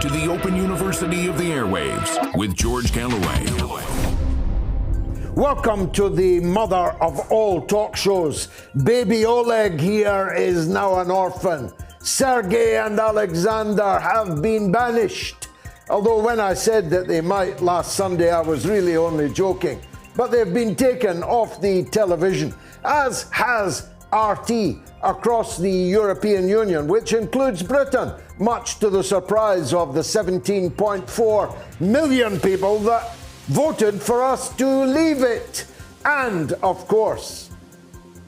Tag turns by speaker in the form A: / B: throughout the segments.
A: to the Open University of the Airwaves with George Galloway.
B: Welcome to the mother of all talk shows. Baby Oleg here is now an orphan. Sergei and Alexander have been banished. Although when I said that they might last Sunday, I was really only joking. But they've been taken off the television, as has RT across the European Union, which includes Britain, much to the surprise of the 17.4 million people that voted for us to leave it. And, of course,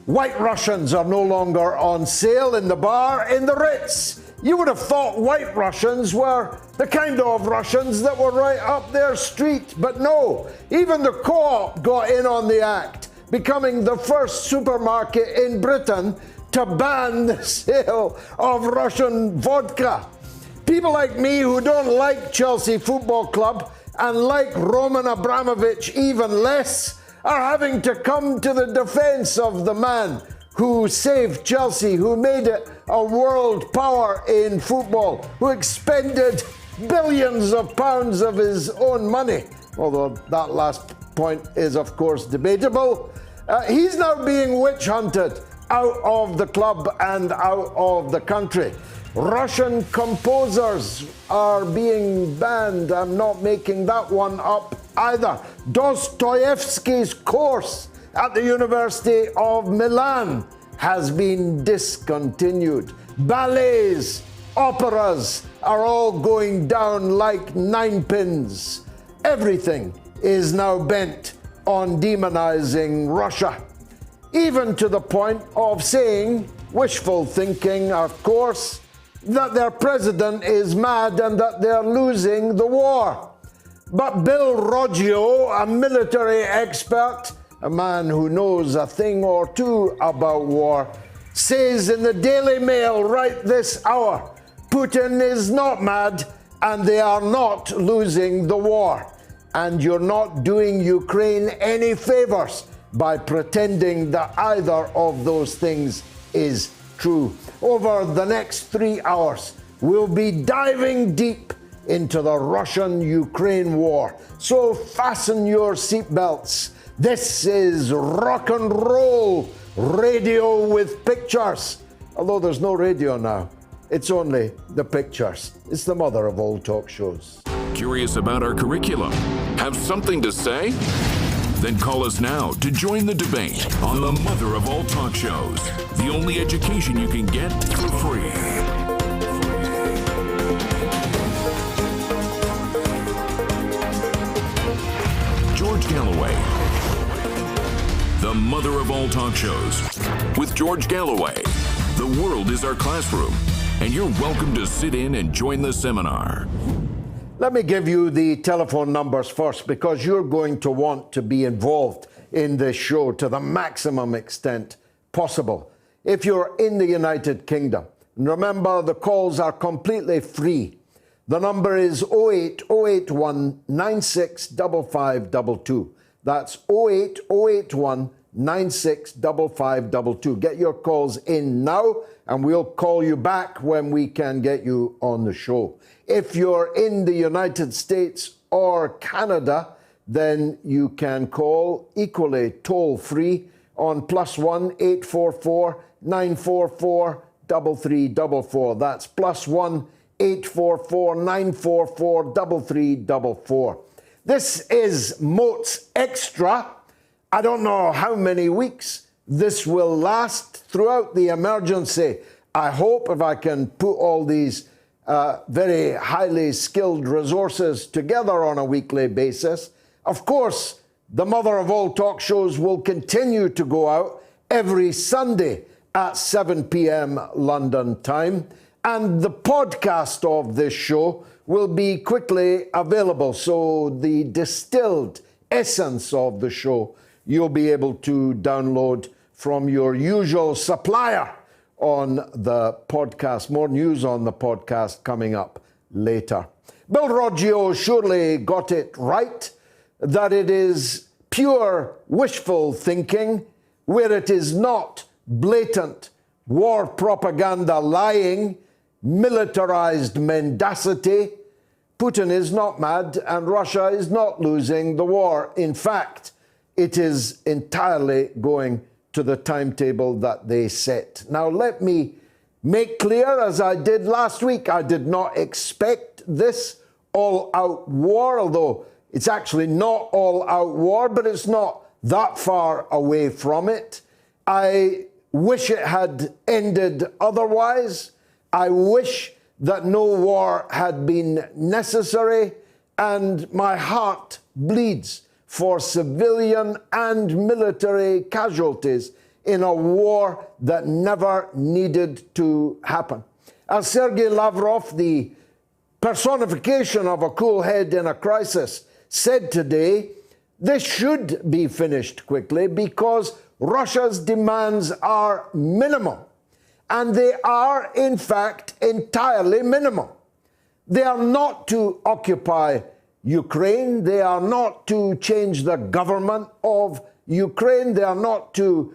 B: White Russians are no longer on sale in the bar in the Ritz. You would have thought White Russians were the kind of Russians that were right up their street, but no, even the Co-op got in on the act, becoming the first supermarket in Britain to ban the sale of Russian vodka. People like me who don't like Chelsea Football Club and like Roman Abramovich even less are having to come to the defense of the man who saved Chelsea, who made it a world power in football, who expended billions of pounds of his own money, although that last point is of course debatable. He's now being witch hunted out of the club and out of the country. Russian composers are being banned. I'm not making that one up either. Dostoevsky's course at the University of Milan has been discontinued. Ballets, operas are all going down like ninepins. Everything is now bent on demonizing Russia, even to the point of saying, wishful thinking of course, that their president is mad and that they're losing the war. But Bill Roggio, a military expert, a man who knows a thing or two about war, says in the Daily Mail right this hour, Putin is not mad and they are not losing the war. And you're not doing Ukraine any favors by pretending that either of those things is true. Over the next 3 hours, we'll be diving deep into the Russian-Ukraine war. So fasten your seatbelts. This is rock and roll radio with pictures. Although there's no radio now, it's only the pictures. It's the mother of all talk shows.
A: Curious about our curriculum? Have something to say? Then call us now to join the debate on the mother of all talk shows. The only education you can get for free. George Galloway, the mother of all talk shows. With George Galloway, the world is our classroom, and you're welcome to sit in and join the seminar.
B: Let me give you the telephone numbers first, because you're going to want to be involved in this show to the maximum extent possible. If you're in the United Kingdom, and remember the calls are completely free. The number is 08081 965522. That's 08081 965522. Get your calls in now, and we'll call you back when we can get you on the show. If you're in the United States or Canada, then you can call equally toll-free on +1 844 944 3344. That's +1 844 944 3344. This is Moats Extra. I don't know how many weeks this will last throughout the emergency. I hope if I can put all these very highly skilled resources together on a weekly basis. Of course, the mother of all talk shows will continue to go out every Sunday at 7 p.m. London time, and the podcast of this show will be quickly available. So the distilled essence of the show you'll be able to download from your usual supplier on the podcast. More news on the podcast coming up later. Bill Roggio surely got it right, that it is pure wishful thinking where it is not blatant war propaganda lying, militarized mendacity, Putin is not mad and Russia is not losing the war. In fact, it is entirely going to the timetable that they set. Now, let me make clear, as I did last week, I did not expect this all-out war, although it's actually not all-out war, but it's not that far away from it. I wish it had ended otherwise. I wish that no war had been necessary, and my heart bleeds for civilian and military casualties in a war that never needed to happen. As Sergei Lavrov, the personification of a cool head in a crisis, said today, this should be finished quickly because Russia's demands are minimal. And they are, in fact, entirely minimal. They are not to occupy Ukraine. They are not to change the government of Ukraine. They are not to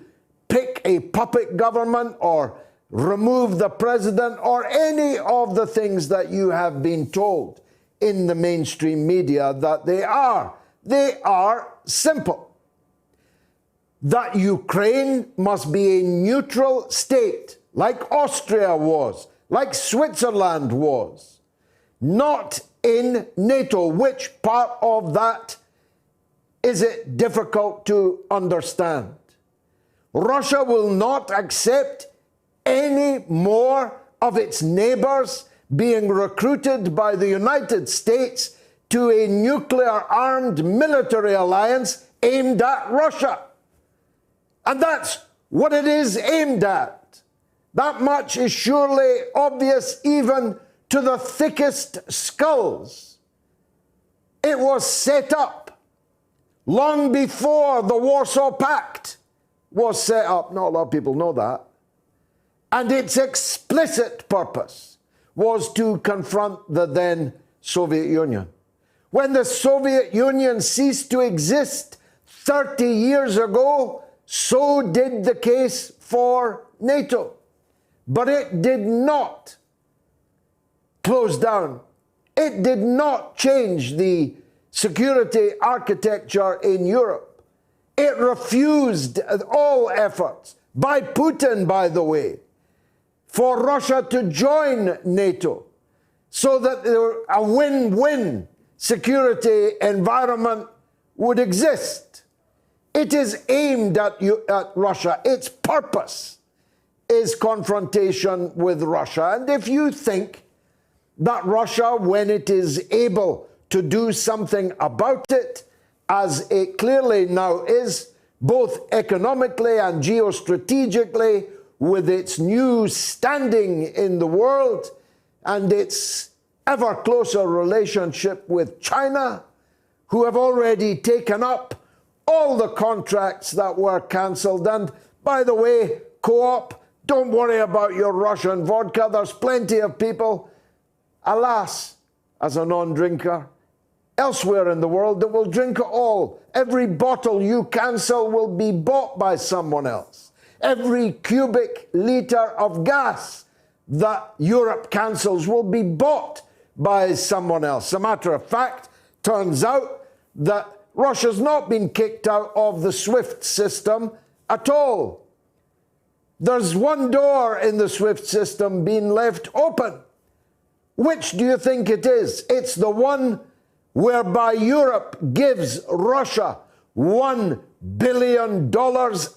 B: pick a puppet government or remove the president or any of the things that you have been told in the mainstream media that they are. They are simple. That Ukraine must be a neutral state, like Austria was, like Switzerland was, not in NATO. Which part of that is it difficult to understand? Russia will not accept any more of its neighbors being recruited by the United States to a nuclear-armed military alliance aimed at Russia. And that's what it is aimed at. That much is surely obvious even to the thickest skulls. It was set up long before the Warsaw Pact was set up. Not a lot of people know that. And its explicit purpose was to confront the then Soviet Union. When the Soviet Union ceased to exist 30 years ago, so did the case for NATO. But it did not close down. It did not change the security architecture in Europe. It refused all efforts, by Putin, by the way, for Russia to join NATO so that a win-win security environment would exist. It is aimed at Russia. Its purpose is confrontation with Russia. And if you think that Russia, when it is able to do something about it, as it clearly now is, both economically and geostrategically, with its new standing in the world and its ever closer relationship with China, who have already taken up all the contracts that were cancelled. And by the way, Co-op, don't worry about your Russian vodka. There's plenty of people, alas, as a non-drinker, elsewhere in the world that will drink it all. Every bottle you cancel will be bought by someone else. Every cubic litre of gas that Europe cancels will be bought by someone else. As a matter of fact, turns out that Russia's not been kicked out of the SWIFT system at all. There's one door in the SWIFT system being left open. Which do you think it is? It's the one whereby Europe gives Russia $1 billion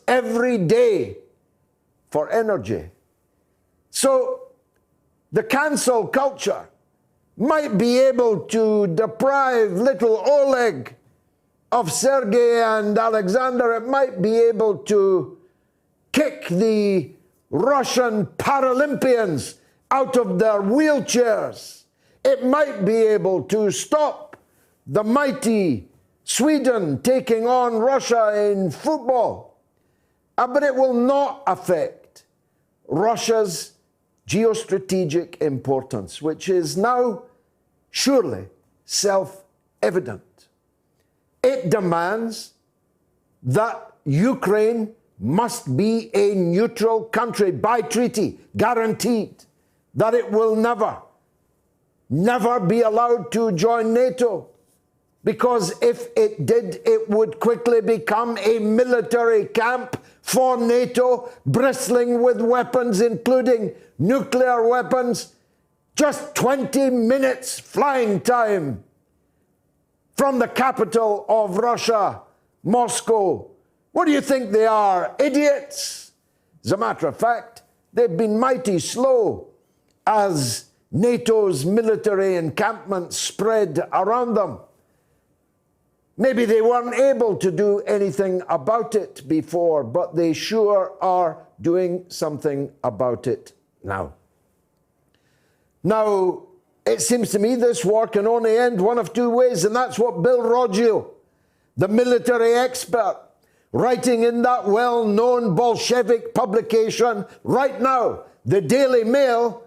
B: every day for energy. So the cancel culture might be able to deprive little Oleg of Sergei and Alexander. It might be able to kick the Russian Paralympians out of their wheelchairs. It might be able to stop the mighty Sweden taking on Russia in football. But it will not affect Russia's geostrategic importance, which is now surely self-evident. It demands that Ukraine must be a neutral country by treaty, guaranteed, that it will never never be allowed to join NATO, because if it did, it would quickly become a military camp for NATO, bristling with weapons, including nuclear weapons. Just 20 minutes flying time from the capital of Russia, Moscow. What do you think they are? Idiots? As a matter of fact, they've been mighty slow as NATO's military encampment spread around them. Maybe they weren't able to do anything about it before, but they sure are doing something about it now. Now, it seems to me this war can only end one of two ways, and that's what Bill Roggio, the military expert, writing in that well-known Bolshevik publication right now, the Daily Mail,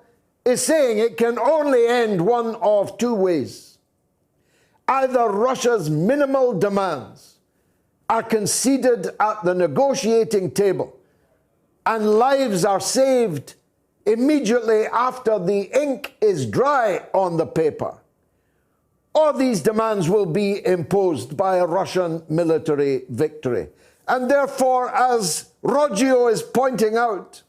B: is saying it can only end one of two ways. Either Russia's minimal demands are conceded at the negotiating table and lives are saved immediately after the ink is dry on the paper, or these demands will be imposed by a Russian military victory. And therefore, as Roggio is pointing out,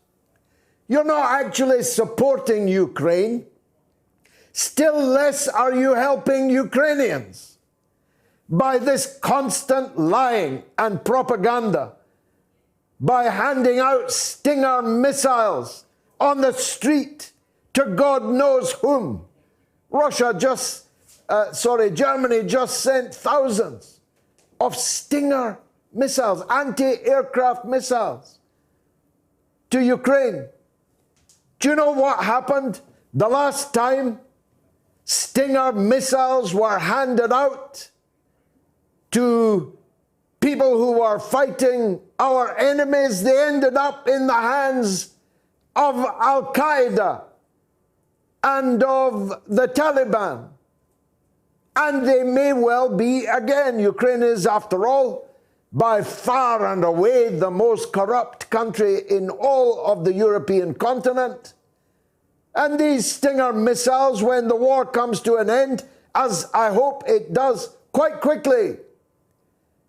B: you're not actually supporting Ukraine. Still less are you helping Ukrainians by this constant lying and propaganda, by handing out Stinger missiles on the street to God knows whom. Germany just sent thousands of Stinger missiles, anti-aircraft missiles, to Ukraine. Do you know what happened the last time Stinger missiles were handed out to people who were fighting our enemies? They ended up in the hands of Al-Qaeda and of the Taliban. And they may well be again. Ukraine is, after all, by far and away the most corrupt country in all of the European continent. And these Stinger missiles, when the war comes to an end, as I hope it does quite quickly,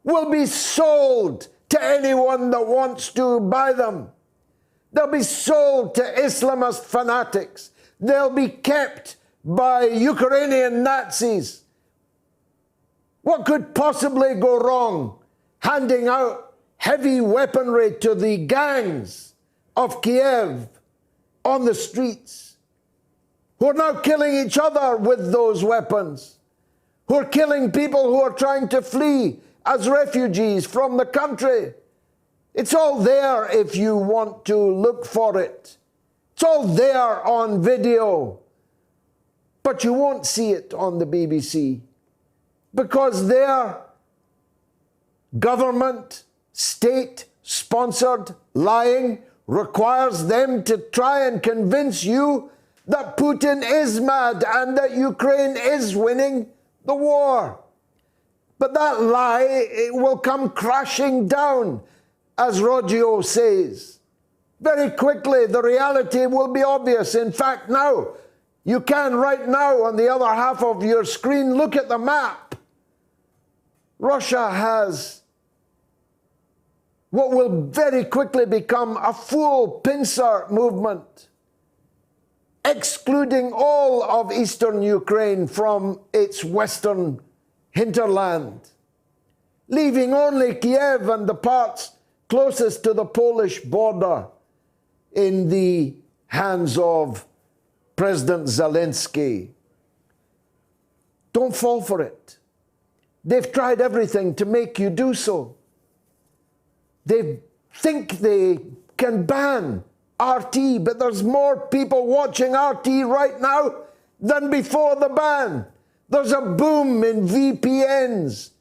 B: will be sold to anyone that wants to buy them. They'll be sold to Islamist fanatics. They'll be kept by Ukrainian Nazis. What could possibly go wrong handing out heavy weaponry to the gangs of Kiev on the streets, who are now killing each other with those weapons, who are killing people who are trying to flee as refugees from the country? It's all there if you want to look for it. It's all there on video. But you won't see it on the BBC, because their government, state-sponsored lying requires them to try and convince you that Putin is mad and that Ukraine is winning the war. But that lie, it will come crashing down, as Roggio says. Very quickly, the reality will be obvious. In fact, now, you can right now on the other half of your screen look at the map. Russia has what will very quickly become a full pincer movement, excluding all of eastern Ukraine from its western hinterland, leaving only Kiev and the parts closest to the Polish border in the hands of President Zelensky. Don't fall for it. They've tried everything to make you do so. They think they can ban RT, but there's more people watching RT right now than before the ban. There's a boom in VPNs.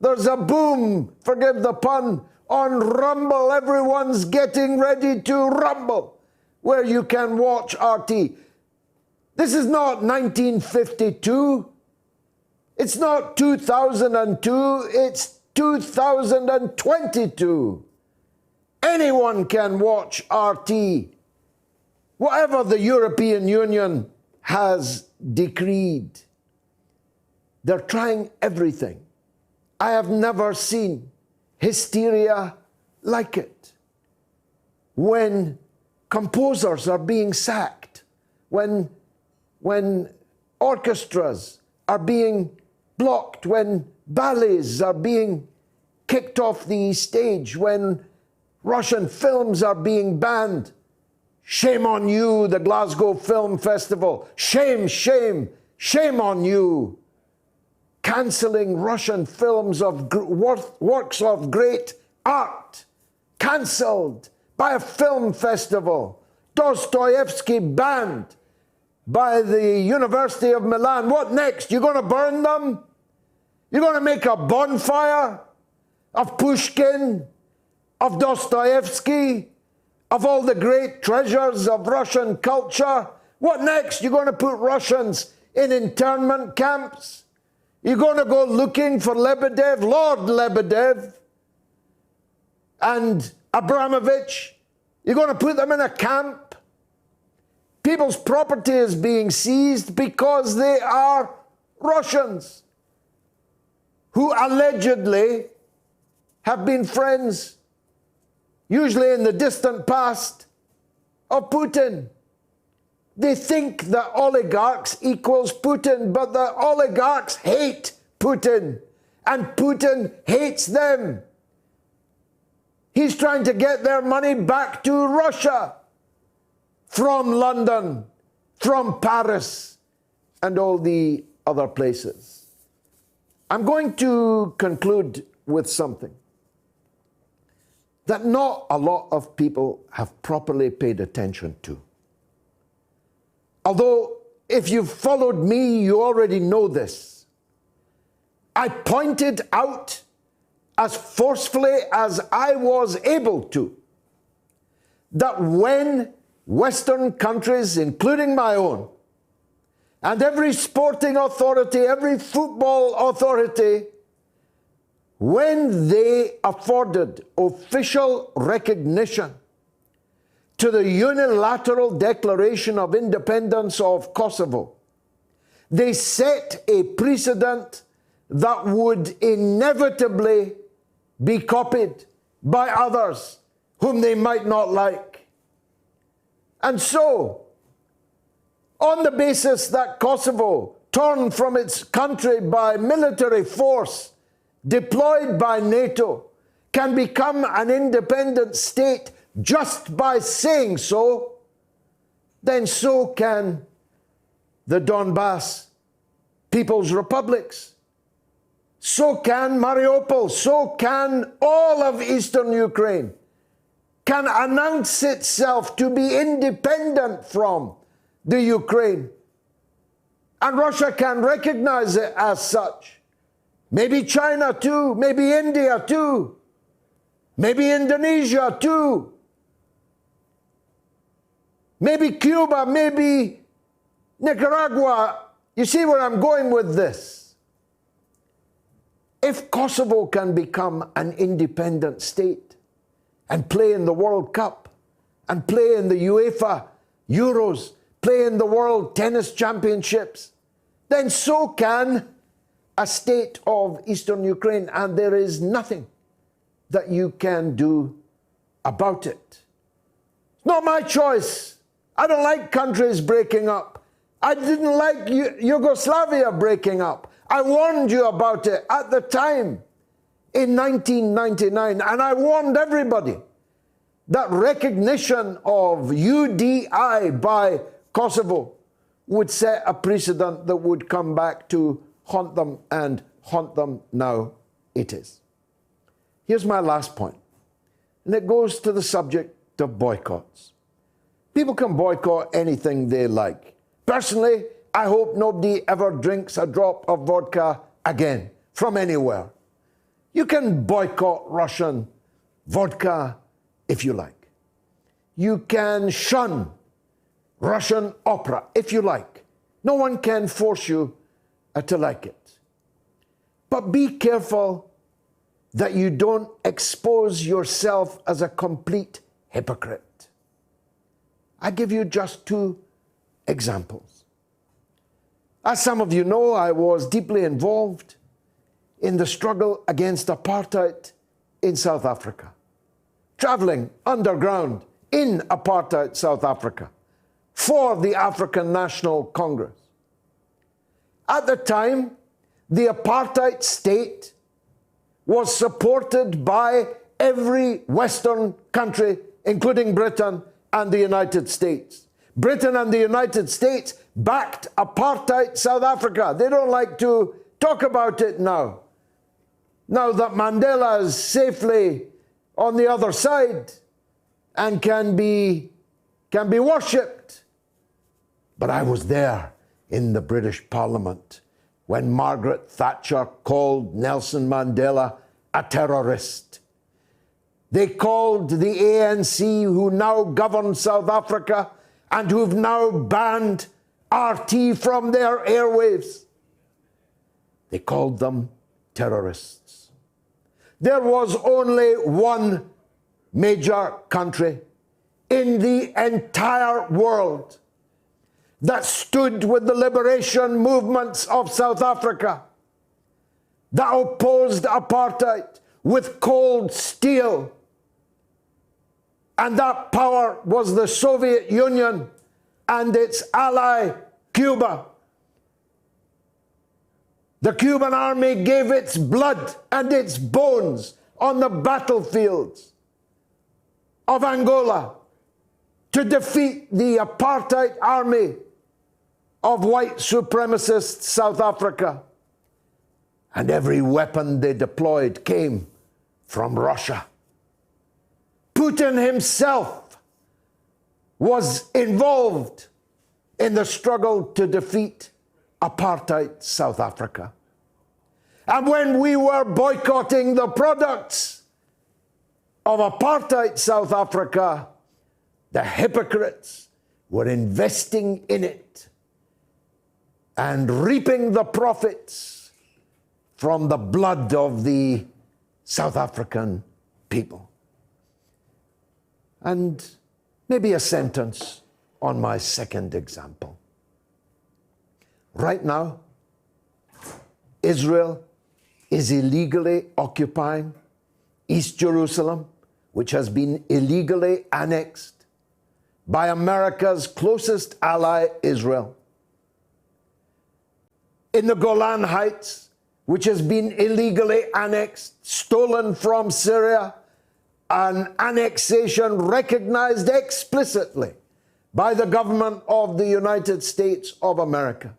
B: There's a boom, forgive the pun, on Rumble. Everyone's getting ready to rumble, where you can watch RT. This is not 1952. It's not 2002. It's 2022. Anyone can watch RT. Whatever the European Union has decreed. They're trying everything. I have never seen hysteria like it. When composers are being sacked, when orchestras are being blocked, when ballets are being kicked off the stage, when Russian films are being banned. Shame on you, the Glasgow Film Festival. Shame, shame, shame on you. Cancelling Russian films of works of great art. Cancelled by a film festival. Dostoevsky banned by the University of Milan. What next? You're going to burn them? You're going to make a bonfire of Pushkin, of Dostoevsky, of all the great treasures of Russian culture? What next? You're going to put Russians in internment camps? You're going to go looking for Lebedev, Lord Lebedev, and Abramovich? You're going to put them in a camp? People's property is being seized because they are Russians who allegedly have been friends, usually in the distant past, of Putin. They think that oligarchs equals Putin, but the oligarchs hate Putin, and Putin hates them. He's trying to get their money back to Russia from London, from Paris, and all the other places. I'm going to conclude with something that not a lot of people have properly paid attention to. Although, if you've followed me, you already know this. I pointed out as forcefully as I was able to that when Western countries, including my own, and every sporting authority, every football authority, when they afforded official recognition to the unilateral declaration of independence of Kosovo, they set a precedent that would inevitably be copied by others whom they might not like. And so, on the basis that Kosovo, torn from its country by military force deployed by NATO, can become an independent state just by saying so, then so can the Donbass People's Republics. So can Mariupol. So can all of Eastern Ukraine. Can announce itself to be independent from the Ukraine. And Russia can recognize it as such. Maybe China too. Maybe India too. Maybe Indonesia too. Maybe Cuba, maybe Nicaragua. You see where I'm going with this? If Kosovo can become an independent state and play in the World Cup and play in the UEFA Euros, play in the World Tennis Championships, then so can a state of Eastern Ukraine, and there is nothing that you can do about it. It's not my choice. I don't like countries breaking up. I didn't like Yugoslavia breaking up. I warned you about it at the time in 1999, and I warned everybody that recognition of UDI by Kosovo would set a precedent that would come back to haunt them, and haunt them now it is. Here's my last point, and it goes to the subject of boycotts. People can boycott anything they like. Personally, I hope nobody ever drinks a drop of vodka again from anywhere. You can boycott Russian vodka if you like. You can shun Russian opera if you like. No one can force you to like it. But be careful that you don't expose yourself as a complete hypocrite. I give you just two examples. As some of you know, I was deeply involved in the struggle against apartheid in South Africa, traveling underground in apartheid South Africa for the African National Congress. At the time, the apartheid state was supported by every Western country, including Britain and the United States. Britain and the United States backed apartheid South Africa. They don't like to talk about it now. Now that Mandela is safely on the other side and can be worshipped. But I was there in the British Parliament when Margaret Thatcher called Nelson Mandela a terrorist. They called the ANC, who now govern South Africa and who've now banned RT from their airwaves, they called them terrorists. There was only one major country in the entire world that stood with the liberation movements of South Africa, that opposed apartheid with cold steel. And that power was the Soviet Union and its ally, Cuba. The Cuban army gave its blood and its bones on the battlefields of Angola to defeat the apartheid army of white supremacist South Africa. And every weapon they deployed came from Russia. Putin himself was involved in the struggle to defeat apartheid South Africa. And when we were boycotting the products of apartheid South Africa, the hypocrites were investing in it and reaping the profits from the blood of the South African people. And maybe a sentence on my second example. Right now, Israel is illegally occupying East Jerusalem, which has been illegally annexed by America's closest ally, Israel. In the Golan Heights, which has been illegally annexed, stolen from Syria, an annexation recognized explicitly by the government of the United States of America.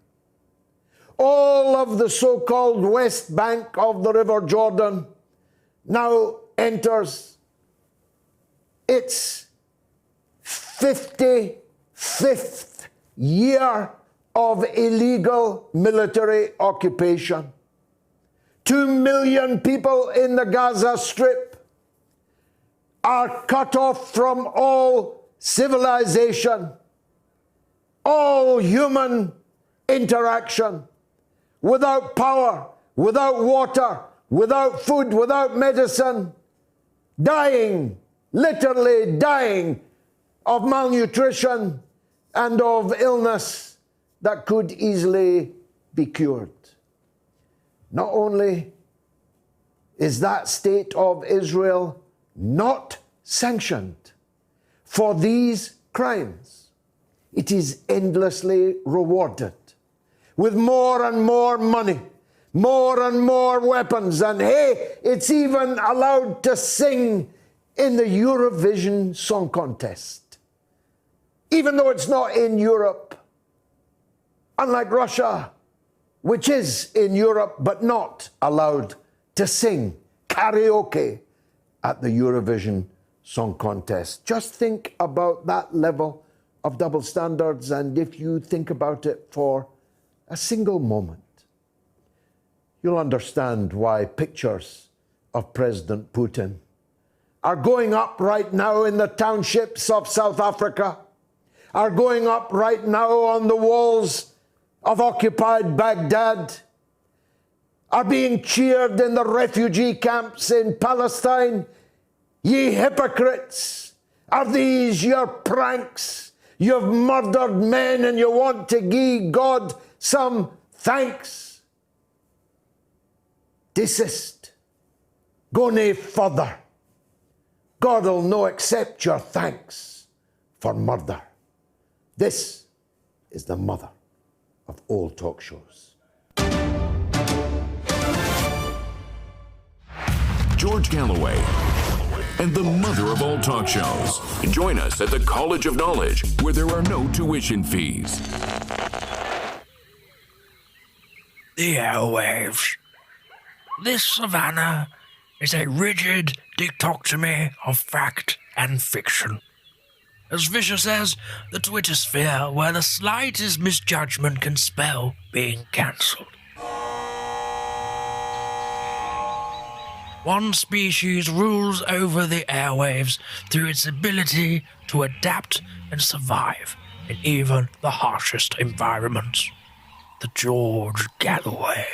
B: All of the so-called West Bank of the River Jordan now enters its 55th year of illegal military occupation. 2 million people in the Gaza Strip are cut off from all civilization, all human interaction, without power, without water, without food, without medicine, dying, literally dying of malnutrition and of illness that could easily be cured. Not only is that state of Israel not sanctioned for these crimes, it is endlessly rewarded with more and more money, more and more weapons, and hey, it's even allowed to sing in the Eurovision Song Contest, even though it's not in Europe, unlike Russia, which is in Europe but not allowed to sing karaoke at the Eurovision Song Contest. Just think about that level of double standards, and if you think about it for a single moment, you'll understand why pictures of President Putin are going up right now in the townships of South Africa, are going up right now on the walls of occupied Baghdad, are being cheered in the refugee camps in Palestine. Ye hypocrites, are these your pranks? You've murdered men and you want to give God some thanks. Desist. Go nae further. God'll no accept your thanks for murder. This is the mother of all talk shows.
A: George Galloway, and the mother of all talk shows. Join us at the College of Knowledge, where there are no tuition fees.
C: The airwaves. This savannah is a rigid dichotomy of fact and fiction. As vicious as the Twitter sphere, where the slightest misjudgment can spell being cancelled. One species rules over the airwaves through its ability to adapt and survive in even the harshest environments. The George Galloway.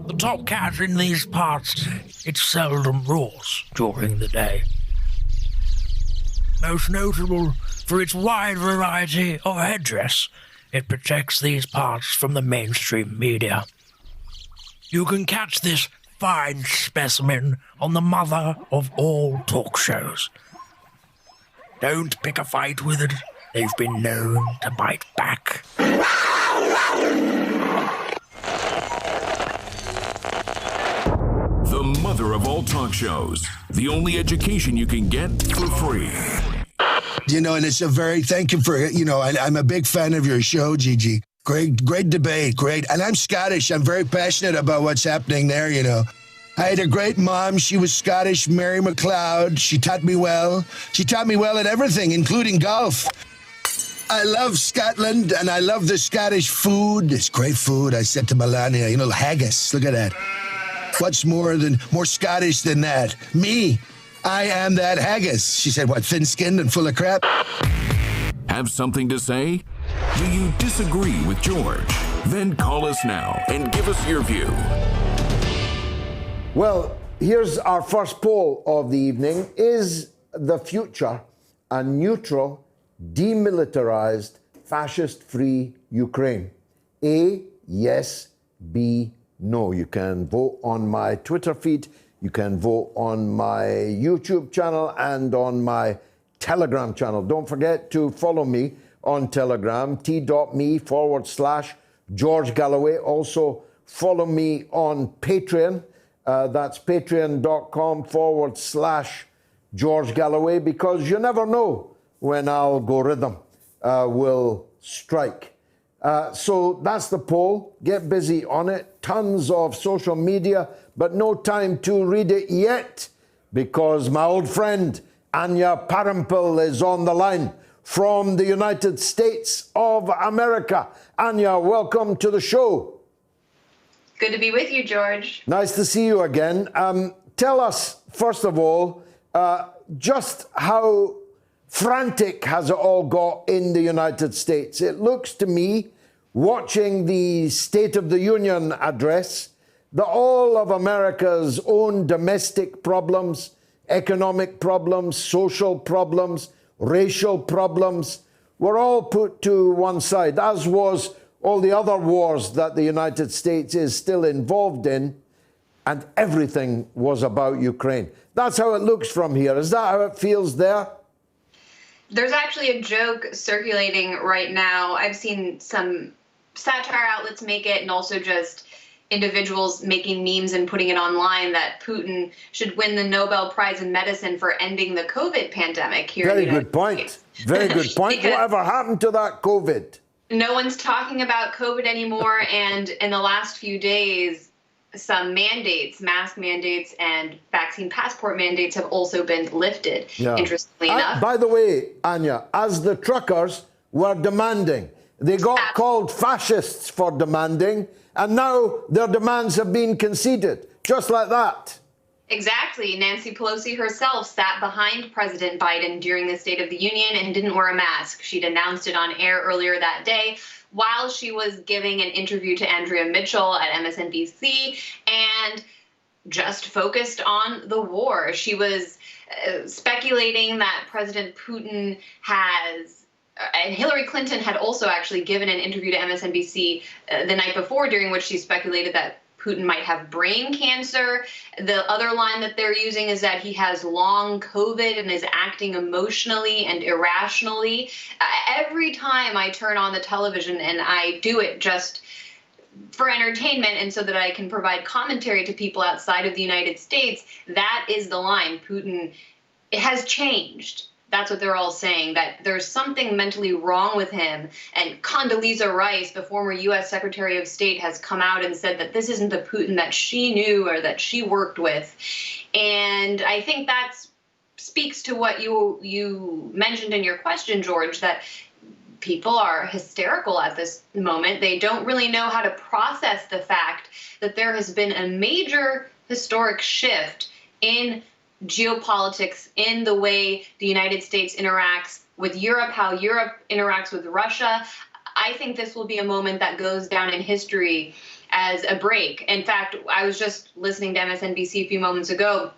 C: The top cat in these parts, it seldom roars during the day. Most notable for its wide variety of headdress, it protects these parts from the mainstream media. You can catch this fine specimen on the mother of all talk shows. Don't pick a fight with it. They've been known to bite back.
A: The mother of all talk shows. The only education you can get for free.
D: You know, and it's a very, thank you for, I'm a big fan of your show, Gigi. Great debate, great. And I'm Scottish. I'm very passionate about what's happening there, I had a great mom. She was Scottish, Mary McLeod. She taught me well. She taught me well at everything, including golf. I love Scotland, and I love the Scottish food. It's great food. I said to Melania, haggis, look at that. What's more Scottish than that? Me. I am that haggis. She said, what, thin-skinned and full of crap?
A: Have something to say? Do you disagree with George? Then call us now and give us your view.
B: Well, here's our first poll of the evening. Is the future a neutral, demilitarized, fascist-free Ukraine? A, yes. B, no. You can vote on my Twitter feed. You can vote on my YouTube channel and on my Telegram channel. Don't forget to follow me on Telegram, t.me/George Galloway. Also, follow me on Patreon. That's patreon.com/George Galloway, because you never know when algorithm will strike. So that's the poll. Get busy on it. Tons of social media, but no time to read it yet, because my old friend Anya Parampil is on the line from the United States of America. Anya, welcome to the show.
E: Good to be with you, George.
B: Nice to see you again. Tell us, first of all, just how frantic has it all got in the United States? It looks to me, watching the State of the Union address, that all of America's own domestic problems, economic problems, social problems, racial problems, were all put to one side, as was all the other wars that the United States is still involved in, and everything was about Ukraine. That's how it looks from here. Is that how it feels there?
E: There's actually a joke circulating right now. I've seen some satire outlets make it, and also just individuals making memes and putting it online, that Putin should win the Nobel Prize in Medicine for ending the COVID pandemic here.
B: Very good point. Very good point. Whatever happened to that COVID?
E: No one's talking about COVID anymore, and in the last few days, some mandates, mask mandates and vaccine passport mandates have also been lifted, interestingly enough.
B: By the way, Anya, as the truckers were demanding, they got called fascists for demanding, and now their demands have been conceded, just like that.
E: Exactly. Nancy Pelosi herself sat behind President Biden during the State of the Union and didn't wear a mask. She'd announced it on air earlier that day while she was giving an interview to Andrea Mitchell at MSNBC. And just focused on the war. She was speculating that President Putin has, and Hillary Clinton had also actually given an interview to MSNBC the night before, during which she speculated that Putin might have brain cancer. The other line that they're using is that he has long COVID and is acting emotionally and irrationally. Every time I turn on the television, and I do it just for entertainment and so that I can provide commentary to people outside of the United States, that is the line. Putin has changed. That's what they're all saying, that there's something mentally wrong with him. And Condoleezza Rice, the former U.S. Secretary of State, has come out and said that this isn't the Putin that she knew or that she worked with. And I think that speaks to what you mentioned in your question, George, that people are hysterical at this moment. They don't really know how to process the fact that there has been a major historic shift in geopolitics, in the way the United States interacts with Europe, how Europe interacts with Russia. I think this will be a moment that goes down in history as a break. In fact, I was just listening to MSNBC a few moments ago.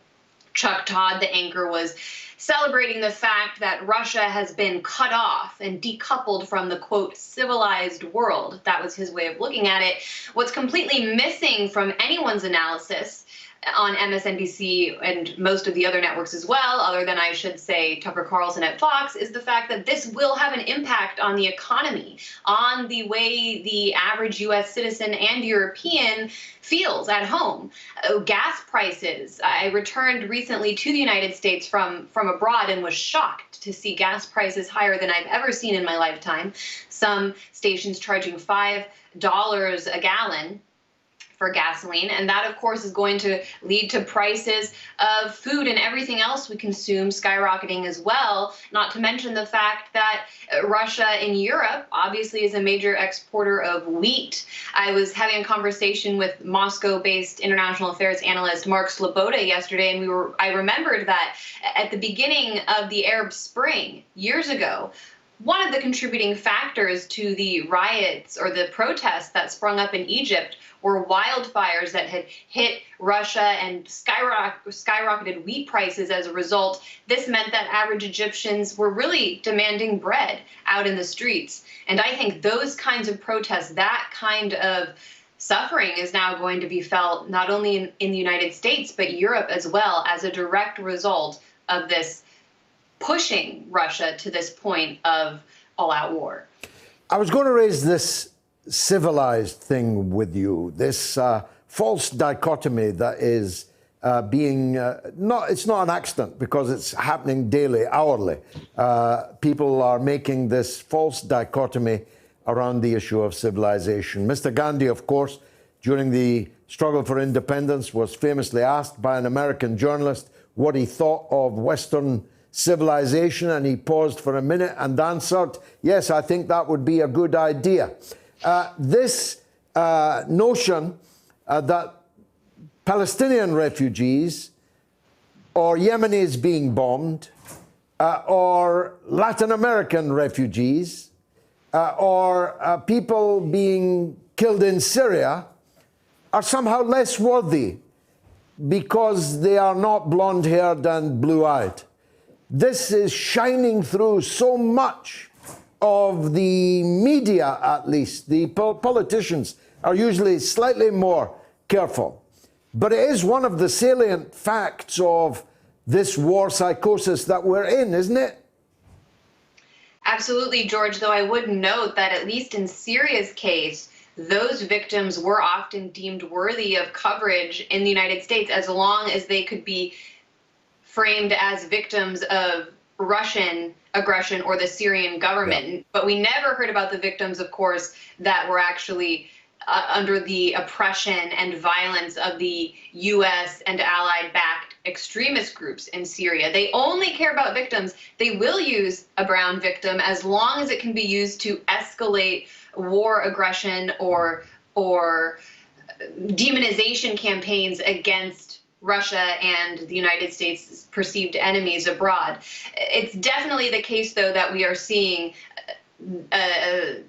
E: Chuck Todd, the anchor, was celebrating the fact that Russia has been cut off and decoupled from the, quote, civilized world. That was his way of looking at it. What's completely missing from anyone's analysis on MSNBC and most of the other networks as well, other than, I should say, Tucker Carlson at Fox, is the fact that this will have an impact on the economy, on the way the average U.S. citizen and European feels at home. Gas prices. I returned recently to the United States from abroad and was shocked to see gas prices higher than I've ever seen in my lifetime. Some stations charging $5 a gallon for gasoline, and that, of course, is going to lead to prices of food and everything else we consume skyrocketing as well, not to mention the fact that Russia in Europe obviously is a major exporter of wheat. I was having a conversation with Moscow-based international affairs analyst Mark Sloboda yesterday, and I remembered that at the beginning of the Arab Spring years ago, one of the contributing factors to the riots or the protests that sprung up in Egypt were wildfires that had hit Russia and skyrocketed wheat prices as a result. This meant that average Egyptians were really demanding bread out in the streets. And I think those kinds of protests, that kind of suffering is now going to be felt not only in the United States, but Europe as well, as a direct result of this pushing Russia to this point of all-out war.
B: I was going to raise this civilized thing with you, this false dichotomy that is it's not an accident because it's happening daily, hourly. People are making this false dichotomy around the issue of civilization. Mr. Gandhi, of course, during the struggle for independence, was famously asked by an American journalist what he thought of Western civilization, and he paused for a minute and answered, yes, I think that would be a good idea. This notion that Palestinian refugees or Yemenis being bombed or Latin American refugees or people being killed in Syria are somehow less worthy because they are not blonde-haired and blue-eyed. This is shining through so much of the media, at least. The politicians are usually slightly more careful. But it is one of the salient facts of this war psychosis that we're in, isn't it?
E: Absolutely, George, though I would note that at least in Syria's case, those victims were often deemed worthy of coverage in the United States as long as they could be framed as victims of Russian aggression or the Syrian government. Yeah. But we never heard about the victims, of course, that were actually under the oppression and violence of the U.S. and Allied-backed extremist groups in Syria. They only care about victims. They will use a brown victim as long as it can be used to escalate war aggression or demonization campaigns against Russia and the United States' perceived enemies abroad. It's definitely the case, though, that we are seeing a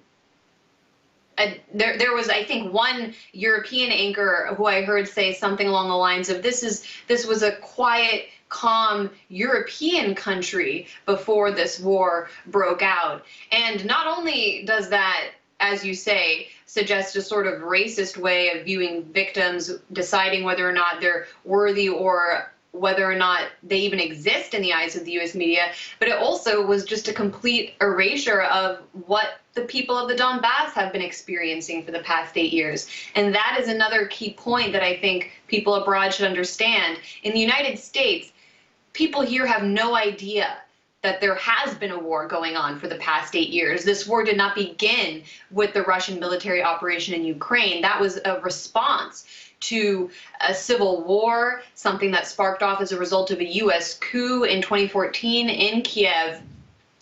E: there was, I think, one European anchor who I heard say something along the lines of this was a quiet, calm European country before this war broke out. And not only does that, as you say, suggest a sort of racist way of viewing victims, deciding whether or not they're worthy or whether or not they even exist in the eyes of the U.S. media, but it also was just a complete erasure of what the people of the Donbass have been experiencing for the past 8 years. And that is another key point that I think people abroad should understand. In the United States, people here have no idea that there has been a war going on for the past 8 years. This war did not begin with the Russian military operation in Ukraine. That was a response to a civil war, something that sparked off as a result of a U.S. coup in 2014 in Kiev.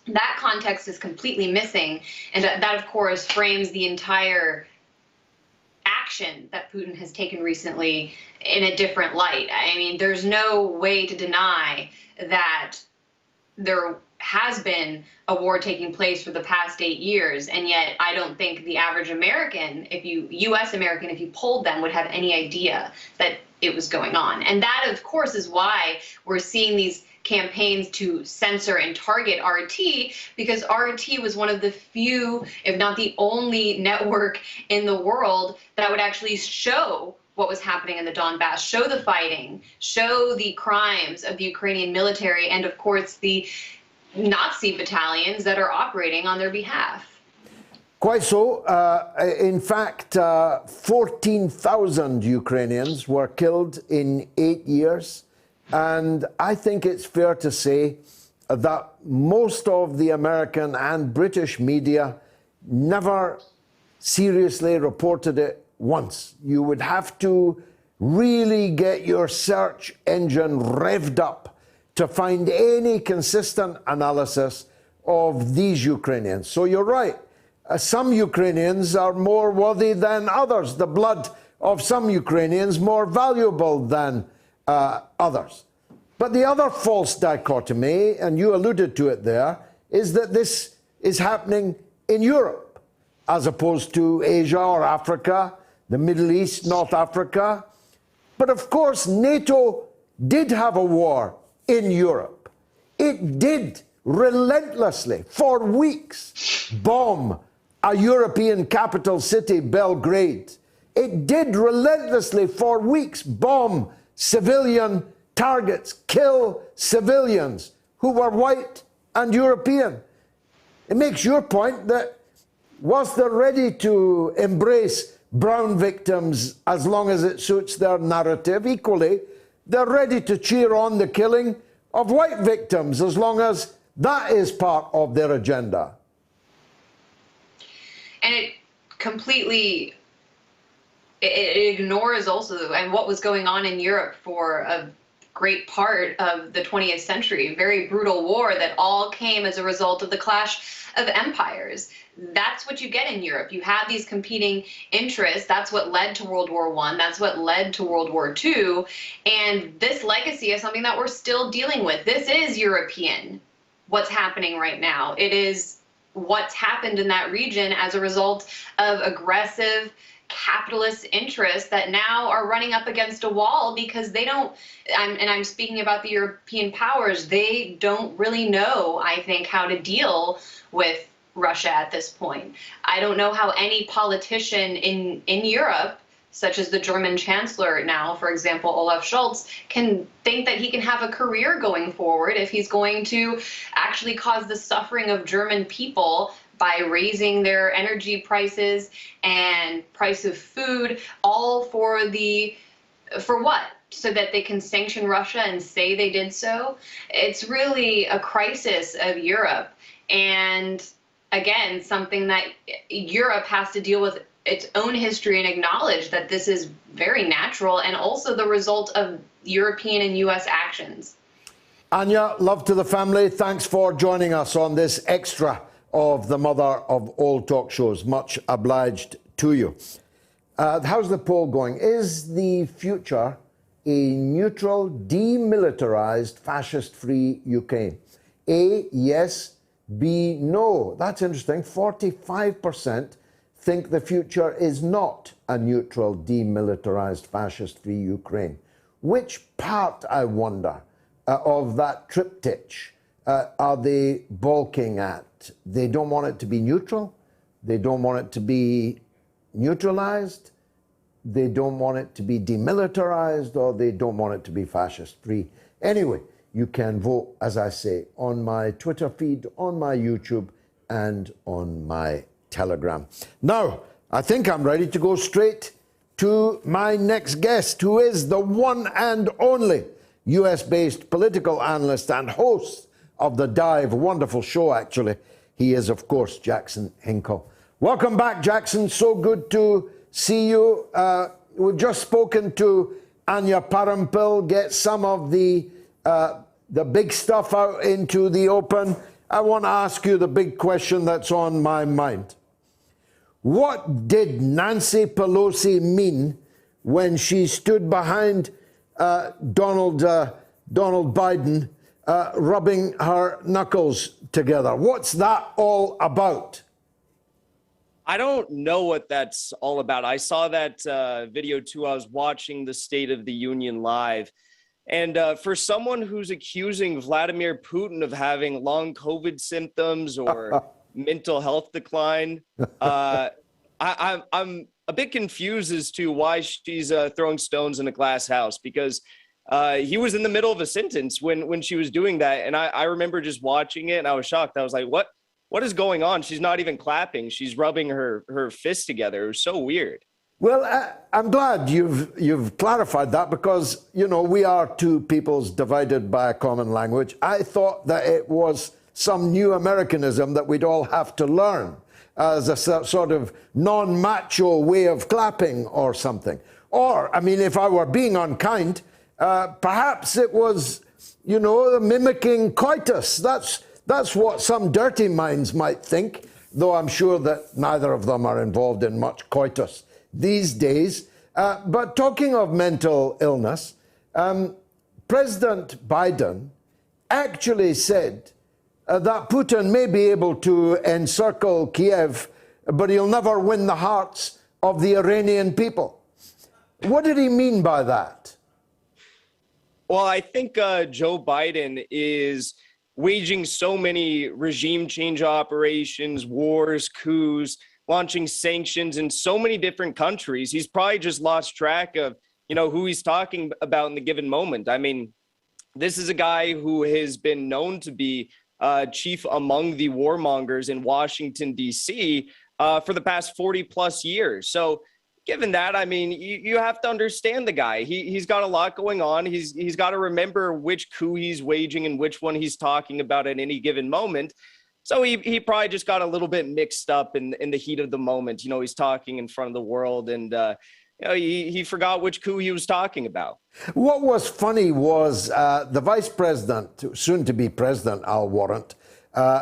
E: That context is completely missing, and that, of course, frames the entire action that Putin has taken recently in a different light. I mean, there's no way to deny that there has been a war taking place for the past 8 years, and yet I don't think the average American, U.S. American, if you polled them, would have any idea that it was going on. And that, of course, is why we're seeing these campaigns to censor and target RT, because RT was one of the few, if not the only network in the world that would actually show what was happening in the Donbass, show the fighting, show the crimes of the Ukrainian military, and of course the Nazi battalions that are operating on their behalf.
B: Quite so. In fact, 14,000 Ukrainians were killed in 8 years. And I think it's fair to say that most of the American and British media never seriously reported it once. You would have to really get your search engine revved up to find any consistent analysis of these Ukrainians. So you're right. Some Ukrainians are more worthy than others. The blood of some Ukrainians more valuable than others. But the other false dichotomy, and you alluded to it there, is that this is happening in Europe as opposed to Asia or Africa, the Middle East, North Africa. But of course, NATO did have a war in Europe. It did relentlessly, for weeks, bomb a European capital city, Belgrade. It did relentlessly, for weeks, bomb civilian targets, kill civilians who were white and European. It makes your point that whilst they're ready to embrace brown victims as long as it suits their narrative, equally, they're ready to cheer on the killing of white victims as long as that is part of their agenda.
E: And it completely it ignores also and what was going on in Europe for a great part of the 20th century, a very brutal war that all came as a result of the clash of empires. That's what you get in Europe. You have these competing interests. That's what led to World War I. That's what led to World War II. And this legacy is something that we're still dealing with. This is European, what's happening right now. It is what's happened in that region as a result of aggressive capitalist interests that now are running up against a wall because they don't, and I'm speaking about the European powers, they don't really know, I think, how to deal with Russia at this point. I don't know how any politician in Europe, such as the German Chancellor now, for example, Olaf Scholz, can think that he can have a career going forward if he's going to actually cause the suffering of German people by raising their energy prices and price of food, all for what? So that they can sanction Russia and say they did so? It's really a crisis of Europe. And again, something that Europe has to deal with its own history and acknowledge that this is very natural and also the result of European and U.S. actions.
B: Anya, love to the family. Thanks for joining us on this extra of the mother of all talk shows. Much obliged to you. How's the poll going? Is the future a neutral, demilitarized, fascist-free Ukraine? A, yes. B, no. That's interesting. 45% think the future is not a neutral, demilitarized, fascist-free Ukraine. Which part, I wonder, of that triptych are they balking at? They don't want it to be neutral. They don't want it to be neutralized. They don't want it to be demilitarized, or they don't want it to be fascist-free. Anyway, you can vote, as I say, on my Twitter feed, on my YouTube, and on my Telegram. Now, I think I'm ready to go straight to my next guest, who is the one and only US-based political analyst and host of The Dive. Wonderful show, actually. He is, of course, Jackson Hinkle. Welcome back, Jackson. So good to see you. We've just spoken to Anya Parampil, get some of the big stuff out into the open. I want to ask you the big question that's on my mind. What did Nancy Pelosi mean when she stood behind Donald Biden, rubbing her knuckles together? What's that all about?
F: I don't know what that's all about. I saw that video too. I was watching the State of the Union live. And for someone who's accusing Vladimir Putin of having long COVID symptoms or mental health decline, I'm a bit confused as to why she's throwing stones in a glass house, because he was in the middle of a sentence when she was doing that. And I remember just watching it and I was shocked. I was like, what is going on? She's not even clapping. She's rubbing her fists together. It was so weird.
B: Well, I'm glad you've clarified that, because, you know, we are two peoples divided by a common language. I thought that it was some new Americanism that we'd all have to learn as a sort of non-macho way of clapping or something. Or, I mean, if I were being unkind, perhaps it was, you know, mimicking coitus. That's what some dirty minds might think, though I'm sure that neither of them are involved in much coitus these days. But talking of mental illness, President Biden actually said that Putin may be able to encircle Kiev, but he'll never win the hearts of the Iranian people. What did he mean by that?
F: Well, I think Joe Biden is waging so many regime change operations, wars, coups, launching sanctions in so many different countries. He's probably just lost track of, you know, who he's talking about in the given moment. I mean, this is a guy who has been known to be chief among the warmongers in Washington, D.C. For the past 40 plus years. So given that, I mean, you have to understand the guy. He's got a lot going on. He's got to remember which coup he's waging and which one he's talking about at any given moment. So he probably just got a little bit mixed up in the heat of the moment. You know, he's talking in front of the world, and you know, he forgot which coup he was talking about.
B: What was funny was the vice president, soon to be president, Al Warrant,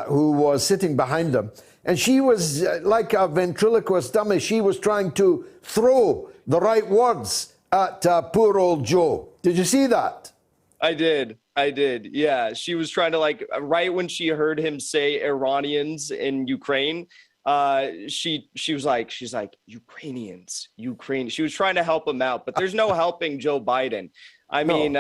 B: who was sitting behind him, and she was like a ventriloquist dummy. She was trying to throw the right words at poor old Joe. Did you see that?
F: I did. Yeah. She was trying to, like, right when she heard him say Iranians in Ukraine, she's like, Ukrainians, Ukraine. She was trying to help him out, but there's no helping Joe Biden. I mean,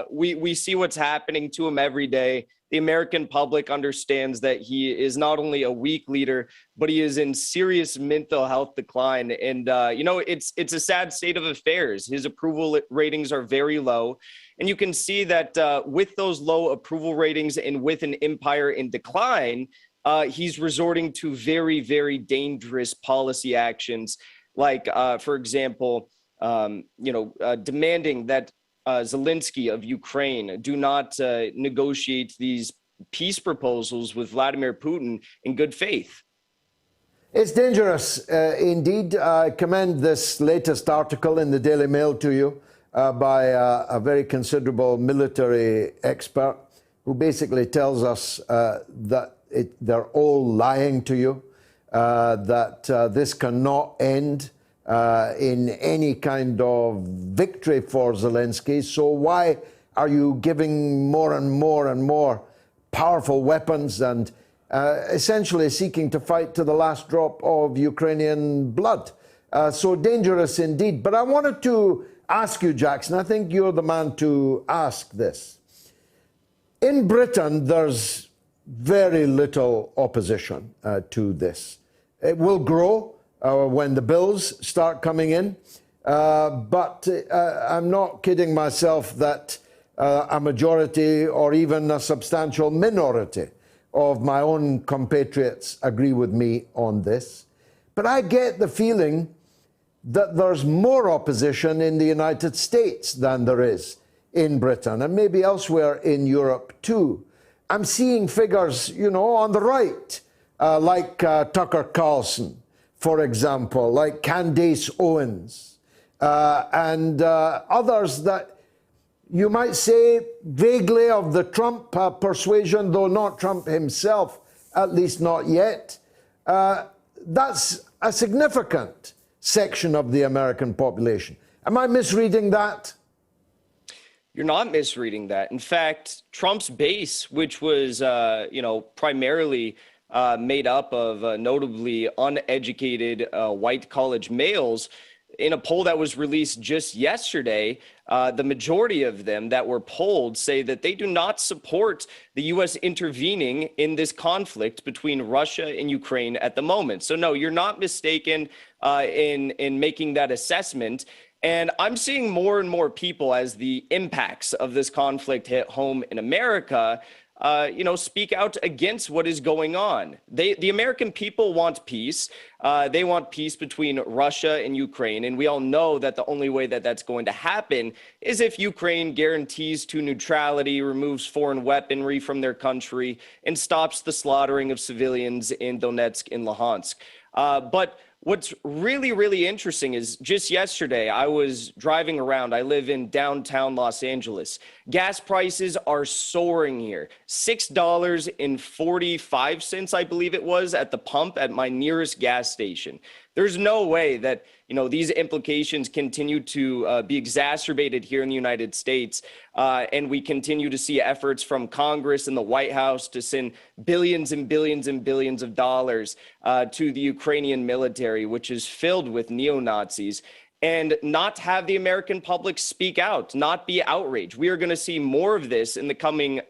F: we see what's happening to him every day. The American public understands that he is not only a weak leader, but he is in serious mental health decline. And, you know, it's a sad state of affairs. His approval ratings are very low. And you can see that with those low approval ratings and with an empire in decline, he's resorting to very, very dangerous policy actions, like, for example, demanding that Zelensky of Ukraine do not negotiate these peace proposals with Vladimir Putin in good faith.
B: It's dangerous indeed. I commend this latest article in the Daily Mail to you by a very considerable military expert who basically tells us that they're all lying to you, that this cannot end in any kind of victory for Zelensky. So why are you giving more and more and more powerful weapons and essentially seeking to fight to the last drop of Ukrainian blood. So dangerous indeed. But I wanted to ask you, Jackson, I think you're the man to ask this. In Britain, there's very little opposition to this. It will grow when the bills start coming in. But I'm not kidding myself that a majority or even a substantial minority of my own compatriots agree with me on this. But I get the feeling that there's more opposition in the United States than there is in Britain, and maybe elsewhere in Europe too. I'm seeing figures, on the right, like Tucker Carlson, for example, like Candace Owens, and others that you might say vaguely of the Trump persuasion, though not Trump himself, at least not yet. That's a significant section of the American population. Am I misreading that?
F: You're not misreading that. In fact, Trump's base, which was, primarily made up of notably uneducated white college males, in a poll that was released just yesterday, the majority of them that were polled say that they do not support the U.S. intervening in this conflict between Russia and Ukraine at the moment. So no, you're not mistaken in making that assessment. And I'm seeing more and more people, as the impacts of this conflict hit home in America, speak out against what is going on. The American people want peace. They want peace between Russia and Ukraine. And we all know that the only way that that's going to happen is if Ukraine guarantees to neutrality, removes foreign weaponry from their country, and stops the slaughtering of civilians in Donetsk and Luhansk. But what's really, really interesting is just yesterday, I was driving around. I live in downtown Los Angeles. Gas prices are soaring here. $6.45, I believe it was, at the pump at my nearest gas station. There's no way that, these implications continue to be exacerbated here in the United States. And we continue to see efforts from Congress and the White House to send billions and billions and billions of dollars to the Ukrainian military, which is filled with neo-Nazis, and not have the American public speak out, not be outraged. We are going to see more of this in the coming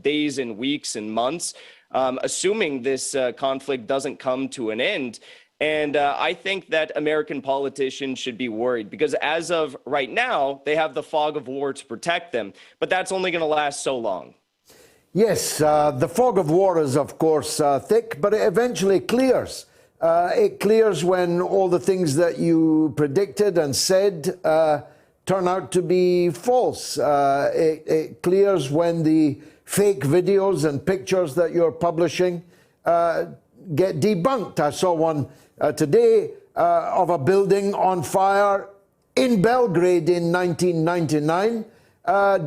F: days and weeks and months, assuming this conflict doesn't come to an end. And I think that American politicians should be worried because as of right now, they have the fog of war to protect them. But that's only going to last so long.
B: Yes, the fog of war is, of course, thick, but it eventually clears. It clears when all the things that you predicted and said turn out to be false. It clears when the fake videos and pictures that you're publishing get debunked. I saw one today of a building on fire in Belgrade in 1999,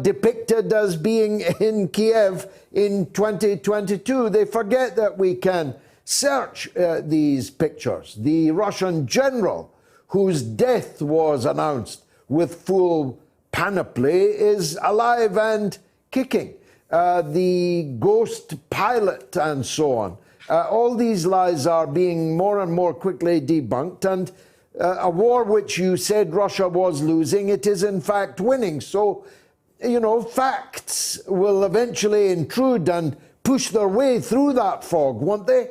B: depicted as being in Kiev in 2022. They forget that we can search these pictures. The Russian general whose death was announced with full panoply is alive and kicking. The ghost pilot and so on. All these lies are being more and more quickly debunked, and a war which you said Russia was losing, it is in fact winning. So, facts will eventually intrude and push their way through that fog, won't they?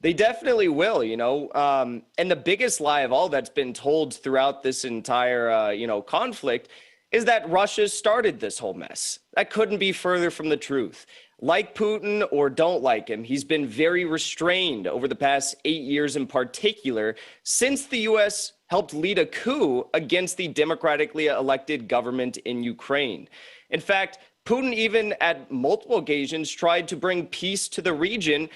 F: They definitely will, and the biggest lie of all that's been told throughout this entire, conflict is that Russia started this whole mess. That couldn't be further from the truth. Like Putin or don't like him, he's been very restrained over the past 8 years in particular, since the U.S. helped lead a coup against the democratically elected government in Ukraine. In fact, Putin even at multiple occasions tried to bring peace to the region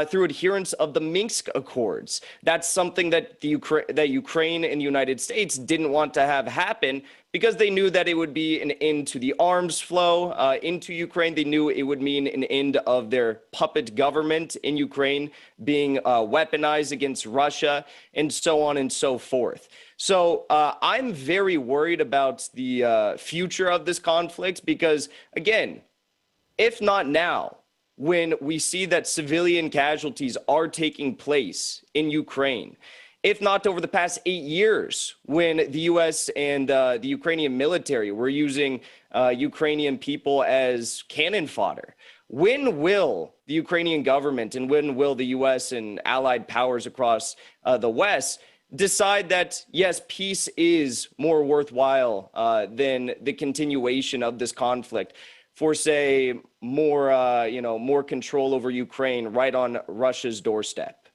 F: through adherence of the Minsk Accords. That's something that Ukraine and the United States didn't want to have happen because they knew that it would be an end to the arms flow into Ukraine. They knew it would mean an end of their puppet government in Ukraine being weaponized against Russia, and so on and so forth. So I'm very worried about the future of this conflict because, again, if not now, when we see that civilian casualties are taking place in Ukraine. If not over the past 8 years, when the U.S. and the Ukrainian military were using Ukrainian people as cannon fodder. When will the Ukrainian government and when will the U.S. and allied powers across the West decide that, yes, peace is more worthwhile than the continuation of this conflict for, say, more, more control over Ukraine right on Russia's doorstep?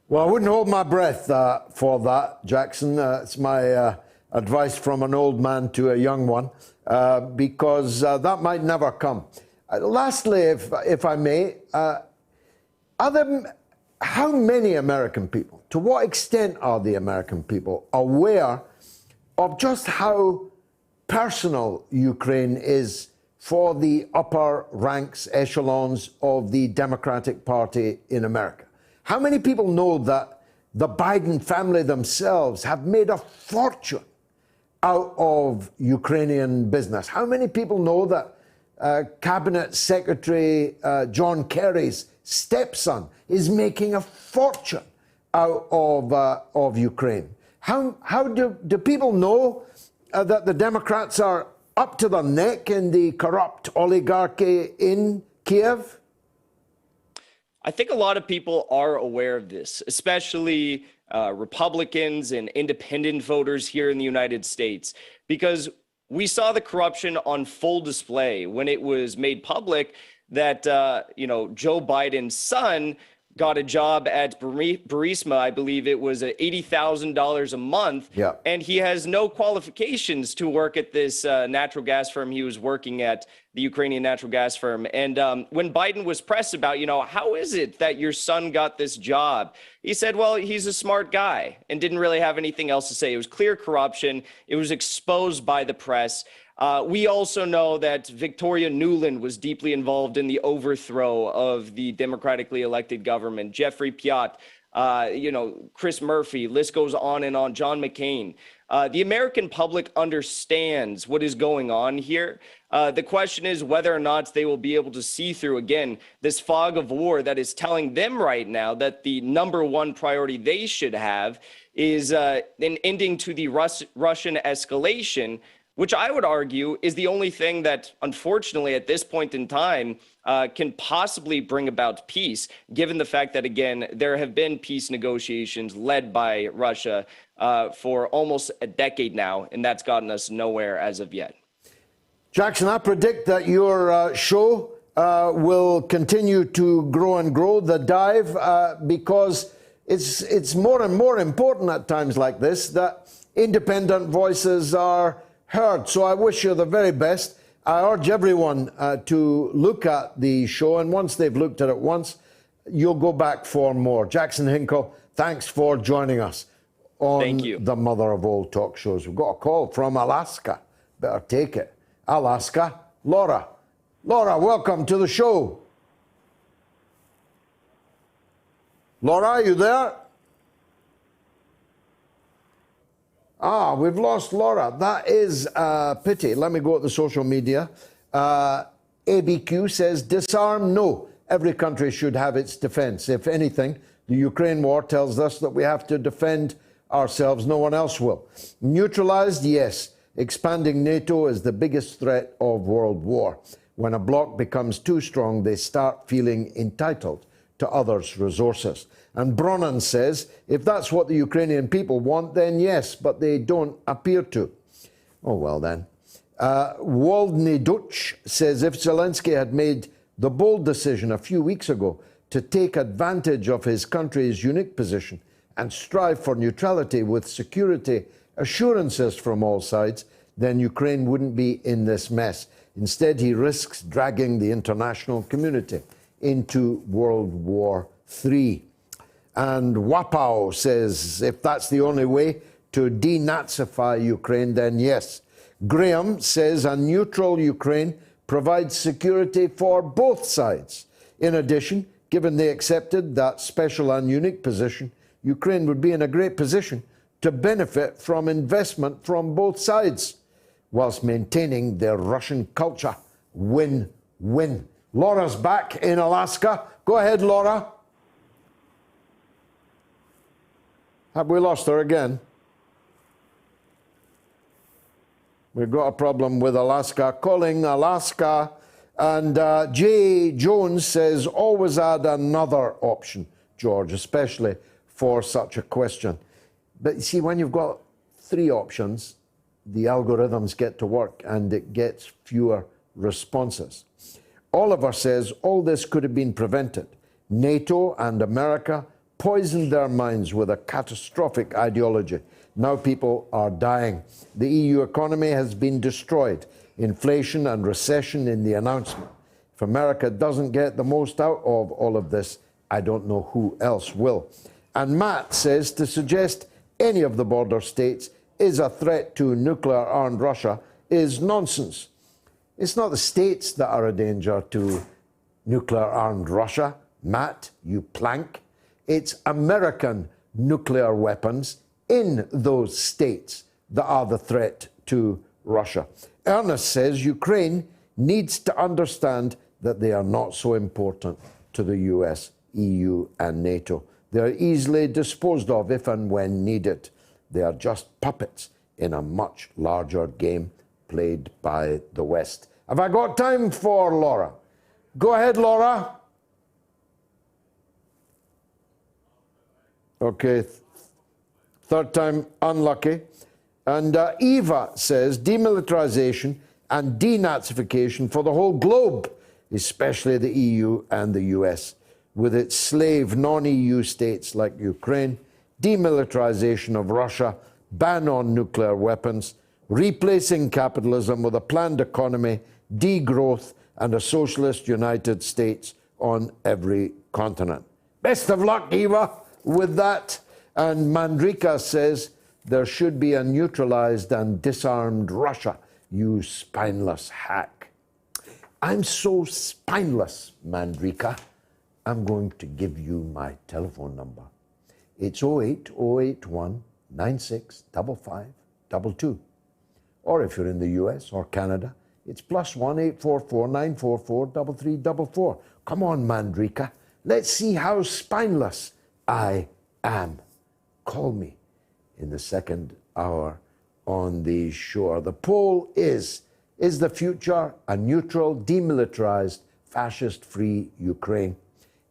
B: Well, I wouldn't hold my breath for that, Jackson. It's my advice from an old man to a young one, because that might never come. Lastly, if I may, how many American people, to what extent are the American people aware of just how personal Ukraine is for the upper ranks, echelons of the Democratic Party in America? How many people know that the Biden family themselves have made a fortune out of Ukrainian business? How many people know that Cabinet Secretary John Kerry's stepson is making a fortune out of Ukraine? How do people know that the Democrats are up to their neck in the corrupt oligarchy in Kiev?
F: I think a lot of people are aware of this, especially Republicans and independent voters here in the United States, because we saw the corruption on full display when it was made public that, Joe Biden's son got a job at Burisma. I believe it was $80,000 a month.
B: Yeah.
F: And he has no qualifications to work at this natural gas firm he was working at, the Ukrainian natural gas firm. And when Biden was pressed about, how is it that your son got this job? He said, well, he's a smart guy, and didn't really have anything else to say. It was clear corruption. It was exposed by the press. We also know that Victoria Nuland was deeply involved in the overthrow of the democratically elected government. Jeffrey Piat, Chris Murphy, list goes on and on, John McCain. The American public understands what is going on here. The question is whether or not they will be able to see through, again, this fog of war that is telling them right now that the number one priority they should have is an ending to the Russian escalation, which I would argue is the only thing that, unfortunately, at this point in time, can possibly bring about peace, given the fact that, again, there have been peace negotiations led by Russia for almost a decade now, and that's gotten us nowhere as of yet.
B: Jackson, I predict that your show will continue to grow and grow, The Dive, because it's more and more important at times like this that independent voices are heard. So I wish you the very best. I urge everyone to look at the show, and once they've looked at it once, you'll go back for more. Jackson Hinkle, thanks for joining us on
F: Thank you.
B: The Mother of All Talk Shows. We've got a call from Alaska. Better take it. Alaska, Laura. Laura, welcome to the show. Laura, are you there? We've lost Laura. That is a pity. Let me go to the social media. ABQ says, disarm, no. Every country should have its defense. If anything, the Ukraine war tells us that we have to defend ourselves. No one else will. Neutralized, yes. Expanding NATO is the biggest threat of world war. When a bloc becomes too strong, they start feeling entitled to others' resources. And Bronan says, if that's what the Ukrainian people want, then yes, but they don't appear to. Oh, well then. Waldny Dutch says, if Zelensky had made the bold decision a few weeks ago to take advantage of his country's unique position and strive for neutrality with security assurances from all sides, then Ukraine wouldn't be in this mess. Instead, he risks dragging the international community into World War III. And Wapao says, if that's the only way to denazify Ukraine, then yes. Graham says a neutral Ukraine provides security for both sides. In addition, given they accepted that special and unique position, Ukraine would be in a great position to benefit from investment from both sides, whilst maintaining their Russian culture. Win-win. Laura's back in Alaska. Go ahead, Laura. Have we lost her again? We've got a problem with Alaska. Calling Alaska. And Jay Jones says, always add another option, George, especially for such a question. But you see, when you've got 3 options, the algorithms get to work and it gets fewer responses. Oliver says, all this could have been prevented. NATO and America poisoned their minds with a catastrophic ideology. Now people are dying. The EU economy has been destroyed. Inflation and recession in the announcement. If America doesn't get the most out of all of this, I don't know who else will. And Matt says to suggest any of the border states is a threat to nuclear-armed Russia is nonsense. It's not the states that are a danger to nuclear-armed Russia, Matt, you plank. It's American nuclear weapons in those states that are the threat to Russia. Ernest says Ukraine needs to understand that they are not so important to the US, EU and NATO. They are easily disposed of if and when needed. They are just puppets in a much larger game played by the West. Have I got time for Laura? Go ahead, Laura. Okay, third time unlucky. And Eva says demilitarization and denazification for the whole globe, especially the EU and the US, with its slave non-EU states like Ukraine, demilitarization of Russia, ban on nuclear weapons, replacing capitalism with a planned economy, degrowth, and a socialist United States on every continent. Best of luck, Eva, with that. And Mandrika says, there should be a neutralized and disarmed Russia, you spineless hack. I'm so spineless, Mandrika, I'm going to give you my telephone number. It's 08081 965522. Or if you're in the US or Canada, it's +1 844 944 3344. Come on, Mandrika, let's see how spineless I am. Call me in the second hour on the shore. The poll is the future a neutral, demilitarized, fascist-free Ukraine?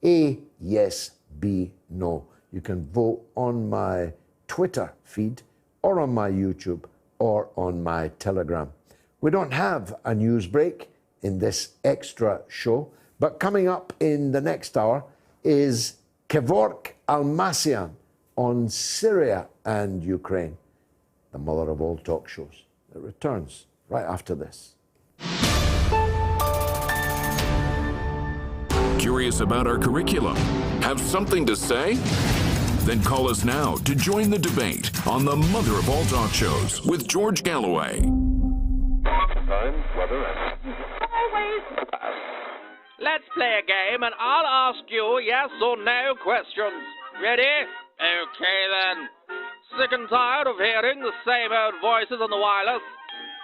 B: A, yes, B, no. You can vote on my Twitter feed or on my YouTube or on my Telegram. We don't have a news break in this extra show, but coming up in the next hour is Kevork Almassian on Syria and Ukraine, the mother of all talk shows. It returns right after this.
A: Curious about our curriculum? Have something to say? Then call us now to join the debate on the mother of all talk shows with George Galloway.
G: Time, weather, and...
H: Let's play a game and I'll ask you yes or no questions. Ready? Okay then. Sick and tired of hearing the same old voices on the wireless?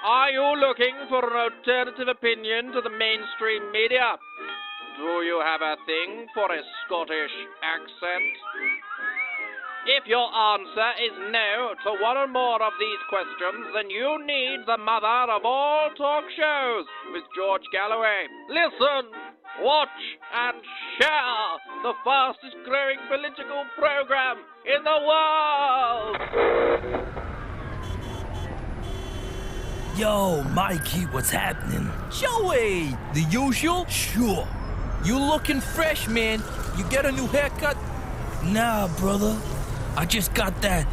H: Are you looking for an alternative opinion to the mainstream media? Do you have a thing for a Scottish accent? If your answer is no to one or more of these questions, then you need the mother of all talk shows with George Galloway. Listen, watch, and share the fastest growing political program in the world.
C: Yo, Mikey, what's happening?
I: Joey, the usual?
C: Sure.
I: You looking fresh, man. You get a new haircut?
C: Nah, brother. I just got that,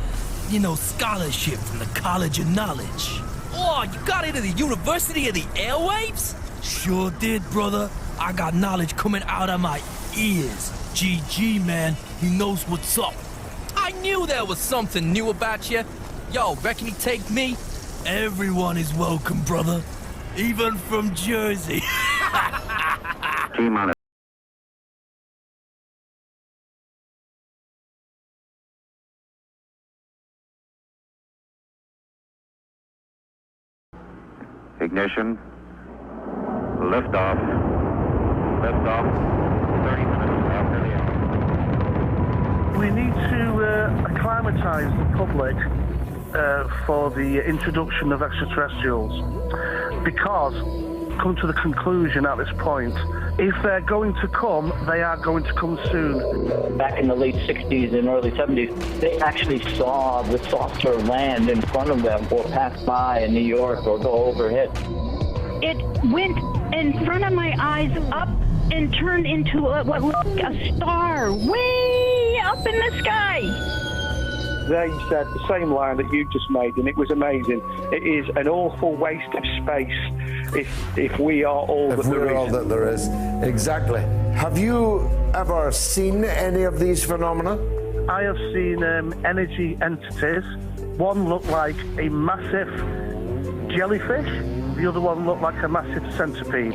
C: scholarship from the College of Knowledge.
I: Oh, you got into the University of the Airwaves?
C: Sure did, brother. I got knowledge coming out of my ears. GG, man. He knows what's up.
I: I knew there was something new about you. Yo, reckon you take me?
C: Everyone is welcome, brother. Even from Jersey.
G: Team on it. Ignition. Liftoff. off. 30 minutes after the hour.
J: We need to acclimatise the public for the introduction of extraterrestrials, because, come to the conclusion at this point, if they're going to come, they are going to come soon.
K: Back in the late 60s and early 70s, they actually saw the saucer land in front of them or pass by in New York or go overhead.
L: It went in front of my eyes up and turned into what looked like a star way up in the sky.
J: They said the same line that you just made, and it was amazing. It is an awful waste of space if we are all that there is. If we're all that there is.
B: Exactly. Have you ever seen any of these phenomena?
J: I have seen energy entities. One looked like a massive jellyfish. The other one looked like a massive centipede.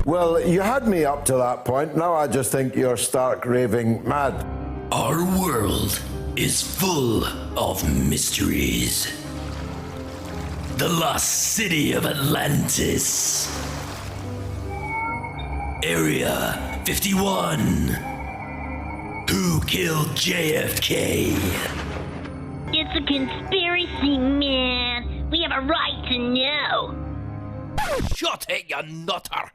B: Well, you had me up to that point. Now I just think you're stark raving mad.
M: Our world is full of mysteries. The lost city of Atlantis. Area 51. Who killed JFK?
L: It's a conspiracy, man. We have a right to know.
M: Shut it, you nutter!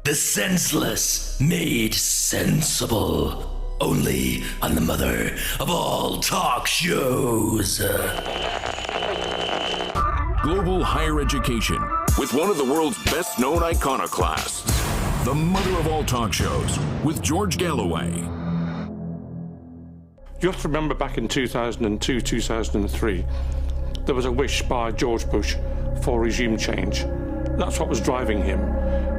M: The senseless made sensible. Only on the mother of all talk shows.
A: Global higher education with one of the world's best known iconoclasts. The mother of all talk shows with George Galloway.
N: You have to remember back in 2002, 2003, there was a wish by George Bush for regime change. That's what was driving him.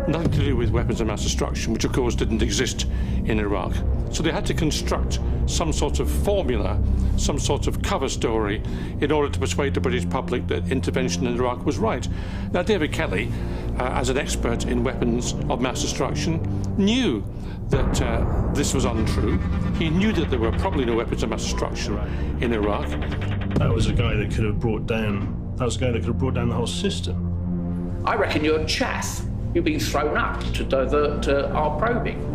N: Nothing to do with weapons of mass destruction, which of course didn't exist in Iraq. So they had to construct some sort of formula, some sort of cover story in order to persuade the British public that intervention in Iraq was right. Now, David Kelly, as an expert in weapons of mass destruction, knew that this was untrue. He knew that there were probably no weapons of mass destruction in Iraq.
O: That was a guy that could have brought down, the whole system.
P: I reckon you're chaff. You've been thrown up to divert our probing.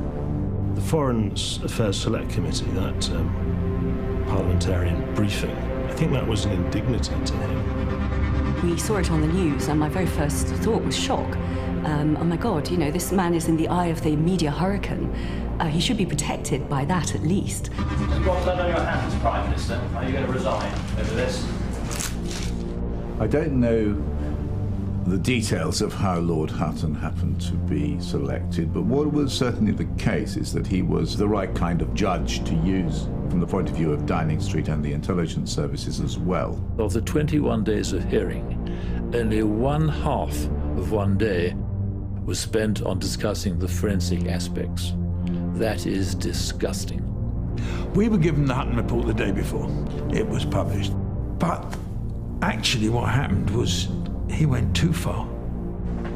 O: The Foreign Affairs Select Committee, that parliamentarian briefing, I think that was an indignity to him.
Q: We saw it on the news, and my very first thought was shock. Oh my God, you know, this man is in the eye of the media hurricane. He should be protected by that, at least.
R: You've got blood on your hands, Prime Minister. Are you going to resign over this?
S: I don't know the details of how Lord Hutton happened to be selected, but what was certainly the case is that he was the right kind of judge to use from the point of view of Downing Street and the intelligence services as well.
T: Of the 21 days of hearing, only one half of one day was spent on discussing the forensic aspects. That is disgusting.
U: We were given the Hutton report the day before it was published, but actually what happened was he went too far.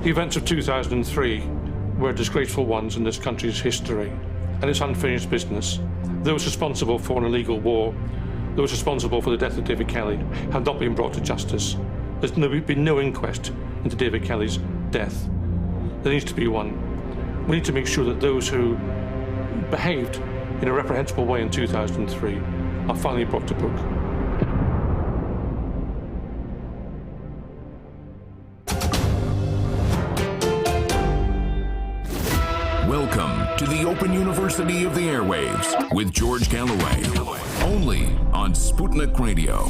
N: The events of 2003 were disgraceful ones in this country's history, and it's unfinished business. Those responsible for an illegal war, those responsible for the death of David Kelly, have not been brought to justice. There's been no inquest into David Kelly's death. There needs to be one. We need to make sure that those who behaved in a reprehensible way in 2003 are finally brought to book.
A: Welcome to the Open University of the Airwaves with George Galloway. Only on Sputnik Radio.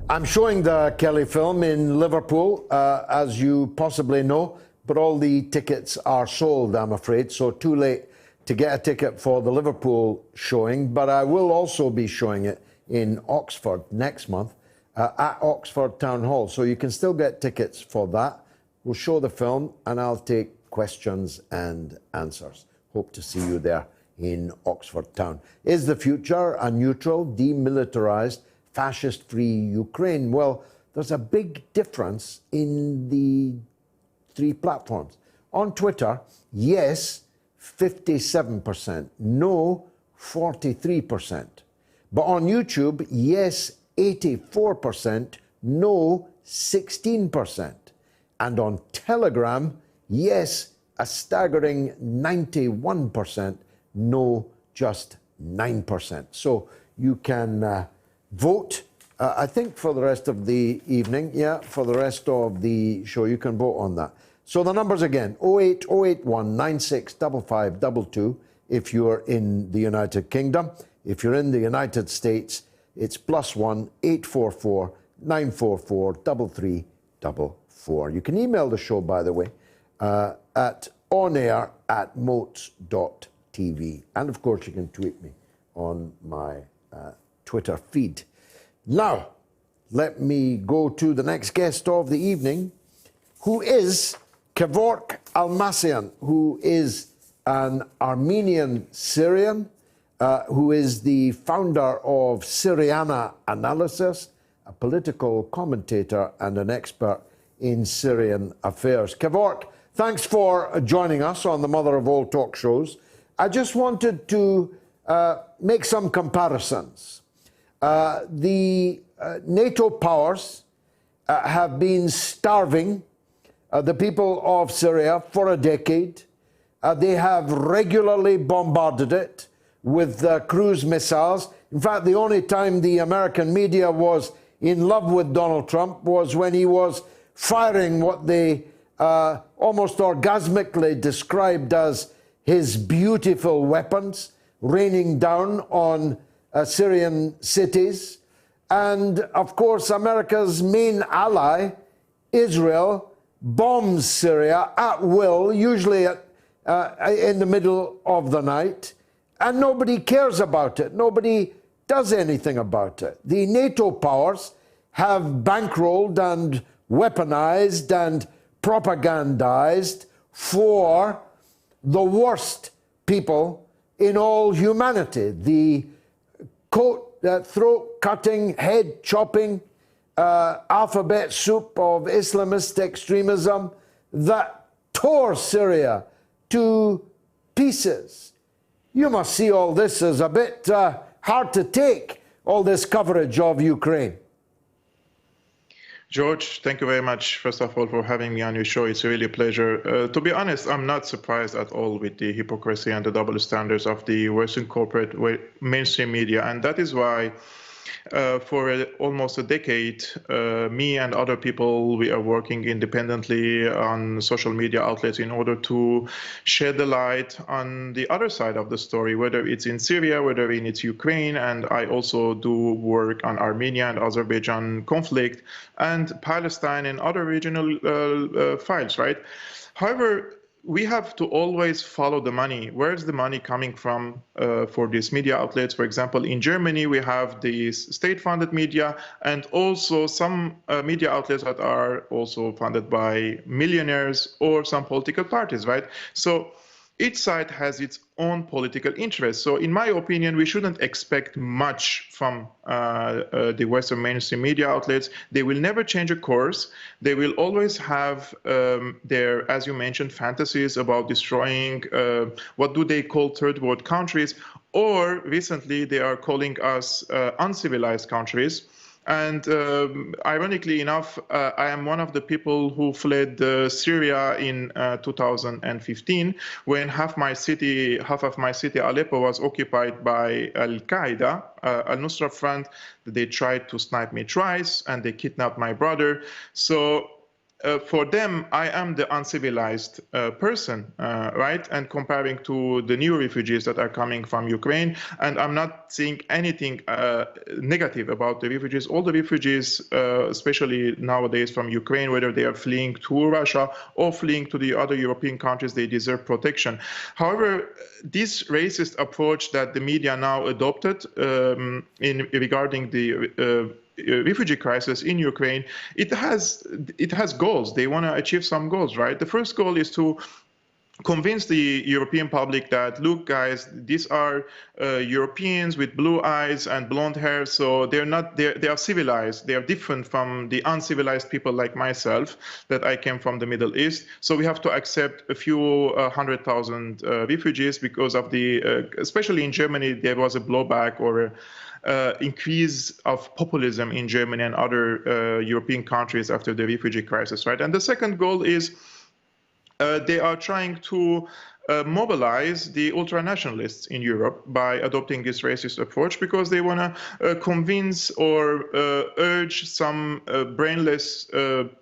B: I'm showing the Kelly film in Liverpool, as you possibly know, but all the tickets are sold, I'm afraid, so too late to get a ticket for the Liverpool showing, but I will also be showing it in Oxford next month at Oxford Town Hall, so you can still get tickets for that. We'll show the film and I'll take questions and answers. Hope to see you there in Oxford Town. Is the future a neutral, demilitarized, fascist-free Ukraine? Well, there's a big difference in the three platforms. On Twitter, yes, 57%, no, 43%. But on YouTube, yes, 84%, no, 16%. And on Telegram, yes, a staggering 91%, no, just 9%. So you can vote, I think, for the rest of the evening. Yeah, for the rest of the show, you can vote on that. So the numbers again, 08081 965522 if you're in the United Kingdom. If you're in the United States, it's +1 844 944 3344. You can email the show, by the way, at onair@moats.tv. And of course, you can tweet me on my Twitter feed. Now, let me go to the next guest of the evening, who is Kevork Almassian, who is an Armenian Syrian, who is the founder of Syriana Analysis, a political commentator and an expert in Syrian affairs. Kevork, thanks for joining us on the Mother of All Talk Shows. I just wanted to make some comparisons. The NATO powers have been starving the people of Syria for a decade. They have regularly bombarded it with cruise missiles. In fact, the only time the American media was in love with Donald Trump was when he was firing what they almost orgasmically described as his beautiful weapons, raining down on Syrian cities. And of course, America's main ally, Israel, bombs Syria at will, usually in the middle of the night, and nobody cares about it. Nobody does anything about it. The NATO powers have bankrolled and weaponized and propagandized for the worst people in all humanity. The throat-cutting, head-chopping alphabet soup of Islamist extremism that tore Syria to pieces. You must see all this as a bit hard to take, all this coverage of Ukraine.
D: George, thank you very much, first of all, for having me on your show. It's really a pleasure. To be honest, I'm not surprised at all with the hypocrisy and the double standards of the Western corporate mainstream media. And that is why for almost a decade, me and other people, we are working independently on social media outlets in order to shed the light on the other side of the story, whether it's in Syria, whether it's Ukraine, and I also do work on Armenia and Azerbaijan conflict and Palestine and other regional files, right? However, we have to always follow the money. Where's the money coming from for these media outlets? For example, in Germany, we have these state-funded media and also some media outlets that are also funded by millionaires or some political parties, right? So each side has its own political interests. So in my opinion, we shouldn't expect much from the Western mainstream media outlets. They will never change a course. They will always have their, as you mentioned, fantasies about destroying, what do they call third world countries? Or recently, they are calling us uncivilized countries. And ironically enough, I am one of the people who fled Syria in 2015, when half of my city, Aleppo, was occupied by Al-Qaeda, Al-Nusra Front. They tried to snipe me twice, and they kidnapped my brother. So for them, I am the uncivilized person, right? And comparing to the new refugees that are coming from Ukraine, and I'm not seeing anything negative about the refugees. All the refugees, especially nowadays from Ukraine, whether they are fleeing to Russia or fleeing to the other European countries, they deserve protection. However, this racist approach that the media now adopted regarding the refugee crisis in Ukraine, it has goals. They want to achieve some goals, right? The first goal is to convince the European public that, look, guys, these are Europeans with blue eyes and blonde hair, so they are civilized. They are different from the uncivilized people like myself, that I came from the Middle East. So we have to accept a few 100,000 refugees because of the, especially in Germany, there was a blowback or increase of populism in Germany and other European countries after the refugee crisis, right? And the second goal is they are trying to mobilize the ultranationalists in Europe by adopting this racist approach, because they want to convince or urge some brainless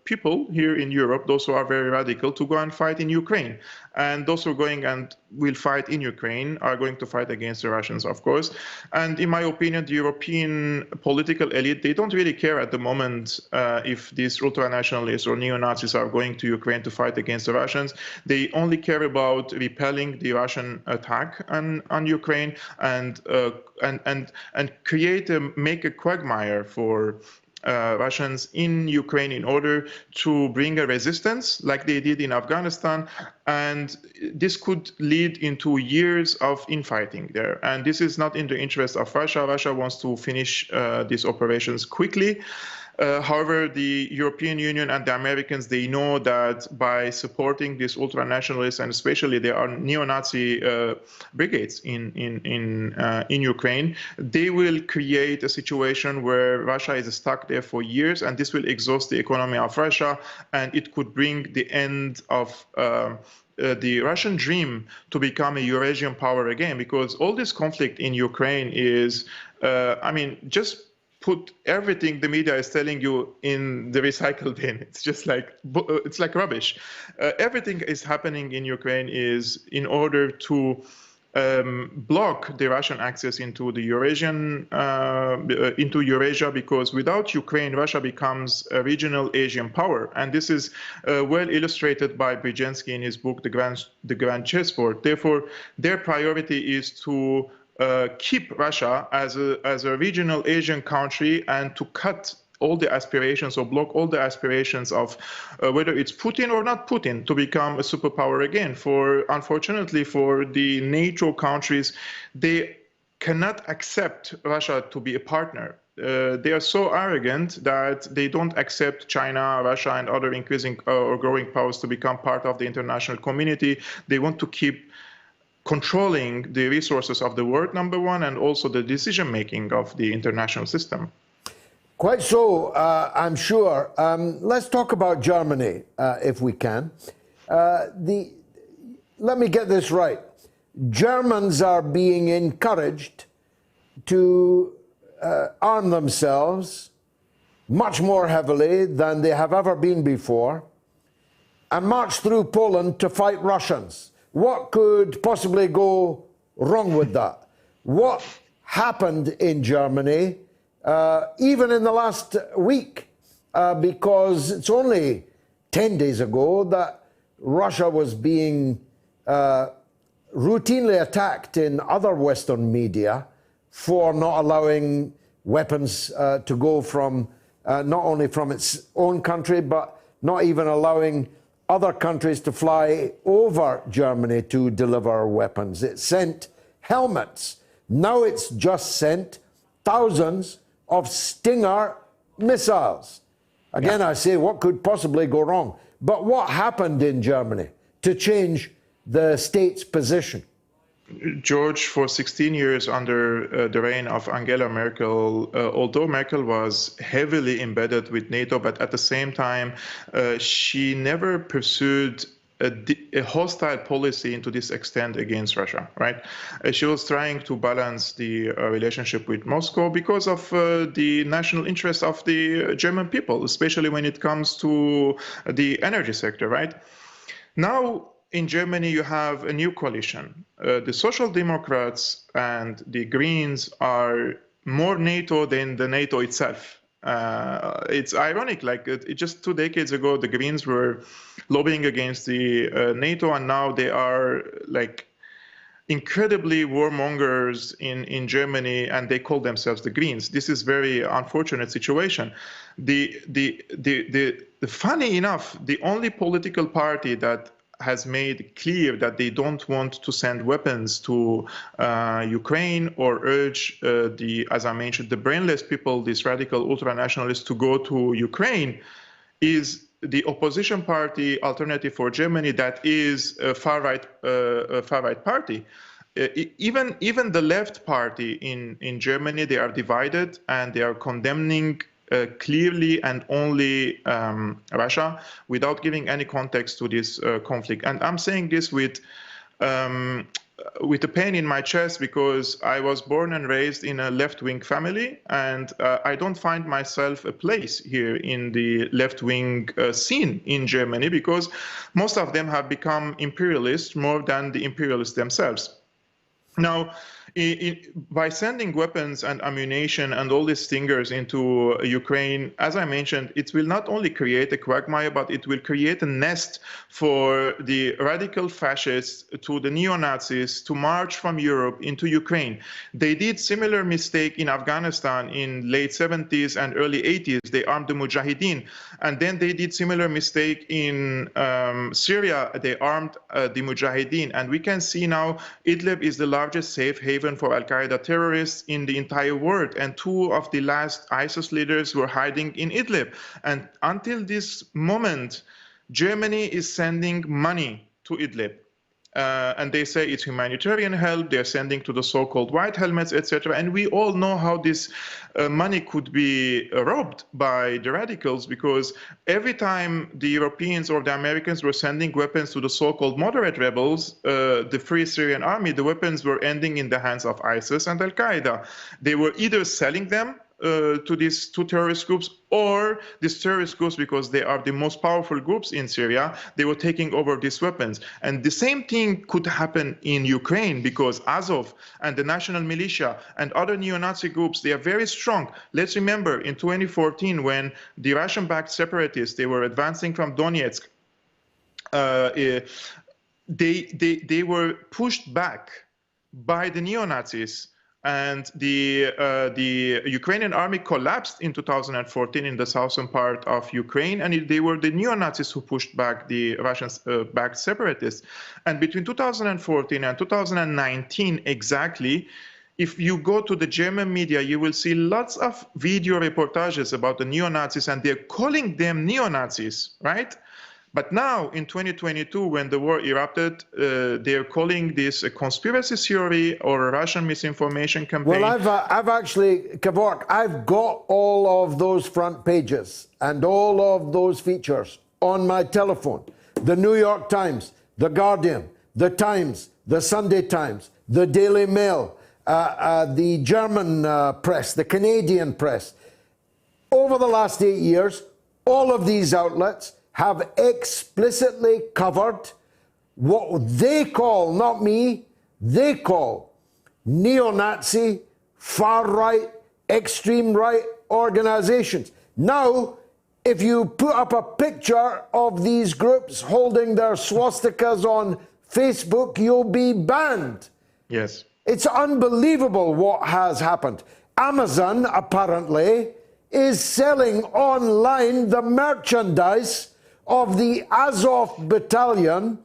D: people here in Europe, those who are very radical, to go and fight in Ukraine. And those who are going and will fight in Ukraine are going to fight against the Russians, of course. And in my opinion, the European political elite, they don't really care at the moment if these ultranationalists or neo-Nazis are going to Ukraine to fight against the Russians. They only care about repelling the Russian attack on Ukraine and make a quagmire for Russians in Ukraine in order to bring a resistance like they did in Afghanistan. And this could lead into years of infighting there. And this is not in the interest of Russia. Russia wants to finish these operations quickly. However, the European Union and the Americans, they know that by supporting these ultranationalists, and especially there are neo-Nazi brigades in Ukraine, they will create a situation where Russia is stuck there for years, and this will exhaust the economy of Russia, and it could bring the end of the Russian dream to become a Eurasian power again, because all this conflict in Ukraine is, just put everything the media is telling you in the recycle bin. It's just like, it's like rubbish. Everything is happening in Ukraine is in order to block the Russian access into the Eurasian, into Eurasia, because without Ukraine, Russia becomes a regional Asian power. And this is well illustrated by Brzezinski in his book, The Grand Chessboard. Therefore, their priority is to keep Russia as a regional Asian country and to cut all the aspirations or block all the aspirations of whether it's Putin or not Putin to become a superpower again. Unfortunately for the NATO countries, they cannot accept Russia to be a partner. They are so arrogant that they don't accept China, Russia, and other increasing or growing powers to become part of the international community. They want to keep controlling the resources of the world, number one, and also the decision-making of the international system.
B: Quite so, I'm sure. Let's talk about Germany, if we can. Let me get this right. Germans are being encouraged to arm themselves much more heavily than they have ever been before and march through Poland to fight Russians. What could possibly go wrong with that? What happened in Germany, even in the last week? Because it's only 10 days ago that Russia was being routinely attacked in other Western media for not allowing weapons to go from, not only from its own country, but not even allowing other countries to fly over Germany to deliver weapons. It sent helmets. Now it's just sent thousands of Stinger missiles. Again, I say, what could possibly go wrong? But what happened in Germany to change the state's position?
D: George, for 16 years under the reign of Angela Merkel, although Merkel was heavily embedded with NATO, but at the same time, she never pursued a hostile policy to this extent against Russia, right? She was trying to balance the relationship with Moscow because of the national interest of the German people, especially when it comes to the energy sector, right? Now, in Germany, you have a new coalition. The Social Democrats and the Greens are more NATO than the NATO itself. It's ironic, like just 2 decades ago, the Greens were lobbying against the NATO, and now they are like incredibly warmongers in Germany, and they call themselves the Greens. This is very unfortunate situation. Funny enough, the only political party that has made clear that they don't want to send weapons to Ukraine or urge as I mentioned, the brainless people, these radical ultranationalists, to go to Ukraine, is the opposition party Alternative for Germany, that is a far-right party. even the left party in Germany, they are divided and they are condemning clearly and only Russia without giving any context to this conflict. And I'm saying this with a pain in my chest because I was born and raised in a left-wing family, and I don't find myself a place here in the left-wing scene in Germany because most of them have become imperialists more than the imperialists themselves. Now, by sending weapons and ammunition and all these stingers into Ukraine, as I mentioned, it will not only create a quagmire, but it will create a nest for the radical fascists to the neo-Nazis to march from Europe into Ukraine. They did similar mistake in Afghanistan in late 70s and early 80s. They armed the Mujahideen. And then they did similar mistake in Syria. They armed the Mujahideen. And we can see now Idlib is the largest safe haven for Al-Qaeda terrorists in the entire world. And two of the last ISIS leaders were hiding in Idlib. And until this moment, Germany is sending money to Idlib. And they say it's humanitarian help. They're sending to the so-called white helmets, etc. And we all know how this money could be robbed by the radicals, because every time the Europeans or the Americans were sending weapons to the so-called moderate rebels, the Free Syrian Army, the weapons were ending in the hands of ISIS and Al-Qaeda. They were either selling them to these two terrorist groups, or these terrorist groups, because they are the most powerful groups in Syria, they were taking over these weapons. And the same thing could happen in Ukraine, because Azov and the national militia and other neo-Nazi groups, they are very strong. Let's remember in 2014, when the Russian-backed separatists, they were advancing from Donetsk, they were pushed back by the neo-Nazis. And the Ukrainian army collapsed in 2014 in the southern part of Ukraine, and they were the neo-Nazis who pushed back the Russian-backed separatists. And between 2014 and 2019 exactly, if you go to the German media, you will see lots of video reportages about the neo-Nazis, and they're calling them neo-Nazis, right? But now, in 2022, when the war erupted, they're calling this a conspiracy theory or a Russian misinformation campaign.
B: Well, I've actually, Kevork, I've got all of those front pages and all of those features on my telephone. The New York Times, The Guardian, The Times, The Sunday Times, The Daily Mail, the German press, the Canadian press. Over the last 8 years, all of these outlets have explicitly covered what they call, not me, they call neo-Nazi, far-right, extreme-right organizations. Now, if you put up a picture of these groups holding their swastikas on Facebook, you'll be banned.
D: Yes.
B: It's unbelievable what has happened. Amazon, apparently, is selling online the merchandise of the Azov battalion,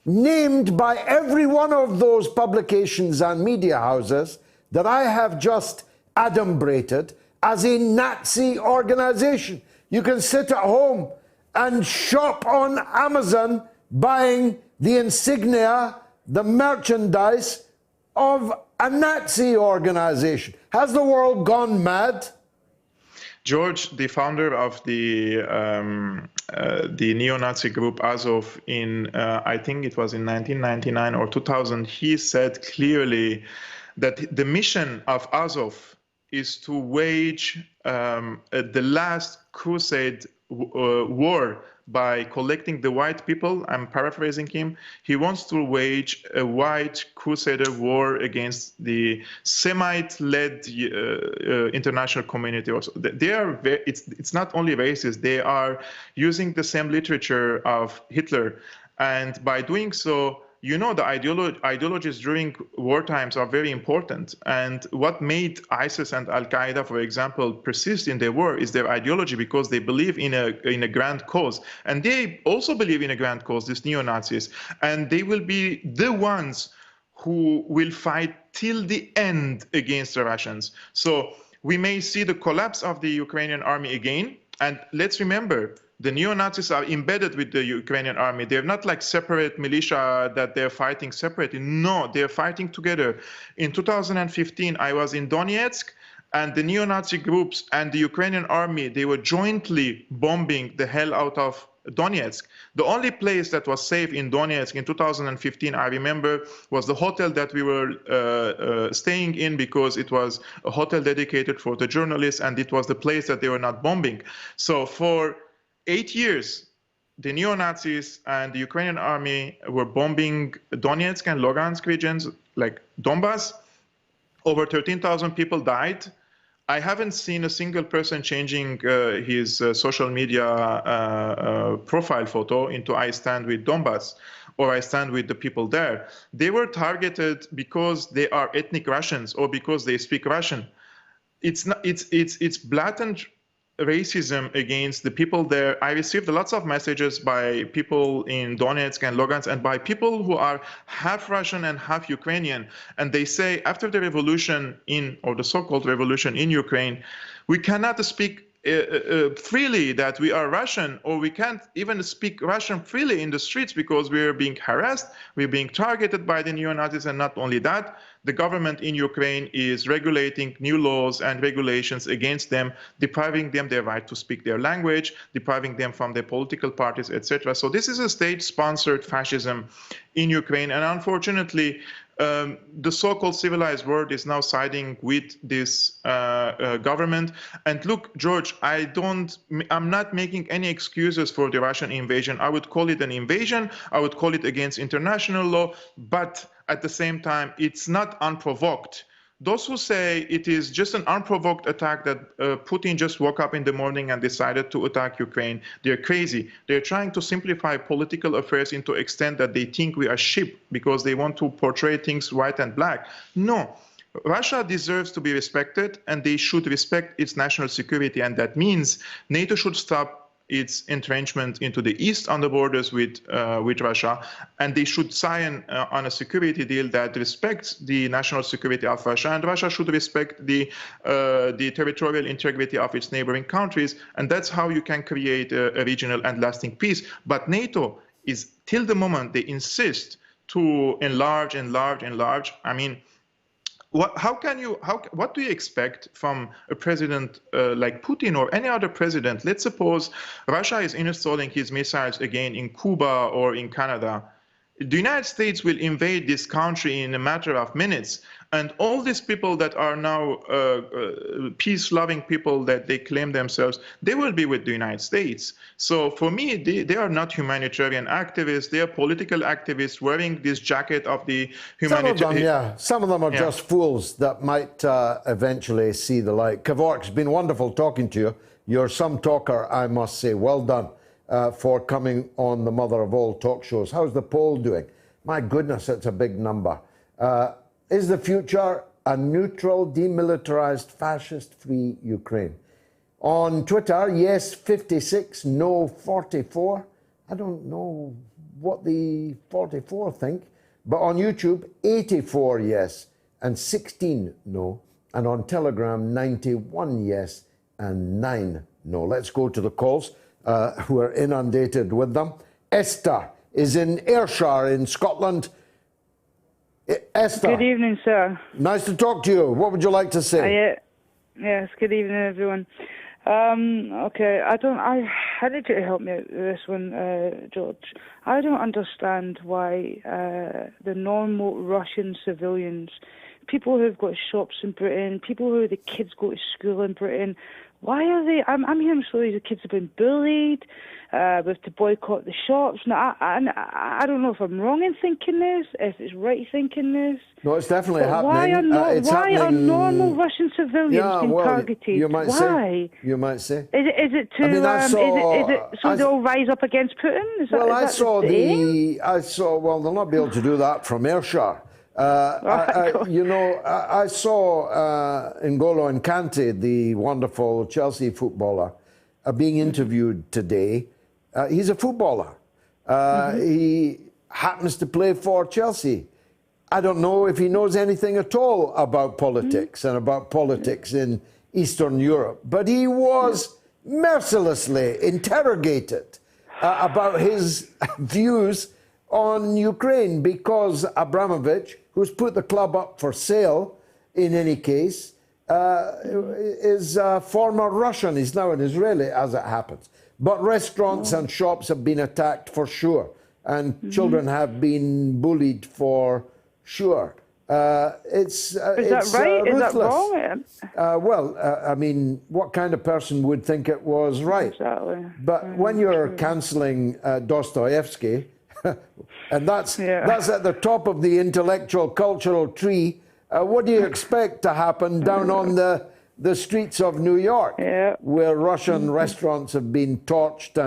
B: named by every one of those publications and media houses that I have just adumbrated as a Nazi organization. You can sit at home and shop on Amazon buying the insignia, the merchandise of a Nazi organization. Has the world gone mad?
D: George, the founder of the neo-Nazi group Azov in, I think it was in 1999 or 2000, he said clearly that the mission of Azov is to wage the last crusade war by collecting the white people. I'm paraphrasing him. He wants to wage a white crusader war against the Semite-led international community. Also, they are. It's not only racist. They are using the same literature of Hitler, and by doing so, you know, the ideologies during war times are very important. And what made ISIS and Al-Qaeda, for example, persist in their war is their ideology, because they believe in a grand cause. And they also believe in a grand cause, these neo-Nazis. And they will be the ones who will fight till the end against the Russians. So we may see the collapse of the Ukrainian army again. And let's remember, The neo-Nazis are embedded with the Ukrainian army. They're not like separate militia that they're fighting separately. No, they're fighting together. In 2015, I was in Donetsk, and the neo-Nazi groups and the Ukrainian army, they were jointly bombing the hell out of Donetsk. The only place that was safe in Donetsk in 2015, I remember, was the hotel that we were staying in, because it was a hotel dedicated for the journalists, and it was the place that they were not bombing. So for 8 years, the neo-Nazis and the Ukrainian army were bombing Donetsk and Lugansk regions, like Donbass. Over 13,000 people died. I haven't seen a single person changing his social media profile photo into "I stand with Donbass" or "I stand with the people there." They were targeted because they are ethnic Russians or because they speak Russian. It's blatant racism against the people there. I received lots of messages by people in Donetsk and Lugansk and by people who are half Russian and half Ukrainian. And they say after the revolution or the so-called revolution in Ukraine, we cannot speak freely that we are Russian, or we can't even speak Russian freely in the streets because we're being harassed, we're being targeted by the neo-Nazis. And not only that, the government in Ukraine is regulating new laws and regulations against them, depriving them their right to speak their language, depriving them from their political parties, etc. So this is a state-sponsored fascism in Ukraine. And unfortunately, the so-called civilized world is now siding with this government. And look, George, I'm not making any excuses for the Russian invasion. I would call it an invasion. I would call it against international law. But at the same time, it's not unprovoked. Those who say it is just an unprovoked attack that Putin just woke up in the morning and decided to attack Ukraine, they're crazy. They're trying to simplify political affairs into extent that they think we are sheep because they want to portray things white and black. No. Russia deserves to be respected, and they should respect its national security. And that means NATO should stop its entrenchment into the east on the borders with Russia, and they should sign on a security deal that respects the national security of Russia, and Russia should respect the territorial integrity of its neighboring countries, and that's how you can create a regional and lasting peace. But NATO is, till the moment they insist to enlarge, I mean, what do you expect from a president like Putin or any other president? Let's suppose Russia is installing his missiles again in Cuba or in Canada. The United States will invade this country in a matter of minutes. And all these people that are now peace-loving people that they claim themselves, they will be with the United States. So for me, they are not humanitarian activists. They are political activists wearing this jacket of the humanitarian.
B: Some of them are just fools that might eventually see the light. Kevork, it's been wonderful talking to you. You're some talker, I must say. Well done for coming on the mother of all talk shows. How's the poll doing? My goodness, it's a big number. Is the future a neutral, demilitarized, fascist-free Ukraine? On Twitter, yes, 56, no, 44. I don't know what the 44 think. But on YouTube, 84 yes and 16 no. And on Telegram, 91 yes and 9 no. Let's go to the calls, who are inundated with them. Esther is in Ayrshire in Scotland. Esther.
E: Good evening, sir.
B: Nice to talk to you. What would you like to say?
E: Yes, good evening, everyone. Okay, I need you to help me out with this one, George. I don't understand why the normal Russian civilians, people who've got shops in Britain, people who the kids go to school in Britain, why are they? I'm hearing stories of kids have been bullied. We have to boycott the shops. Now, I don't know if I'm wrong in thinking this, if it's right thinking this.
B: No, it's definitely happening.
E: Why are normal Russian civilians being targeted?
B: You might
E: why?
B: Say. You might say.
E: Is it to? Is it so they'll rise up against Putin?
B: I saw. Well, they'll not be able to do that from Ayrshire. I saw N'Golo Kante, the wonderful Chelsea footballer, being interviewed today. He's a footballer. He happens to play for Chelsea. I don't know if he knows anything at all about politics and about politics in Eastern Europe, but he was mercilessly interrogated about his views on Ukraine, because Abramovich, who's put the club up for sale in any case, is a former Russian. He's now an Israeli, as it happens. But restaurants and shops have been attacked for sure, and children have been bullied for sure. Is
E: that right? Is that wrong?
B: I mean, what kind of person would think it was right?
E: Exactly.
B: But when you're cancelling Dostoevsky, and that's at the top of the intellectual cultural tree, what do you expect to happen down on the streets of New York, where Russian restaurants have been torched,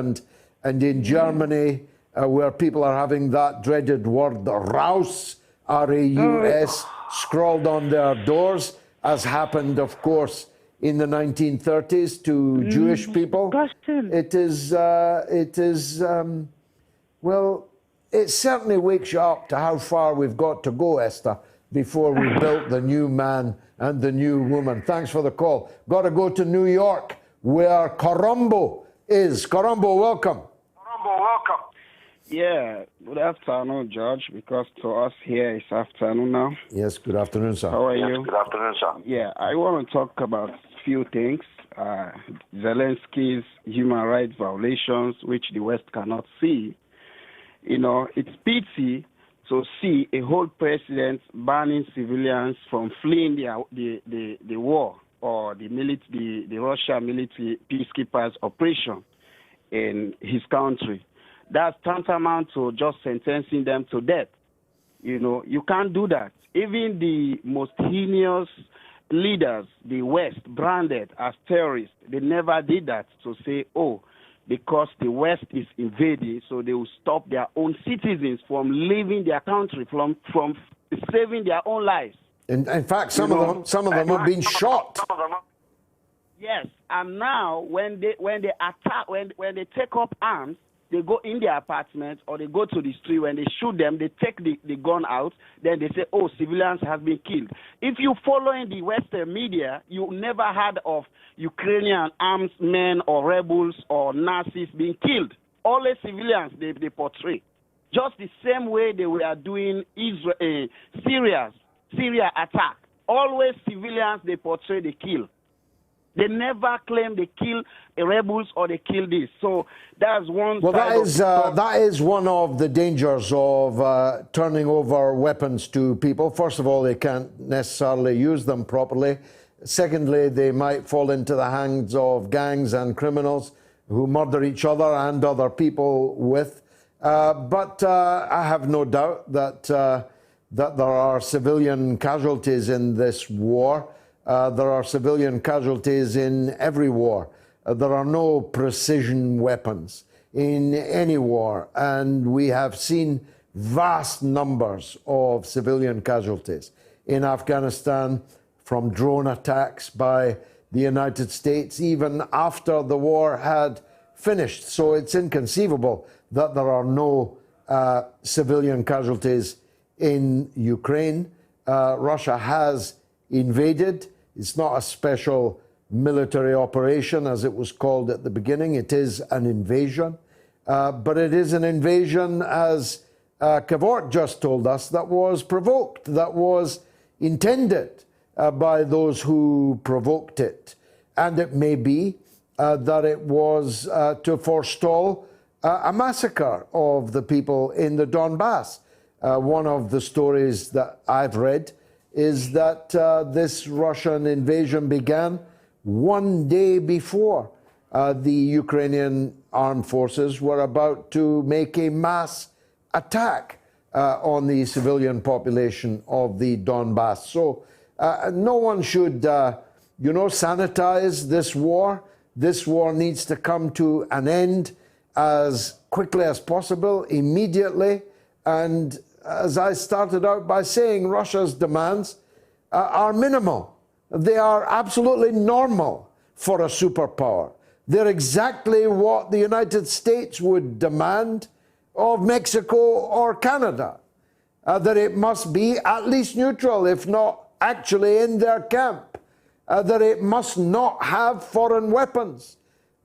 B: and in Germany, where people are having that dreaded word, the Raus, R-A-U-S, scrawled on their doors, as happened, of course, in the 1930s to Jewish people. It certainly wakes you up to how far we've got to go, Esther, before we built the new man and the new woman. Thanks for the call. Got to go to New York, where Colombo is. Colombo, welcome.
F: Yeah, good afternoon, George, because to us here it's afternoon now.
B: Yes, good afternoon, sir.
F: How are you?
V: Good afternoon, sir.
F: Yeah, I want to talk about a few things. Zelensky's human rights violations, which the West cannot see. You know, it's pity to see a whole president banning civilians from fleeing the war or the Russia military peacekeepers operation in his country. That's tantamount to just sentencing them to death. You know, you can't do that. Even the most heinous leaders, the West, branded as terrorists, they never did that to say, oh, because the West is invading, so they will stop their own citizens from leaving their country, from saving their own lives.
B: In fact, some of them have been shot.
F: Yes, and now when they attack, when they take up arms, they go in their apartments or they go to the street. When they shoot them, they take the gun out. Then they say, oh, civilians have been killed. If you follow in the Western media, you never heard of Ukrainian armed men or rebels or Nazis being killed. Always civilians they portray. Just the same way they were doing Syria attack. Always civilians they portray, they kill. They never claim they kill rebels or they kill this. So that's one.
B: Well, that is one of the dangers of turning over weapons to people. First of all, they can't necessarily use them properly. Secondly, they might fall into the hands of gangs and criminals who murder each other and other people with. But I have no doubt that there are civilian casualties in this war. There are civilian casualties in every war. There are no precision weapons in any war, and we have seen vast numbers of civilian casualties in Afghanistan from drone attacks by the United States, even after the war had finished. So it's inconceivable that there are no civilian casualties in Ukraine. Russia has invaded. It's not a special military operation, as it was called at the beginning. It is an invasion. But it is an invasion, as Kevork just told us, that was provoked, that was intended by those who provoked it. And it may be that it was to forestall a massacre of the people in the Donbass. One of the stories that I've read is that this Russian invasion began one day before the Ukrainian armed forces were about to make a mass attack on the civilian population of the Donbass. So no one should, sanitize this war. This war needs to come to an end as quickly as possible, immediately. And as I started out by saying, Russia's demands are minimal. They are absolutely normal for a superpower. They're exactly what the United States would demand of Mexico or Canada, that it must be at least neutral, if not actually in their camp, that it must not have foreign weapons,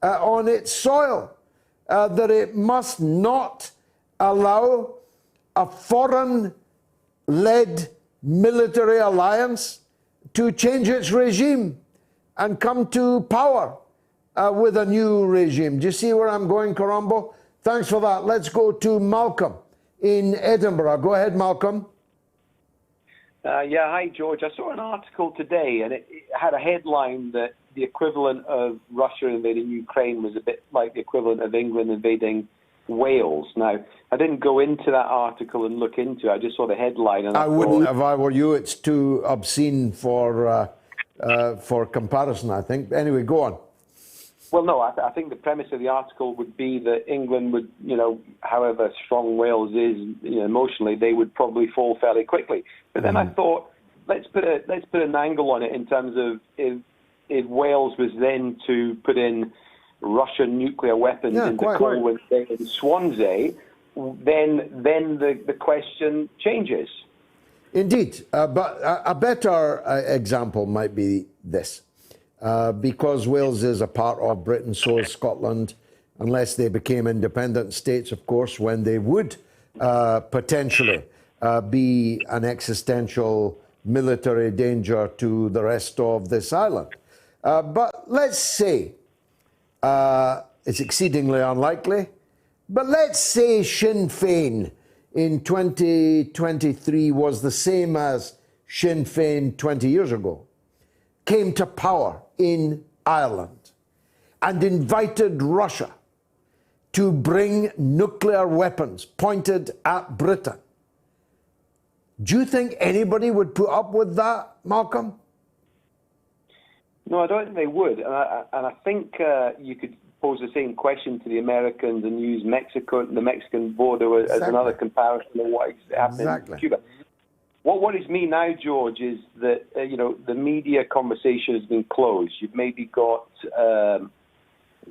B: on its soil, that it must not allow a foreign-led military alliance to change its regime and come to power with a new regime. Do you see where I'm going, Carombo? Thanks for that. Let's go to Malcolm in Edinburgh. Go ahead, Malcolm.
H: Yeah, hi, George. I saw an article today, and it had a headline that the equivalent of Russia invading Ukraine was a bit like the equivalent of England invading Wales. Now, I didn't go into that article and look into it. I just saw the headline. And
B: I wouldn't if I were you. It's too obscene for comparison, I think. Anyway, go on.
H: Well, no, I think the premise of the article would be that England would, however strong Wales is, emotionally, they would probably fall fairly quickly. But then I thought, let's put an angle on it in terms of if Wales was then to put in Russian nuclear weapons into Galway and Swansea, then the question changes.
B: Indeed, but a better example might be this. Because Wales is a part of Britain, so is Scotland, unless they became independent states, of course, when they would potentially be an existential military danger to the rest of this island. But let's say, it's exceedingly unlikely, but let's say Sinn Féin in 2023 was the same as Sinn Féin 20 years ago, came to power in Ireland and invited Russia to bring nuclear weapons pointed at Britain. Do you think anybody would put up with that, Malcolm?
H: No, I don't think they would. And I think you could pose the same question to the Americans and use Mexico, the Mexican border as another comparison of what happened in Cuba. What worries me now, George, is that, the media conversation has been closed. You've maybe got,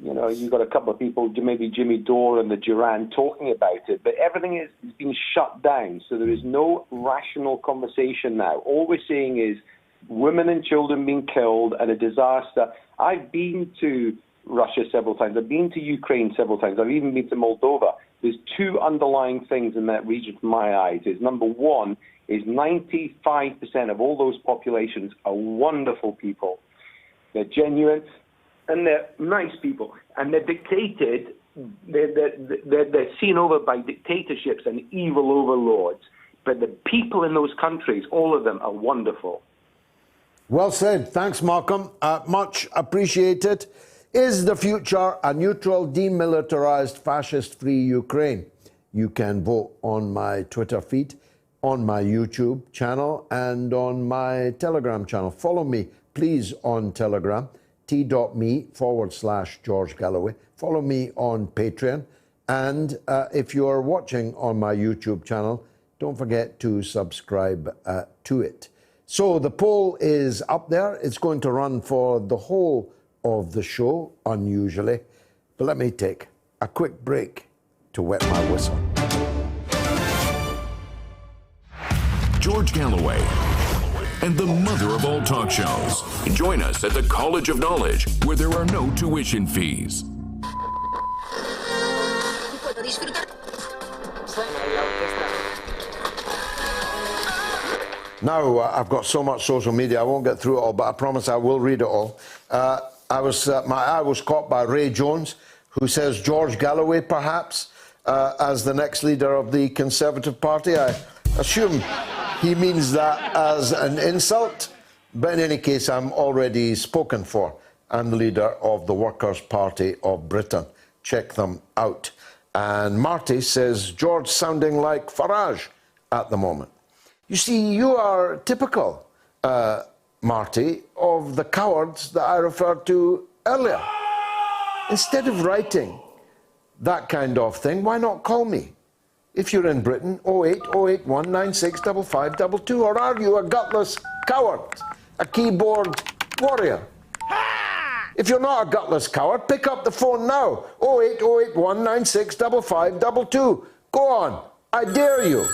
H: you've got a couple of people, maybe Jimmy Dore and the Duran talking about it, but everything has been shut down. So there is no rational conversation now. All we're seeing is women and children being killed and a disaster. I've been to Russia several times. I've been to Ukraine several times. I've even been to Moldova. There's two underlying things in that region from my eyes. Is number one, is 95% of all those populations are wonderful people. They're genuine, and they're nice people. And they're dictated, they're seen over by dictatorships and evil overlords. But the people in those countries, all of them, are wonderful.
B: Well said. Thanks, Malcolm. Much appreciated. Is the future a neutral, demilitarized, fascist-free Ukraine? You can vote on my Twitter feed, on my YouTube channel, and on my Telegram channel. Follow me, please, on Telegram, t.me/George Galloway. Follow me on Patreon. And if you're watching on my YouTube channel, don't forget to subscribe to it. So the poll is up there. It's going to run for the whole of the show, unusually. But let me take a quick break to wet my whistle.
A: George Galloway and the mother of all talk shows. Join us at the College of Knowledge, where there are no tuition fees.
B: Now, I've got so much social media, I won't get through it all, but I promise I will read it all. My eye was caught by Ray Jones, who says George Galloway, perhaps, as the next leader of the Conservative Party. I assume he means that as an insult, but in any case, I'm already spoken for and the leader of the Workers' Party of Britain. Check them out. And Marty says, George sounding like Farage at the moment. You see, you are typical, Marty, of the cowards that I referred to earlier. Instead of writing that kind of thing, why not call me? If you're in Britain, 08081965522, or are you a gutless coward, a keyboard warrior? If you're not a gutless coward, pick up the phone now, 08081965522. Go on, I dare you.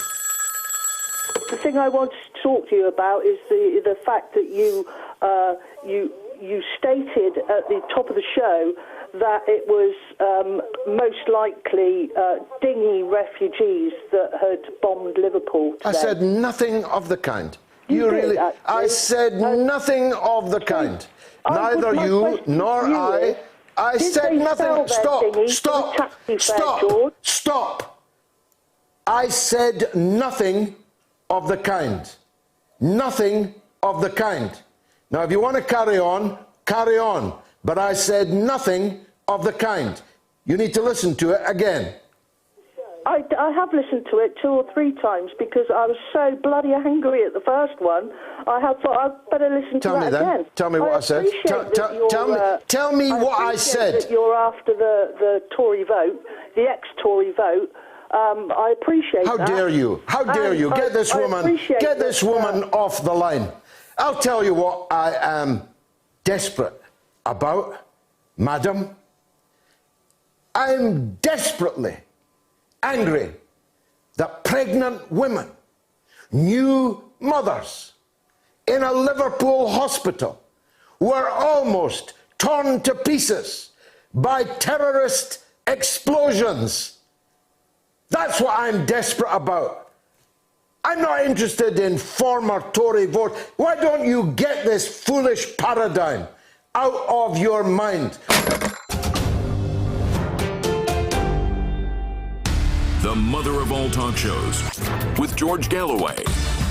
V: The thing I want to talk to you about is the fact that you stated at the top of the show that it was most likely dinghy refugees that had bombed Liverpool today.
B: I said nothing of the kind.
V: You did,
B: really?
V: actually.
B: I said nothing of the kind. Neither you nor I. I said nothing. Stop. I said nothing of the kind. Nothing of the kind. Now, if you want to carry on, carry on. But I said nothing of the kind. You need to listen to it again.
V: I have listened to it 2 or 3 times because I was so bloody angry at the first one. I thought I'd better listen to that again.
B: Tell me what I said. Tell me what I said.
V: That you're after the Tory vote, the ex-Tory vote. I appreciate that.
B: How dare you? How dare you? Get this woman off the line. I'll tell you what I am desperate about, madam. I'm desperately angry that pregnant women, new mothers in a Liverpool hospital were almost torn to pieces by terrorist explosions. That's what I'm desperate about. I'm not interested in former Tory vote. Why don't you get this foolish paradigm out of your mind?
A: The mother of all talk shows, with George Galloway.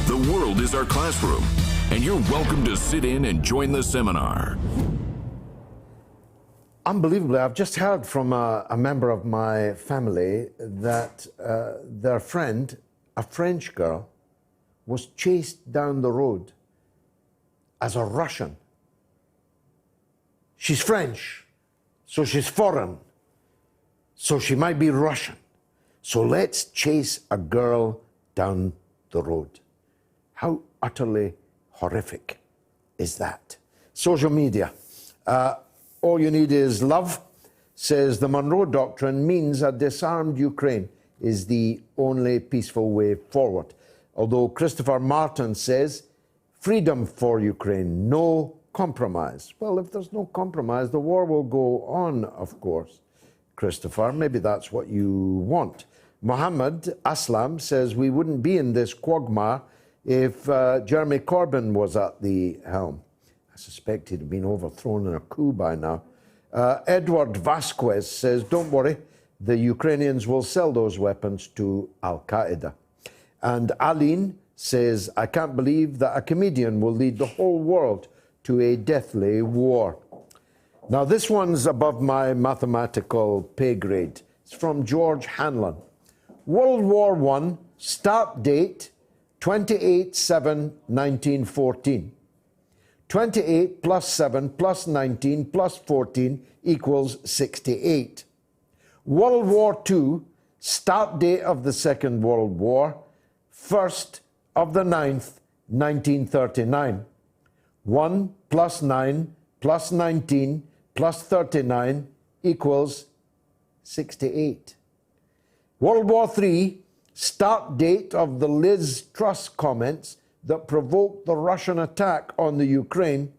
A: The world is our classroom, and you're welcome to sit in and join the seminar.
B: Unbelievably, I've just heard from a member of my family that their friend, a French girl, was chased down the road as a Russian. She's French, so she's foreign, so she might be Russian. So let's chase a girl down the road. How utterly horrific is that? Social media. All you need is love, says the Monroe Doctrine, means a disarmed Ukraine is the only peaceful way forward. Although Christopher Martin says, freedom for Ukraine, no compromise. Well, if there's no compromise, the war will go on, of course. Christopher, maybe that's what you want. Mohammed Aslam says we wouldn't be in this quagmire if Jeremy Corbyn was at the helm. I suspect he'd have been overthrown in a coup by now. Edward Vasquez says, don't worry, the Ukrainians will sell those weapons to Al-Qaeda. And Aline says, I can't believe that a comedian will lead the whole world to a deathly war. Now, this one's above my mathematical pay grade. It's from George Hanlon. World War I, start date, 28/7/1914. 28 plus 7 plus 19 plus 14 equals 68. World War II, start date of the Second World War, 1st of the 9th, 1939. 1 plus 9 plus 19 plus 39 equals 68. World War III, start date of the Liz Truss comments that provoked the Russian attack on the Ukraine,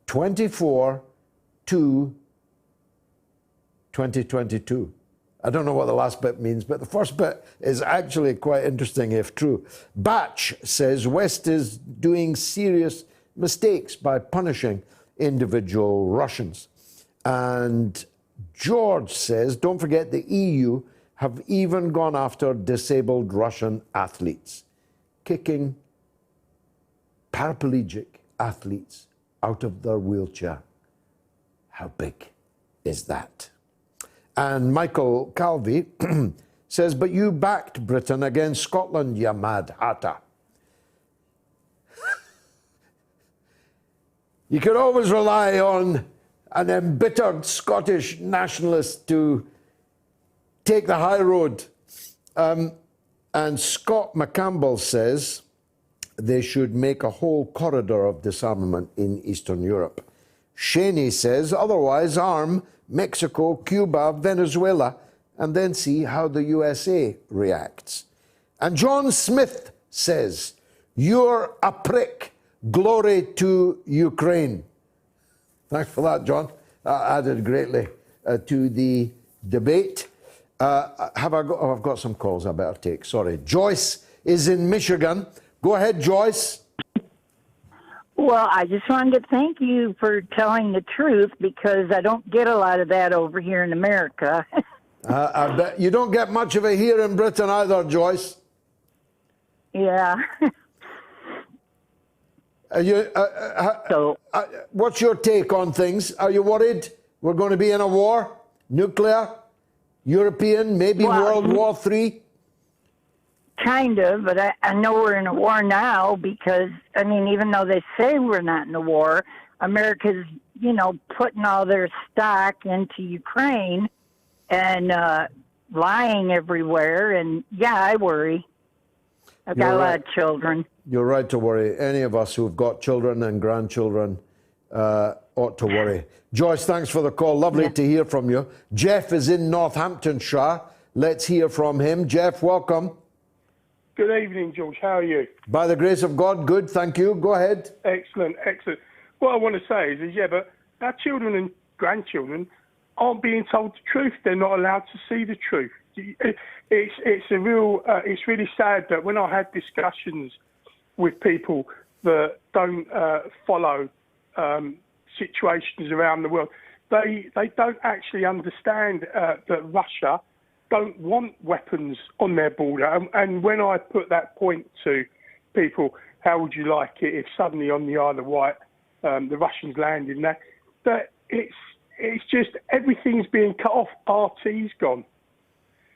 B: 24/2/2022. I don't know what the last bit means, but the first bit is actually quite interesting if true. Batch says West is doing serious mistakes by punishing individual Russians. And George says, don't forget the EU have even gone after disabled Russian athletes, kicking paraplegic athletes out of their wheelchair. How big is that? And Michael Calvi says, but you backed Britain against Scotland, you mad hatter. You could always rely on an embittered Scottish nationalist to take the high road. And Scott McCampbell says they should make a whole corridor of disarmament in Eastern Europe. Shaney says, otherwise arm Mexico, Cuba, Venezuela, and then see how the USA reacts. And John Smith says, you're a prick. Glory to Ukraine. Thanks for that, John. That added greatly to the debate. Have I got? Oh, I've got some calls I better take. Sorry. Joyce is in Michigan. Go ahead, Joyce.
C: Well, I just wanted to thank you for telling the truth, because I don't get a lot of that over here in America.
B: I bet you don't get much of it here in Britain either, Joyce.
C: Yeah.
B: What's your take on things? Are you worried we're going to be in a war? Nuclear? European? Maybe World War III?
C: Kind of, but I know we're in a war now because, I mean, even though they say we're not in a war, America's, putting all their stock into Ukraine and lying everywhere. And, yeah, I worry. I've got a lot of children.
B: You're right to worry. Any of us who've got children and grandchildren ought to worry. Joyce, thanks for the call. Lovely to hear from you. Jeff is in Northamptonshire. Let's hear from him. Jeff, welcome.
I: Good evening, George. How are you?
B: By the grace of God, good. Thank you. Go ahead.
I: Excellent, excellent. What I want to say is but our children and grandchildren aren't being told the truth. They're not allowed to see the truth. It's really sad that when I had discussions with people that don't follow situations around the world, they don't actually understand that Russia don't want weapons on their border. And when I put that point to people, how would you like it if suddenly on the Isle of Wight the Russians landed? That it's just everything's being cut off. RT's gone.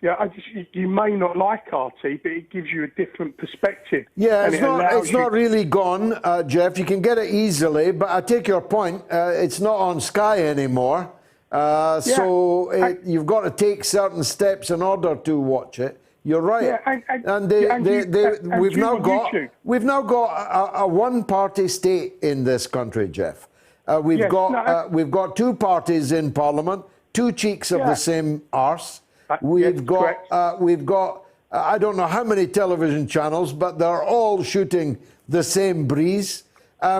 I: Yeah, you may not like RT, but it gives you a different perspective.
B: Yeah, it's not really gone, Jeff. You can get it easily, but I take your point. It's not on Sky anymore. You've got to take certain steps in order to watch it. You're right. Yeah, we've now got a one-party state in this country, Jeff. We've got two parties in Parliament, two cheeks of the same arse. We've got I don't know how many television channels, but they're all shooting the same breeze.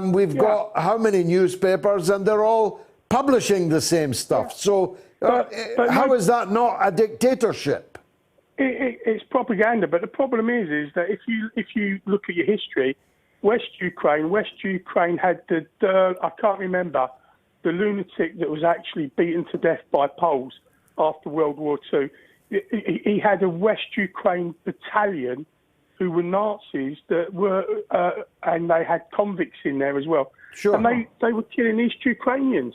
B: We've got how many newspapers, and they're all publishing the same stuff. So how is that not a dictatorship?
I: It's propaganda, but the problem is that if you look at your history, West Ukraine had I can't remember, the lunatic that was actually beaten to death by Poles after World War II. He had a West Ukraine battalion who were Nazis that were, and they had convicts in there as well.
B: Sure.
I: And they were killing East Ukrainians.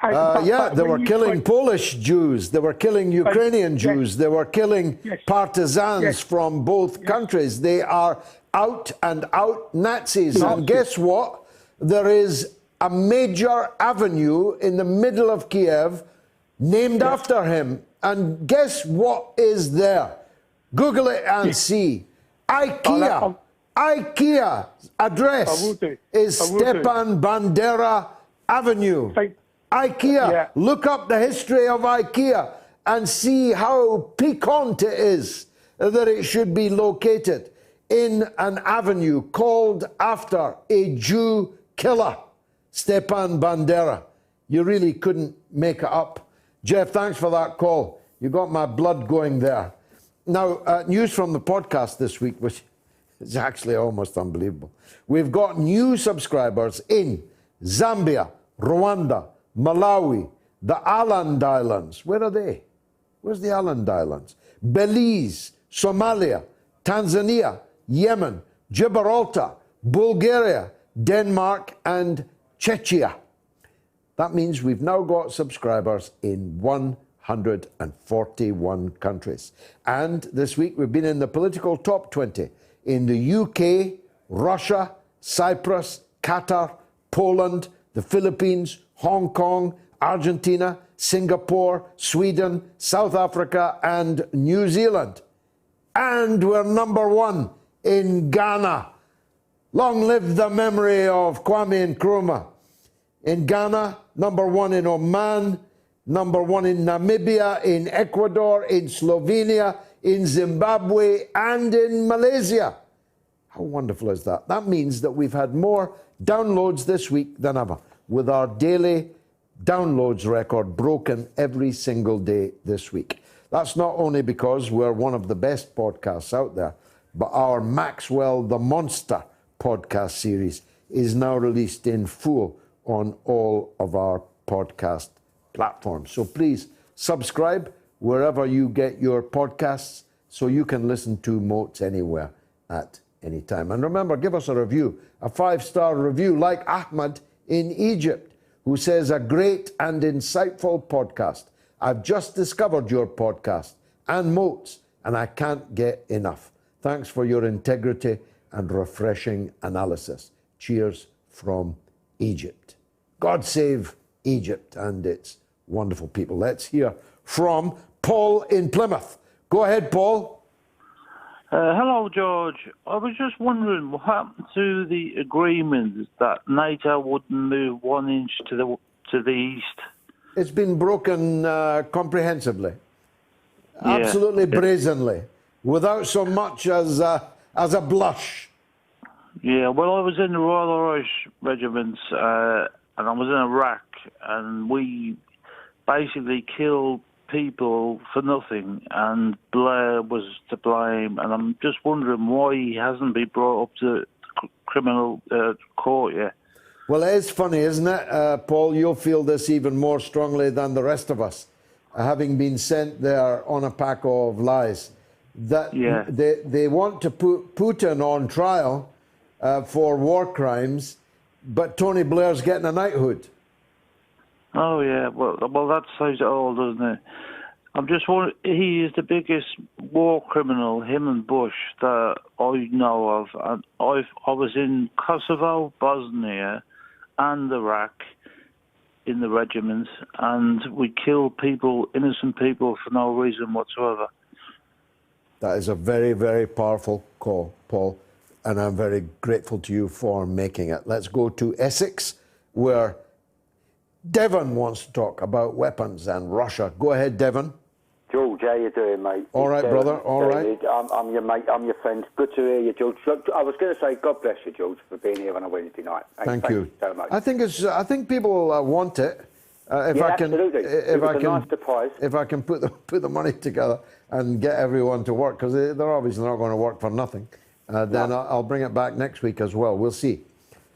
B: They were killing Polish Jews. They were killing Ukrainian Jews. They were killing partisans from both countries. They are out and out Nazis. And guess what? There is a major avenue in the middle of Kiev named after him. And guess what is there? Google it and see. IKEA. IKEA address is Stepan Bandera Avenue. IKEA. Look up the history of IKEA and see how piquant it is that it should be located in an avenue called after a Jew killer, Stepan Bandera. You really couldn't make it up. Jeff, thanks for that call. You got my blood going there. Now, news from the podcast this week, which is actually almost unbelievable. We've got new subscribers in Zambia, Rwanda, Malawi, the Island Islands. Where are they? Where's the Island Islands? Belize, Somalia, Tanzania, Yemen, Gibraltar, Bulgaria, Denmark, and Czechia. That means we've now got subscribers in 141 countries. And this week we've been in the political top 20 in the UK, Russia, Cyprus, Qatar, Poland, the Philippines, Hong Kong, Argentina, Singapore, Sweden, South Africa, and New Zealand. And we're number one in Ghana. Long live the memory of Kwame Nkrumah. In Ghana, number one in Oman, number one in Namibia, in Ecuador, in Slovenia, in Zimbabwe, and in Malaysia. How wonderful is that? That means that we've had more downloads this week than ever with our daily downloads record broken every single day this week. That's not only because we're one of the best podcasts out there, but our Maxwell the Monster podcast series is now released in full on all of our podcast platforms. So please subscribe wherever you get your podcasts so you can listen to Moats anywhere at any time. And remember, give us a review, a 5-star review like Ahmed in Egypt, who says, a great and insightful podcast. I've just discovered your podcast and Moats, and I can't get enough. Thanks for your integrity and refreshing analysis. Cheers from Egypt. God save Egypt and its wonderful people. Let's hear from Paul in Plymouth. Go ahead, Paul.
G: Hello, George. I was just wondering what happened to the agreement that NATO wouldn't move 1 inch to the east.
B: It's been broken comprehensively,
G: Yeah.
B: absolutely brazenly, without so much as a blush.
G: Yeah, well, I was in the Royal Irish Regiments, and I was in Iraq, and we basically killed people for nothing, and Blair was to blame, and I'm just wondering why he hasn't been brought up to criminal court yet.
B: Well, it is funny, isn't it, Paul? You'll feel this even more strongly than the rest of us, having been sent there on a pack of lies. That they want to put Putin on trial for war crimes, but Tony Blair's getting a knighthood.
G: Oh, yeah. Well, that says it all, doesn't it? I'm just wondering, he is the biggest war criminal, him and Bush, that I know of. And I was in Kosovo, Bosnia, and Iraq in the regiments, and we killed people, innocent people, for no reason whatsoever.
B: That is a very, very powerful call, Paul, and I'm very grateful to you for making it. Let's go to Essex, where Devon wants to talk about weapons and Russia. Go ahead, Devon.
K: George, how you doing, mate?
B: All right, brother, all right.
K: I'm your mate, I'm your friend. Good to hear you, George. Look, I was going to say God bless you, George, for being here on a Wednesday night.
B: Thank you
K: so much.
B: I think people want it. If
K: yeah,
B: I can,
K: absolutely.
B: if I
K: a
B: can,
K: nice surprise.
B: If I can put the money together and get everyone to work, because they're obviously not going to work for nothing, then I'll bring it back next week as well. We'll see.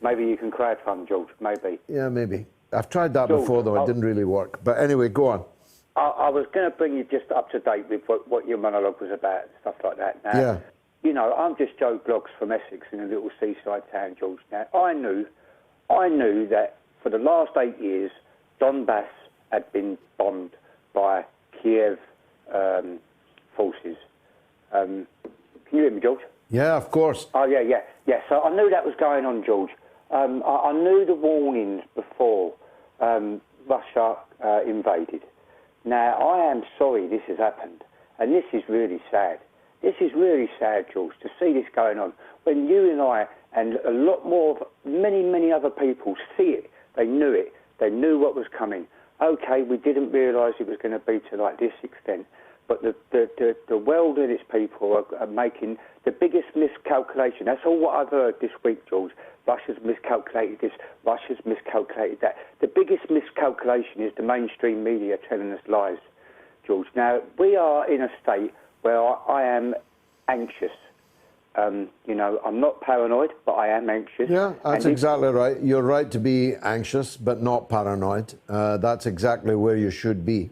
K: Maybe you can crowdfund, George. Maybe.
B: Yeah, maybe. I've tried that
K: George,
B: before, though. It didn't really work. But anyway, go on.
K: I was going to bring you just up to date with what your monologue was about and stuff like that. Now,
B: Yeah.
K: you know, I'm just Joe Bloggs from Essex in a little seaside town, George. Now, I knew that for the last 8 years, Donbass had been bombed by Kiev forces. Can you hear me, George?
B: Yeah, of course.
K: Oh, yeah. So I knew that was going on, George. I knew the warnings before Russia invaded. Now, I am sorry this has happened, and this is really sad. This is really sad, George, to see this going on. When you and I and a lot more, many other people see it, they knew what was coming. Okay, we didn't realise it was going to be to like this extent, but the world and its people are making the biggest miscalculation. That's all what I've heard this week, George. Russia's miscalculated this, Russia's miscalculated that. The biggest miscalculation is the mainstream media telling us lies, George. Now, we are in a state where I am anxious. You know, I'm not paranoid, but I am anxious.
B: Yeah, that's exactly right. You're right to be anxious, but not paranoid. That's exactly where you should be.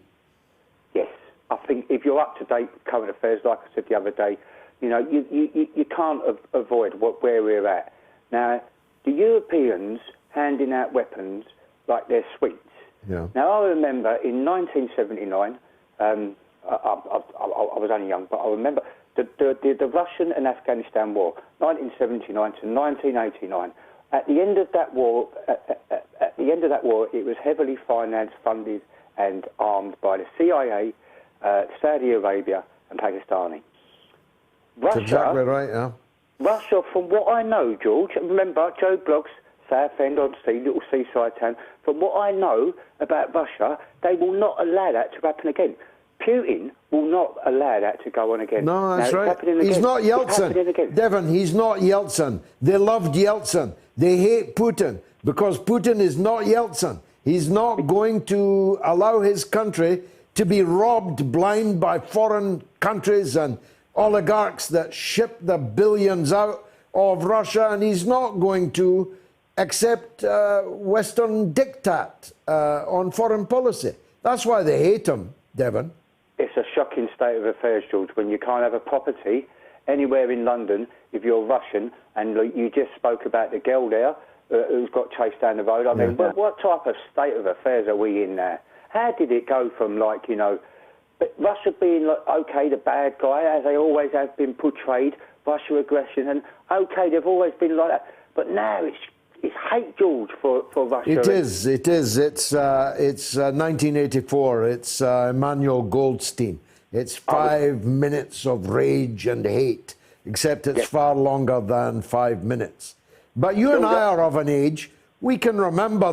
K: Yes, I think if you're up to date with current affairs, like I said the other day, you know, you can't avoid where we're at. Now, the Europeans handing out weapons like they're sweets.
B: Yeah.
K: Now, I remember in 1979, I was only young, but I remember the Russian and Afghanistan war, 1979 to 1989. At the end of that war, it was heavily financed, funded, and armed by the CIA, Saudi Arabia, and Pakistani.
B: That's exactly right, yeah.
K: Russia, from what I know, George, remember, Joe Bloggs, Southend on Sea, little seaside town, from what I know about Russia, they will not allow that to happen again. Putin will not allow that to go on again.
B: No, that's
K: now,
B: right. He's not Yeltsin. Devon, he's not Yeltsin. They loved Yeltsin. They hate Putin because Putin is not Yeltsin. He's not going to allow his country to be robbed blind by foreign countries and oligarchs that ship the billions out of Russia, and he's not going to accept Western diktat on foreign policy. That's why they hate him, Devon.
K: It's a shocking state of affairs, George, when you can't have a property anywhere in London if you're Russian, and you just spoke about the girl there who's got chased down the road. I mean, what type of state of affairs are we in now? How did it go from, like, you know, Russia being, like, okay, the bad guy, as they always have been portrayed, Russia aggression, and okay, they've always been like that, but now it's hate, George, for Russia.
B: It is. It's 1984. It's Emmanuel Goldstein. It's 5 minutes of rage and hate, except it's far longer than 5 minutes. But you and I are of an age, we can remember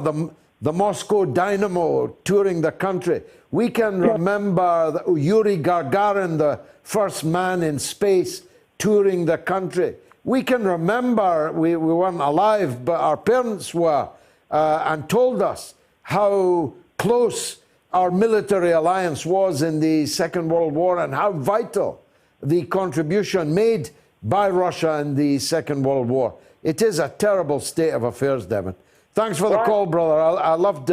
B: the Moscow Dynamo touring the country. We can remember Yuri Gagarin, the first man in space, touring the country. We can remember, we weren't alive, but our parents were, and told us how close our military alliance was in the Second World War and how vital the contribution made by Russia in the Second World War. It is a terrible state of affairs, Devon. Thanks for the call, brother. I loved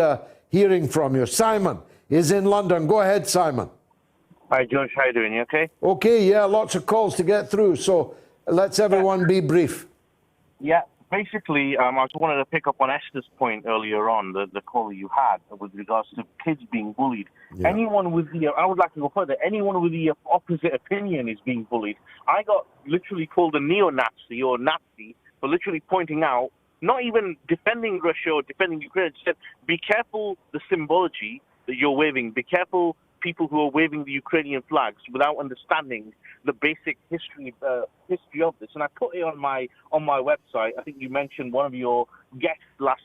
B: hearing from you. Simon is in London. Go ahead, Simon.
J: Hi, George. How you doing? You okay?
B: Okay, yeah, lots of calls to get through, so let's everyone be brief.
J: Yeah, basically, I just wanted to pick up on Esther's point earlier on, the call you had with regards to kids being bullied. Yeah. Anyone with the, I would like to go further, anyone with the opposite opinion is being bullied. I got literally called a neo-Nazi or Nazi for literally pointing out, not even defending Russia or defending Ukraine, just said, be careful the symbology that you're waving, be careful people who are waving the Ukrainian flags without understanding the basic history of this. And I put it on my website. I think you mentioned one of your guests last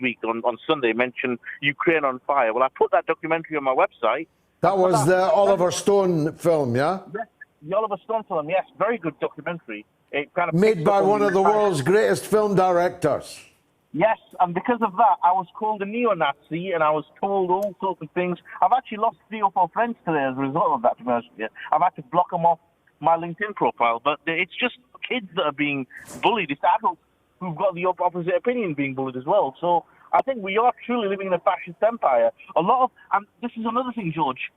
J: week on Sunday mentioned Ukraine on fire. Well, I put that documentary on my website.
B: That was the Oliver Stone film, yeah?
J: Yes, the Oliver Stone film, yes. Very good documentary. It kind of
B: made by one of the world's greatest film directors.
J: Yes, and because of that, I was called a neo-Nazi, and I was told all sorts of things. I've actually lost 3 or 4 friends today as a result of that, to be honest with you. I've had to block them off my LinkedIn profile, but it's just kids that are being bullied. It's adults who've got the opposite opinion being bullied as well. So I think we are truly living in a fascist empire. And this is another thing, George.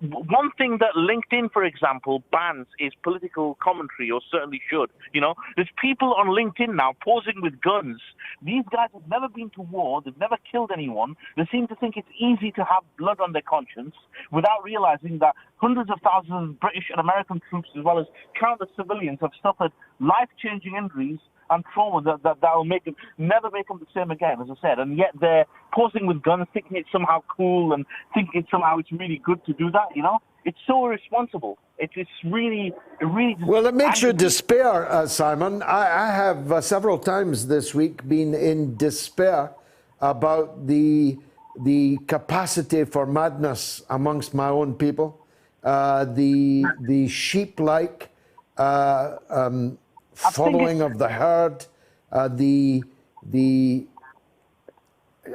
J: One thing that LinkedIn, for example, bans is political commentary, or certainly should. You know, there's people on LinkedIn now posing with guns. These guys have never been to war. They've never killed anyone. They seem to think it's easy to have blood on their conscience without realizing that hundreds of thousands of British and American troops, as well as countless civilians, have suffered life-changing injuries and trauma that will never make them the same again, as I said. And yet they're posing with guns, thinking it's somehow cool and thinking somehow it's really good to do that, you know? It's so irresponsible. It's really
B: well, it makes you despair, Simon. I have several times this week been in despair about the capacity for madness amongst my own people, the sheep-like following of the herd, the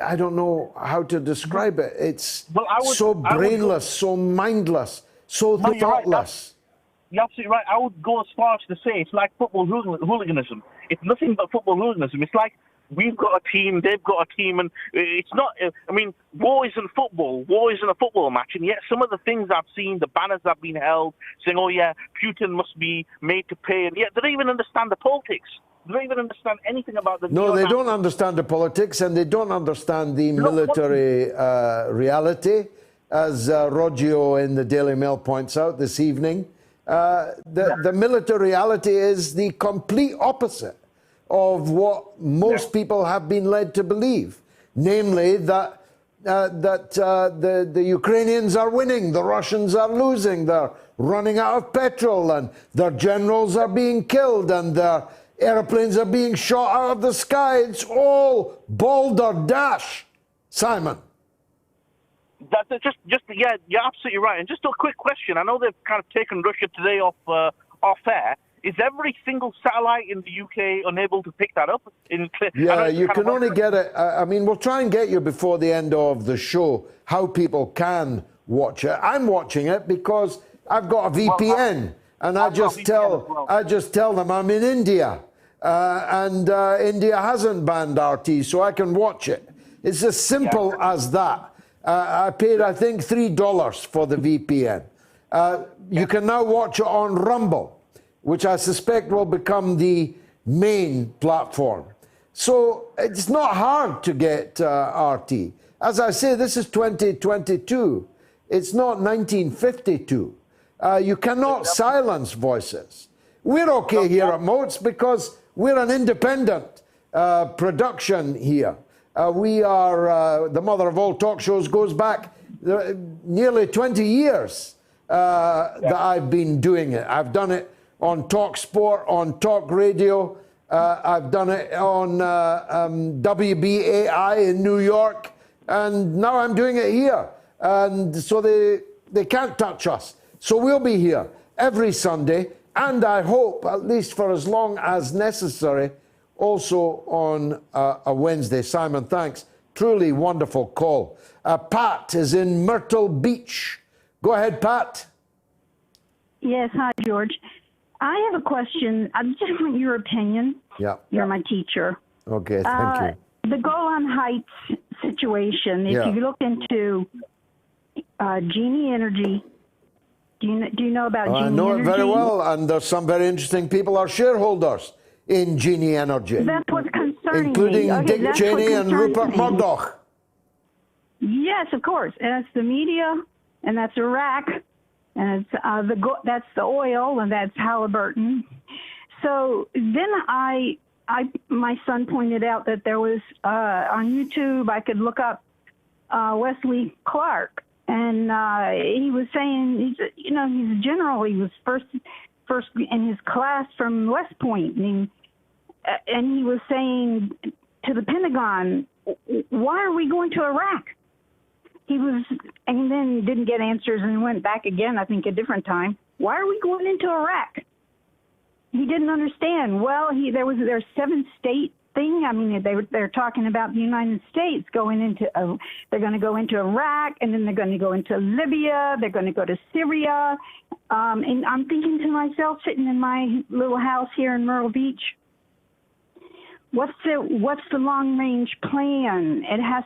B: I don't know how to describe it. It's so brainless, so mindless, so thoughtless.
J: You're absolutely right. I would go as far as to say it's like football hooliganism. It's nothing but football hooliganism. It's like we've got a team, they've got a team, and it's not, I mean, war isn't football. War isn't a football match, and yet some of the things I've seen, the banners that have been held, saying, oh yeah, Putin must be made to pay, and yet they don't even understand the politics. They don't even understand anything about the...
B: No, they don't understand the politics, and they don't understand the military reality, as Roggio in the Daily Mail points out this evening. The military reality is the complete opposite of what most people have been led to believe, namely that the Ukrainians are winning, the Russians are losing, they're running out of petrol, and their generals are being killed, and their airplanes are being shot out of the sky. It's all balderdash, Simon.
J: Yeah, you're absolutely right. And just a quick question. I know they've kind of taken Russia today off off air. Is every single satellite in the UK unable to pick that up?
B: Yeah, you can only get it. I mean, we'll try and get you before the end of the show how people can watch it. I'm watching it because I've got a VPN, and I just tell them I'm in India, and India hasn't banned RT, so I can watch it. It's as simple as that. I paid, I think, $3 for the VPN. You can now watch it on Rumble, which I suspect will become the main platform. So it's not hard to get RT. As I say, this is 2022. It's not 1952. You cannot silence voices. We're okay here at Moats because we're an independent production here. We are, the mother of all talk shows goes back nearly 20 years that I've been doing it. I've done it on Talk Sport, on Talk Radio. I've done it on WBAI in New York, and now I'm doing it here. And so they can't touch us. So we'll be here every Sunday, and I hope, at least for as long as necessary, also on a Wednesday. Simon, thanks. Truly wonderful call. Pat is in Myrtle Beach. Go ahead, Pat.
L: Yes, hi, George. I have a question. I just want your opinion.
B: Yeah.
L: You're my teacher.
B: Okay, thank you.
L: The Golan Heights situation, if you look into Genie Energy, do you know about Genie Energy?
B: I know it very well, and there's some very interesting people are shareholders in Genie Energy.
L: That's what's concerning
B: including
L: me. Okay,
B: Dick Cheney and Rupert Murdoch.
L: Yes, of course. And it's the media, and that's Iraq, and it's that's the oil, and that's Halliburton. So then my son pointed out that there was on YouTube I could look up Wesley Clark, and he was saying he's a general. He was first in his class from West Point, and he was saying to the Pentagon, "Why are we going to Iraq?" And then didn't get answers and went back again, I think a different time. Why are we going into Iraq? He didn't understand. Well, there's 7-state thing. I mean, they're talking about the United States going into, they're going to go into Iraq, and then they're going to go into Libya. They're going to go to Syria. And I'm thinking to myself, sitting in my little house here in Myrtle Beach, what's the long range plan? It has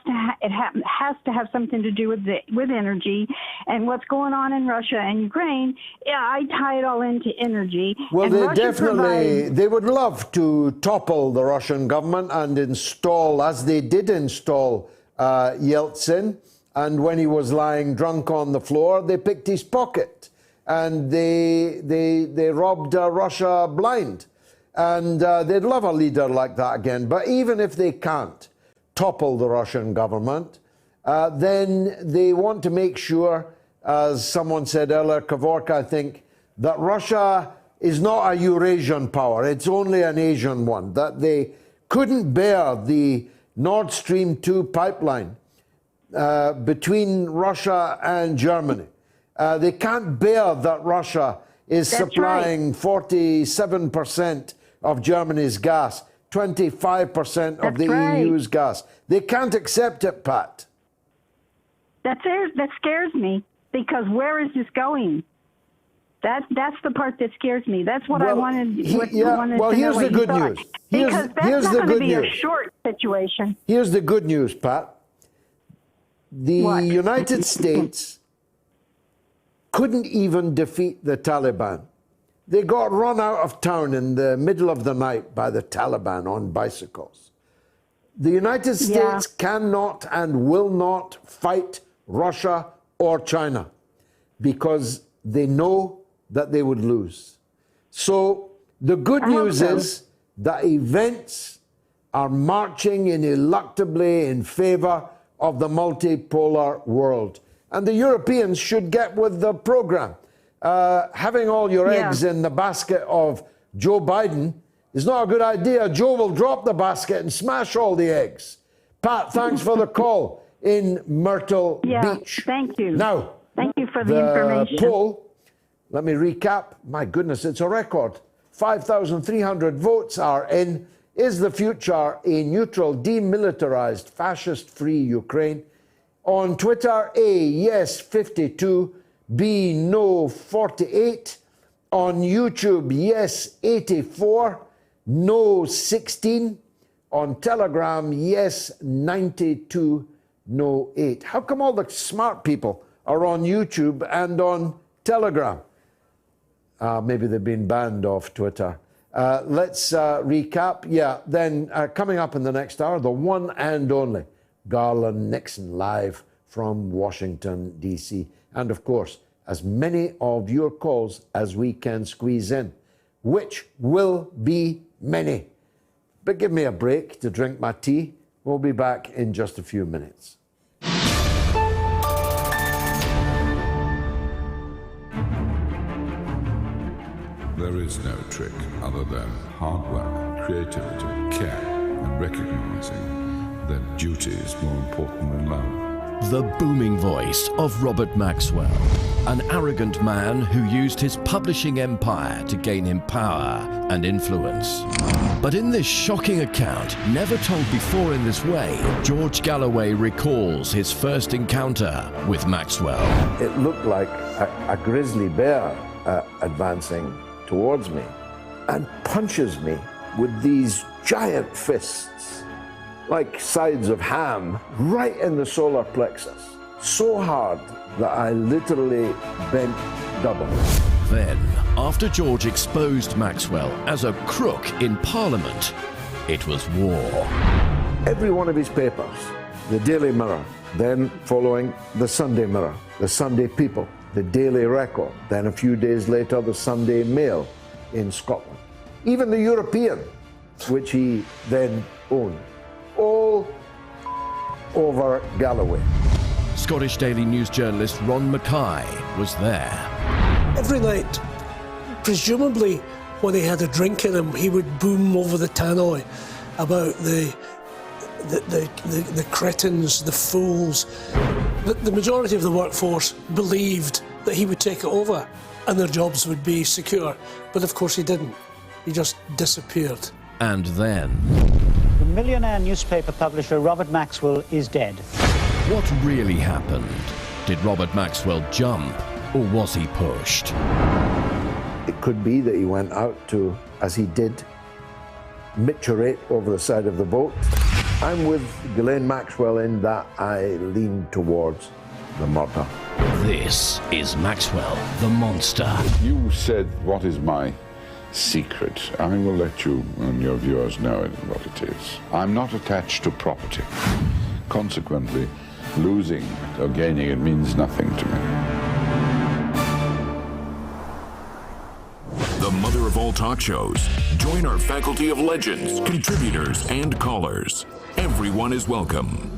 L: to have something to do with energy and what's going on in Russia and Ukraine. Yeah, I tie it all into energy.
B: Well,
L: and
B: they would love to topple the Russian government and install, as they did install Yeltsin. And when he was lying drunk on the floor, they picked his pocket and they robbed Russia blind. And they'd love a leader like that again. But even if they can't topple the Russian government, then they want to make sure, as someone said earlier, Kevork, I think, that Russia is not a Eurasian power. It's only an Asian one. That they couldn't bear the Nord Stream 2 pipeline between Russia and Germany. They can't bear that Russia is supplying 47% of Germany's gas, 25% of the EU's gas. They can't accept it, Pat.
L: That scares me, because where is this going? That's the part that scares me. That's what I wanted.
B: Well, here's the good news.
L: Because that's not going to be a short situation.
B: Here's the good news, Pat. The United States couldn't even defeat the Taliban. They got run out of town in the middle of the night by the Taliban on bicycles. The United States cannot and will not fight Russia or China because they know that they would lose. So the good news is that events are marching ineluctably in favor of the multipolar world. And the Europeans should get with the program. Having all your eggs in the basket of Joe Biden is not a good idea. Joe will drop the basket and smash all the eggs. Pat, thanks for the call in Myrtle Beach.
L: Thank you.
B: Now,
L: thank you for the information.
B: Poll, Let me recap. My goodness, it's a record. 5,300 votes are in. Is the future a neutral, demilitarized, fascist-free Ukraine? On Twitter, A, yes, 52, B, no, 48. On YouTube, yes, 84, no, 16. On Telegram, yes, 92, no, 8. How come all the smart people are on YouTube and on Telegram? Maybe they've been banned off Twitter. Let's recap. Yeah, then coming up in the next hour, the one and only Garland Nixon live from Washington, D.C. And of course, as many of your calls as we can squeeze in, which will be many. But give me a break to drink my tea. We'll be back in just a few minutes.
M: There is no trick other than hard work, creativity, care, and recognizing that duty is more important than love.
P: The booming voice of Robert Maxwell, an arrogant man who used his publishing empire to gain him power and influence. But in this shocking account, never told before in this way, George Galloway recalls his first encounter with Maxwell.
B: It looked like a grizzly bear advancing towards me and punches me with these giant fists, like sides of ham, right in the solar plexus, so hard that I literally bent double.
P: Then, after George exposed Maxwell as a crook in Parliament, it was war.
B: Every one of his papers, the Daily Mirror, then following the Sunday Mirror, the Sunday People, the Daily Record, then a few days later the Sunday Mail in Scotland, even the European, which he then owned, all over Galloway.
P: Scottish Daily News journalist Ron Mackay was there.
W: Every night, presumably when he had a drink in him, he would boom over the tannoy about the cretins, the fools. The majority of the workforce believed that he would take it over and their jobs would be secure. But of course he didn't. He just disappeared.
P: And then...
X: The millionaire newspaper publisher Robert Maxwell is dead.
P: What really happened? Did Robert Maxwell jump, or was he pushed?
B: It could be that he went out to, as he did, micturate over the side of the boat. I'm with Ghislaine Maxwell in that I lean towards the murder.
P: This is Maxwell, the monster.
M: You said, what is my secret? I will let you and your viewers know what it is. I'm not attached to property. Consequently, losing or gaining it means nothing to me.
A: The mother of all talk shows. Join our faculty of legends, contributors, and callers. Everyone is welcome.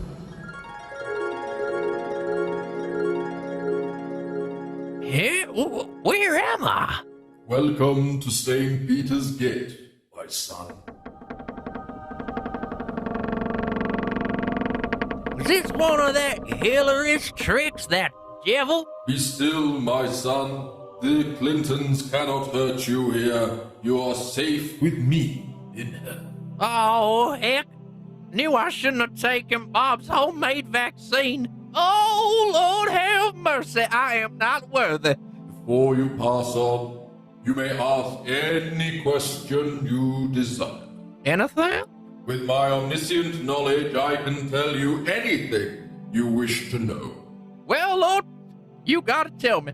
Y: Here? Where am I?
Z: Welcome to St. Peter's Gate, my son.
Y: Is this one of that Hillary's tricks, that devil?
Z: Be still, my son. The Clintons cannot hurt you here. You are safe with me in heaven.
Y: Oh, heck. Knew I shouldn't have taken Bob's homemade vaccine. Oh, Lord have mercy. I am not worthy.
Z: Before you pass on, you may ask any question you desire.
Y: Anything?
Z: With my omniscient knowledge, I can tell you anything you wish to know.
Y: Well, Lord, you gotta tell me.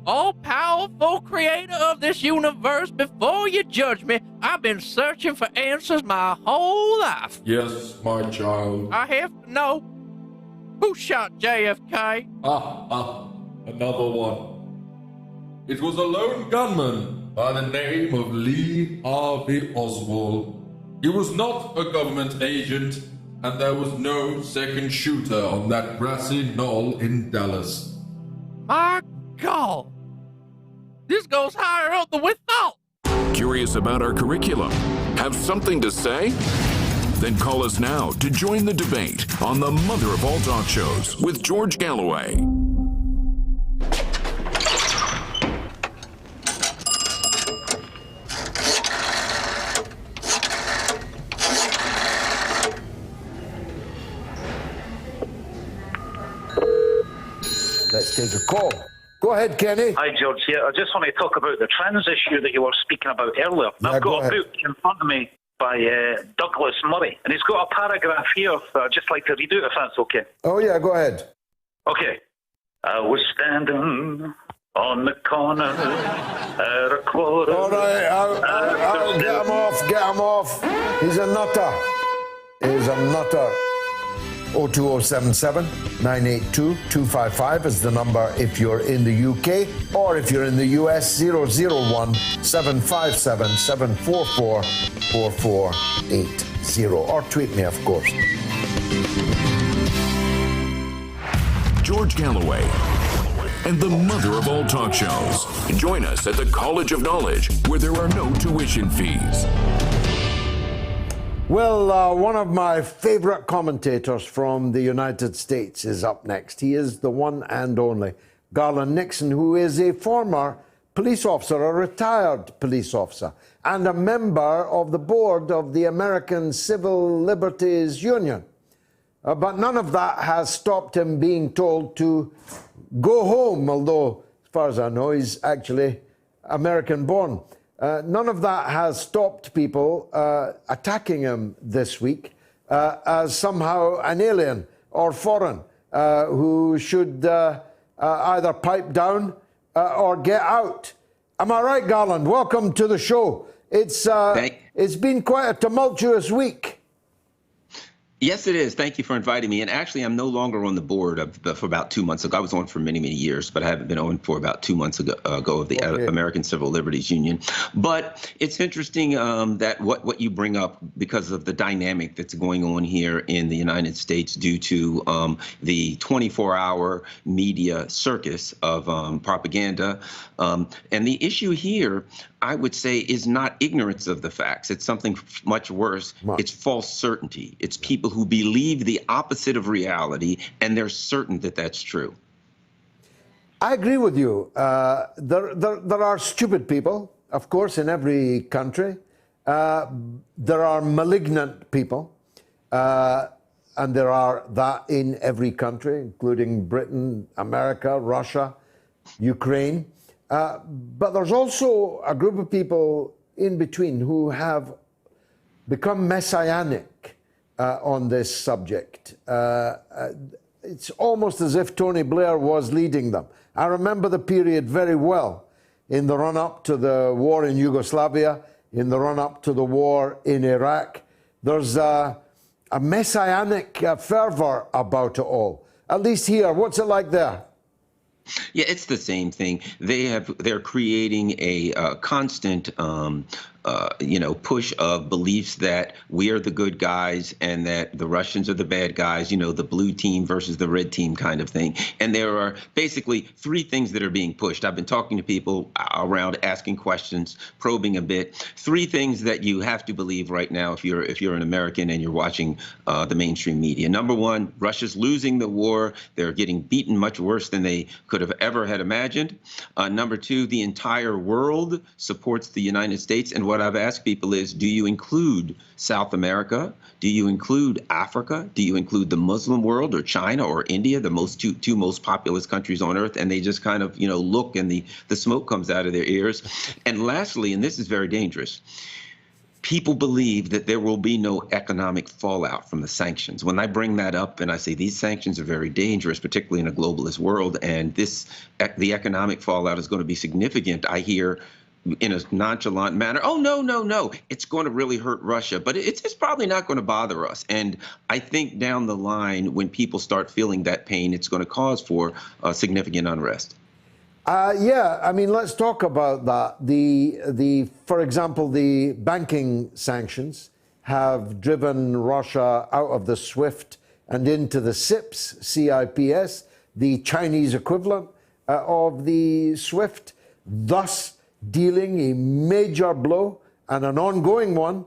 Y: All-powerful creator of this universe, before you judge me, I've been searching for answers my whole life.
Z: Yes, my child.
Y: I have to know, who shot JFK?
Z: Another one. It was a lone gunman by the name of Lee Harvey Oswald. He was not a government agent, and there was no second shooter on that grassy knoll in Dallas.
Y: My God! This goes higher up than we thought!
A: Curious about our curriculum? Have something to say? Then call us now to join the debate on the mother of all talk shows with George Galloway.
B: take a call. Go ahead, Kenny.
O: Hi, George. Yeah, I just want to talk about the trans issue that you were speaking about earlier.
B: Yeah,
O: I've
B: go
O: got a
B: ahead.
O: book in front of me by Douglas Murray, and he's got a paragraph here that I'd just like to read out, if that's okay.
B: Oh, yeah, go ahead.
O: Okay. I was standing on the corner at a quarter.
B: All right, I'll get him off, get him off. He's a nutter. He's a nutter. 02077 982 255 is the number if you're in the UK, or if you're in the US, 001 757 744 4480. Or tweet me, of course.
A: George Galloway and the mother of all talk shows. Join us at the College of Knowledge, where there are no tuition fees.
B: Well, one of my favorite commentators from the United States is up next. He is the one and only Garland Nixon, who is a former police officer, a retired police officer, and a member of the board of the American Civil Liberties Union. But none of that has stopped him being told to go home, although, as far as I know, he's actually American-born. None of that has stopped people attacking him this week as somehow an alien or foreign who should either pipe down or get out. Am I right, Garland? Welcome to the show. It's been quite a tumultuous week.
Q: Yes, it is. Thank you for inviting me. And actually, I'm no longer on the board for about 2 months ago. I was on for many, many years, but I haven't been on for about 2 months ago of the American Civil Liberties Union. But it's interesting that what you bring up, because of the dynamic that's going on here in the United States due to the 24-hour media circus of propaganda. And the issue here, I would say, is not ignorance of the facts. It's something much worse. It's false certainty. It's people who believe the opposite of reality, and they're certain that that's true.
B: I agree with you. There are stupid people, of course, in every country. There are malignant people, and there are that in every country, including Britain, America, Russia, Ukraine. But there's also a group of people in between who have become messianic on this subject. It's almost as if Tony Blair was leading them. I remember the period very well in the run-up to the war in Yugoslavia, in the run-up to the war in Iraq. There's a messianic fervor about it all. At least here. What's it like there?
Q: Yeah, it's the same thing. They're creating a constant push of beliefs that we are the good guys and that the Russians are the bad guys, the blue team versus the red team kind of thing. And there are basically three things that are being pushed. I've been talking to people around, asking questions, probing a bit. Three things that you have to believe right now if you're an American and you're watching the mainstream media. Number one, Russia's losing the war. They're getting beaten much worse than they could have ever had imagined. Number two, the entire world supports the United States. And what I've asked people is, do you include South America? Do you include Africa? Do you include the Muslim world or China or India, the two most populous countries on earth? And they just kind of, look, and the smoke comes out of their ears. And lastly, and this is very dangerous, people believe that there will be no economic fallout from the sanctions. When I bring that up and I say these sanctions are very dangerous, particularly in a globalist world, and the economic fallout is going to be significant, I hear in a nonchalant manner, oh, no, it's going to really hurt Russia, but it's probably not going to bother us. And I think down the line, when people start feeling that pain, it's going to cause for significant unrest.
B: Let's talk about that. For example, the banking sanctions have driven Russia out of the SWIFT and into the CIPS, the Chinese equivalent of the SWIFT, thus dealing a major blow and an ongoing one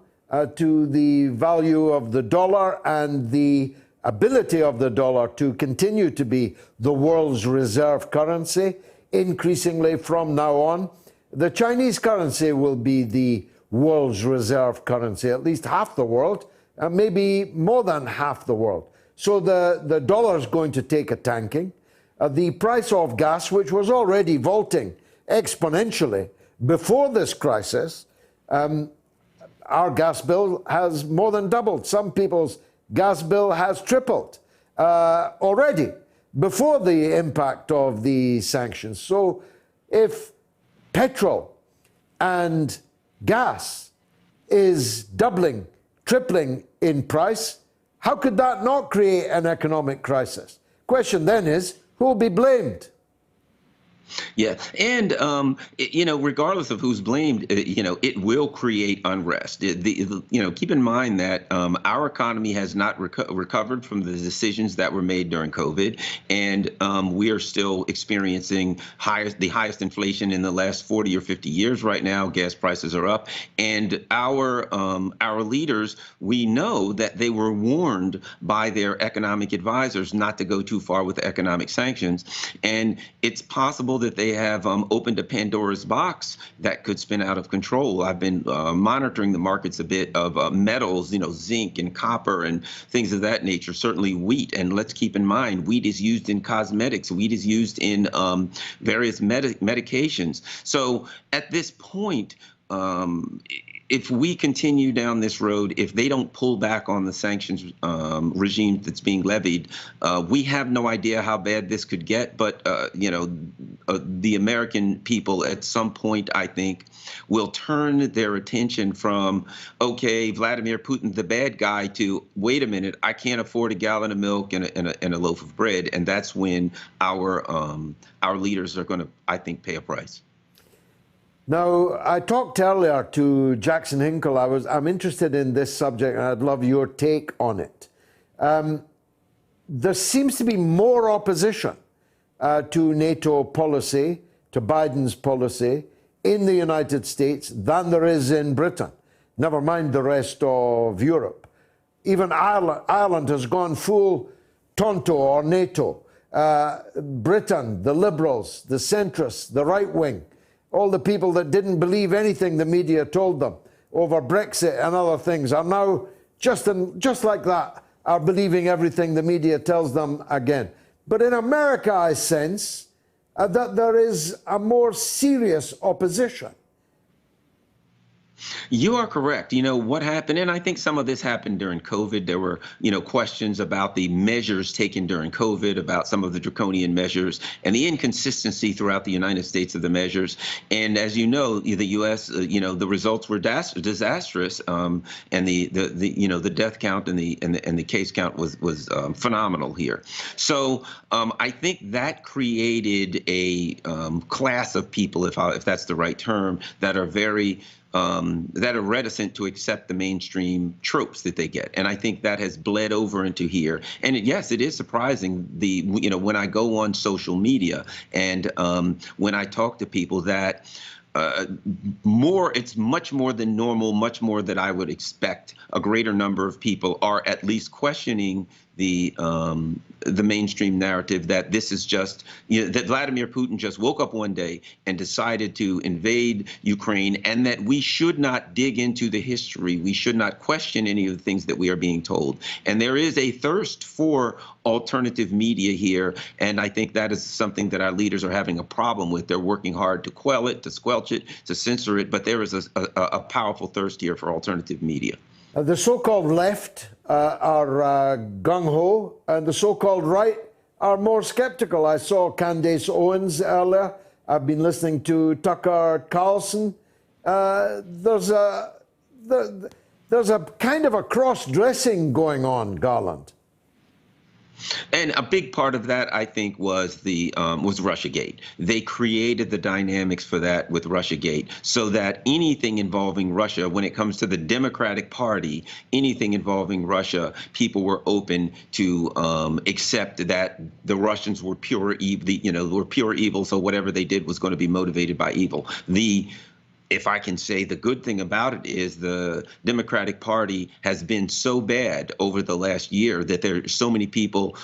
B: to the value of the dollar and the ability of the dollar to continue to be the world's reserve currency. Increasingly from now on, the Chinese currency will be the world's reserve currency, at least half the world, maybe more than half the world. So the dollar is going to take a tanking. the price of gas, which was already vaulting exponentially before this crisis, our gas bill has more than doubled. Some people's gas bill has tripled already before the impact of the sanctions. So if petrol and gas is doubling, tripling in price, how could that not create an economic crisis? Question then is, who will be blamed?
Q: Yeah, and regardless of who's blamed, it will create unrest. Keep in mind that our economy has not recovered from the decisions that were made during COVID, and we are still experiencing the highest inflation in the last 40 or 50 years right now. Gas prices are up, and our leaders, we know that they were warned by their economic advisors not to go too far with economic sanctions, and it's possible that they have opened a Pandora's box that could spin out of control. I've been monitoring the markets a bit of metals, zinc and copper and things of that nature, certainly wheat. And let's keep in mind, wheat is used in cosmetics. Wheat is used in various medications. So at this point, if we continue down this road, if they don't pull back on the sanctions regime that's being levied, we have no idea how bad this could get. But, the American people at some point, I think, will turn their attention from, okay, Vladimir Putin, the bad guy, to, wait a minute, I can't afford a gallon of milk and a loaf of bread. And that's when our leaders are going to, I think, pay a price.
B: Now, I talked earlier to Jackson Hinkle. I'm interested in this subject, and I'd love your take on it. There seems to be more opposition to NATO policy, to Biden's policy, in the United States than there is in Britain. Never mind the rest of Europe. Even Ireland has gone full Tonto or NATO. Britain, the Liberals, the centrists, the right wing, all the people that didn't believe anything the media told them over Brexit and other things are now, just like that, are believing everything the media tells them again. But in America, I sense that there is a more serious opposition.
Q: You are correct. What happened, and I think some of this happened during COVID. There were, questions about the measures taken during COVID, about some of the draconian measures and the inconsistency throughout the United States of the measures. And as you know, the U.S., the results were disastrous, and the death count and the case count was phenomenal here. So I think that created a class of people, if that's the right term, that are very that are reticent to accept the mainstream tropes that they get. And I think that has bled over into here. And yes, it is surprising when I go on social media and when I talk to people that it's much more than normal, much more than I would expect. A greater number of people are at least questioning the mainstream narrative that this is just, that Vladimir Putin just woke up one day and decided to invade Ukraine, and that we should not dig into the history. We should not question any of the things that we are being told. And there is a thirst for alternative media here, and I think that is something that our leaders are having a problem with. They're working hard to quell it, to squelch it, to censor it, but there is a powerful thirst here for alternative media.
B: The so-called left are gung-ho, and the so-called right are more skeptical. I saw Candace Owens earlier. I've been listening to Tucker Carlson. There's a kind of a cross-dressing going on, Garland.
Q: And a big part of that, I think, was Russiagate. They created the dynamics for that with Russiagate, so that anything involving Russia, when it comes to the Democratic Party, anything involving Russia, people were open to accept that the Russians were pure evil. So whatever they did was going to be motivated by evil. If I can say, the good thing about it is the Democratic Party has been so bad over the last year that there are so many people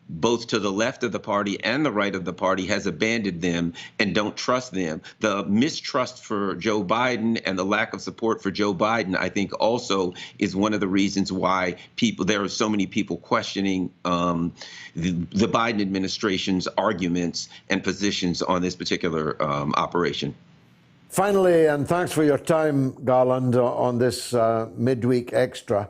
Q: both to the left of the party and the right of the party, has abandoned them and don't trust them. The mistrust for Joe Biden and the lack of support for Joe Biden, I think, also is one of the reasons why there are so many people questioning the Biden administration's arguments and positions on this particular operation.
B: Finally, and thanks for your time, Garland, on this midweek extra.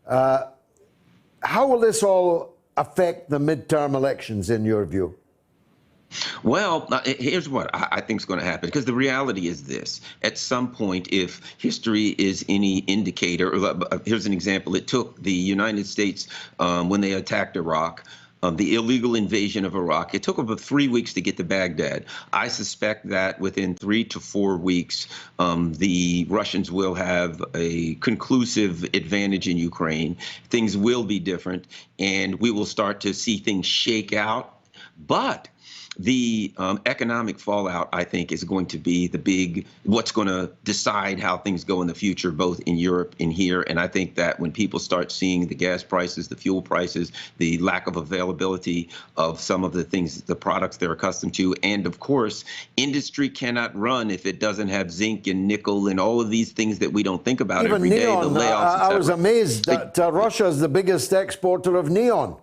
B: How will this all affect the midterm elections, in your view?
Q: Well, here's what I think is going to happen, because the reality is this. At some point, if history is any indicator, here's an example. It took the United States, when they attacked Iraq, the illegal invasion of Iraq, it took about 3 weeks to get to Baghdad. I suspect that within 3 to 4 weeks, the Russians will have a conclusive advantage in Ukraine. Things will be different, and we will start to see things shake out. But the economic fallout, I think, is going to be what's going to decide how things go in the future, both in Europe and here. And I think that when people start seeing the gas prices, the fuel prices, the lack of availability of some of the things, the products they're accustomed to, and of course, industry cannot run if it doesn't have zinc and nickel and all of these things that we don't think about
B: Even
Q: every day,
B: neon,
Q: the layoffs,
B: I was amazed that Russia is the biggest exporter of neon.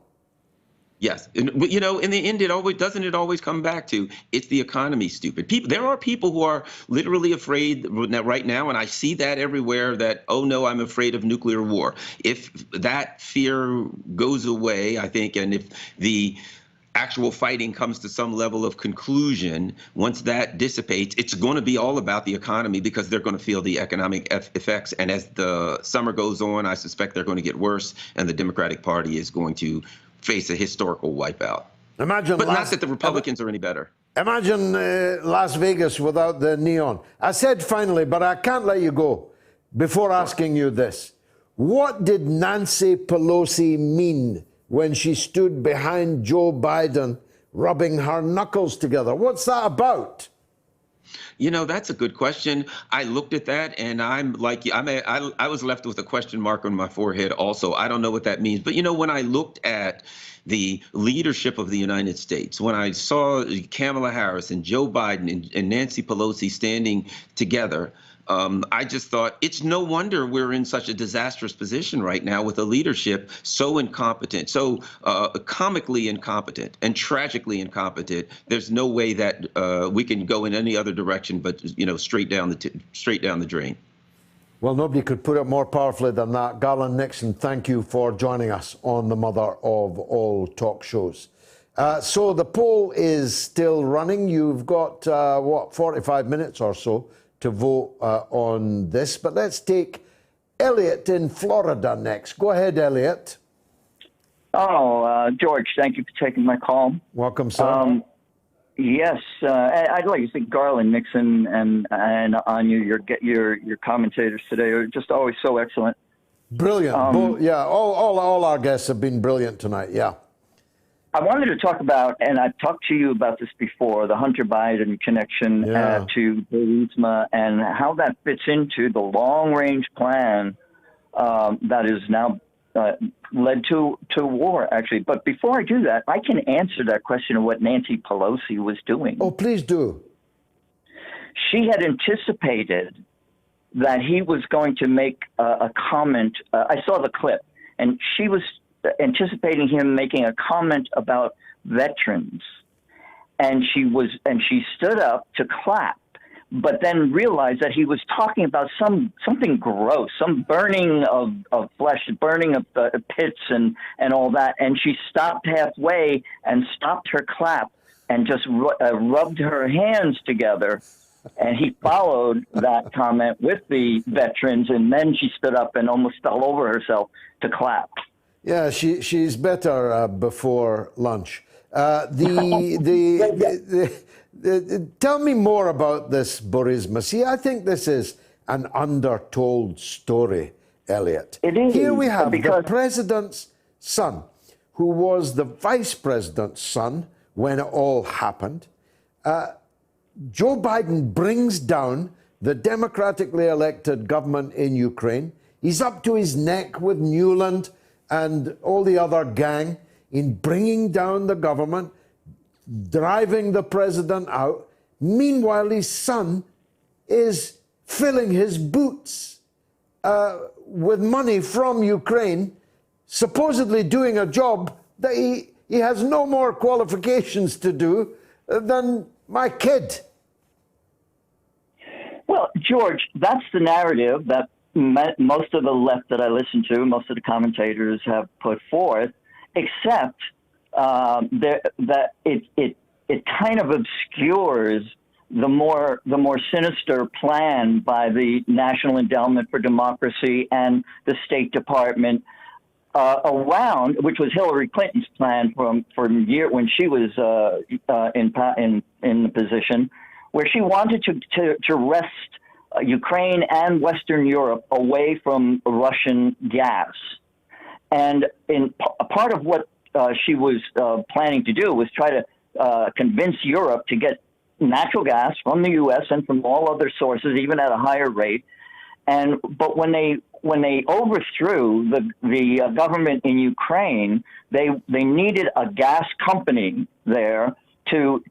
Q: Yes, but in the end, doesn't it always come back to it's the economy, stupid people. There are people who are literally afraid right now, and I see that everywhere. That, oh no, I'm afraid of nuclear war. If that fear goes away, I think, and if the actual fighting comes to some level of conclusion, once that dissipates, it's going to be all about the economy, because they're going to feel the economic effects. And as the summer goes on, I suspect they're going to get worse, and the Democratic Party is going to face a historical wipeout. But not that the Republicans are any better.
B: Imagine Las Vegas without the neon. I said finally, but I can't let you go before asking you this. What did Nancy Pelosi mean when she stood behind Joe Biden rubbing her knuckles together? What's that about?
Q: That's a good question. I looked at that, and I'm like you. I was left with a question mark on my forehead also. I don't know what that means. But, when I looked at the leadership of the United States, when I saw Kamala Harris and Joe Biden and Nancy Pelosi standing together, I just thought it's no wonder we're in such a disastrous position right now with a leadership so incompetent, so comically incompetent and tragically incompetent. There's no way that we can go in any other direction but straight down the drain.
B: Well, nobody could put it more powerfully than that. Garland Nixon, thank you for joining us on the mother of all talk shows. So the poll is still running. You've got 45 minutes or so to vote on this. But let's take Elliot in Florida next. Go ahead, Elliot.
D: George, thank you for taking my call.
B: Welcome, sir.
D: Yes, I'd like to think Garland Nixon and Anya, your commentators today are just always so excellent.
B: Brilliant. All our guests have been brilliant tonight. Yeah.
D: I wanted to talk about, and I've talked to you about this before, the Hunter Biden connection to Burisma and how that fits into the long-range plan that is now led to war, actually. But before I do that, I can answer that question of what Nancy Pelosi was doing.
B: Oh, please do.
D: She had anticipated that he was going to make a comment. I saw the clip, and she was anticipating him making a comment about veterans, and she stood up to clap, but then realized that he was talking about something gross, some burning of flesh, burning of the pits and all that, and she stopped halfway and stopped her clap and just rubbed her hands together. And he followed that comment with the veterans, and then she stood up and almost fell over herself to clap.
B: Yeah, she's better before lunch. Tell me more about this Burisma. See, I think this is an undertold story, Elliot.
D: It is.
B: Here we have the president's son, who was the vice president's son when it all happened. Joe Biden brings down the democratically elected government in Ukraine. He's up to his neck with Newland and all the other gang. in bringing down the government, driving the president out. Meanwhile, his son is filling his boots with money from Ukraine, supposedly doing a job that he has no more qualifications to do than my kid.
D: Well, George, that's the narrative that most of the left that I listen to, most of the commentators have put forth, except that it kind of obscures the more sinister plan by the National Endowment for Democracy and the State Department around, which was Hillary Clinton's plan from year when she was in the position, where she wanted to wrest Ukraine and Western Europe away from Russian gas. And a part of what she was planning to do was try to convince Europe to get natural gas from the U.S. and from all other sources, even at a higher rate. But when they overthrew the government in Ukraine, they needed a gas company there to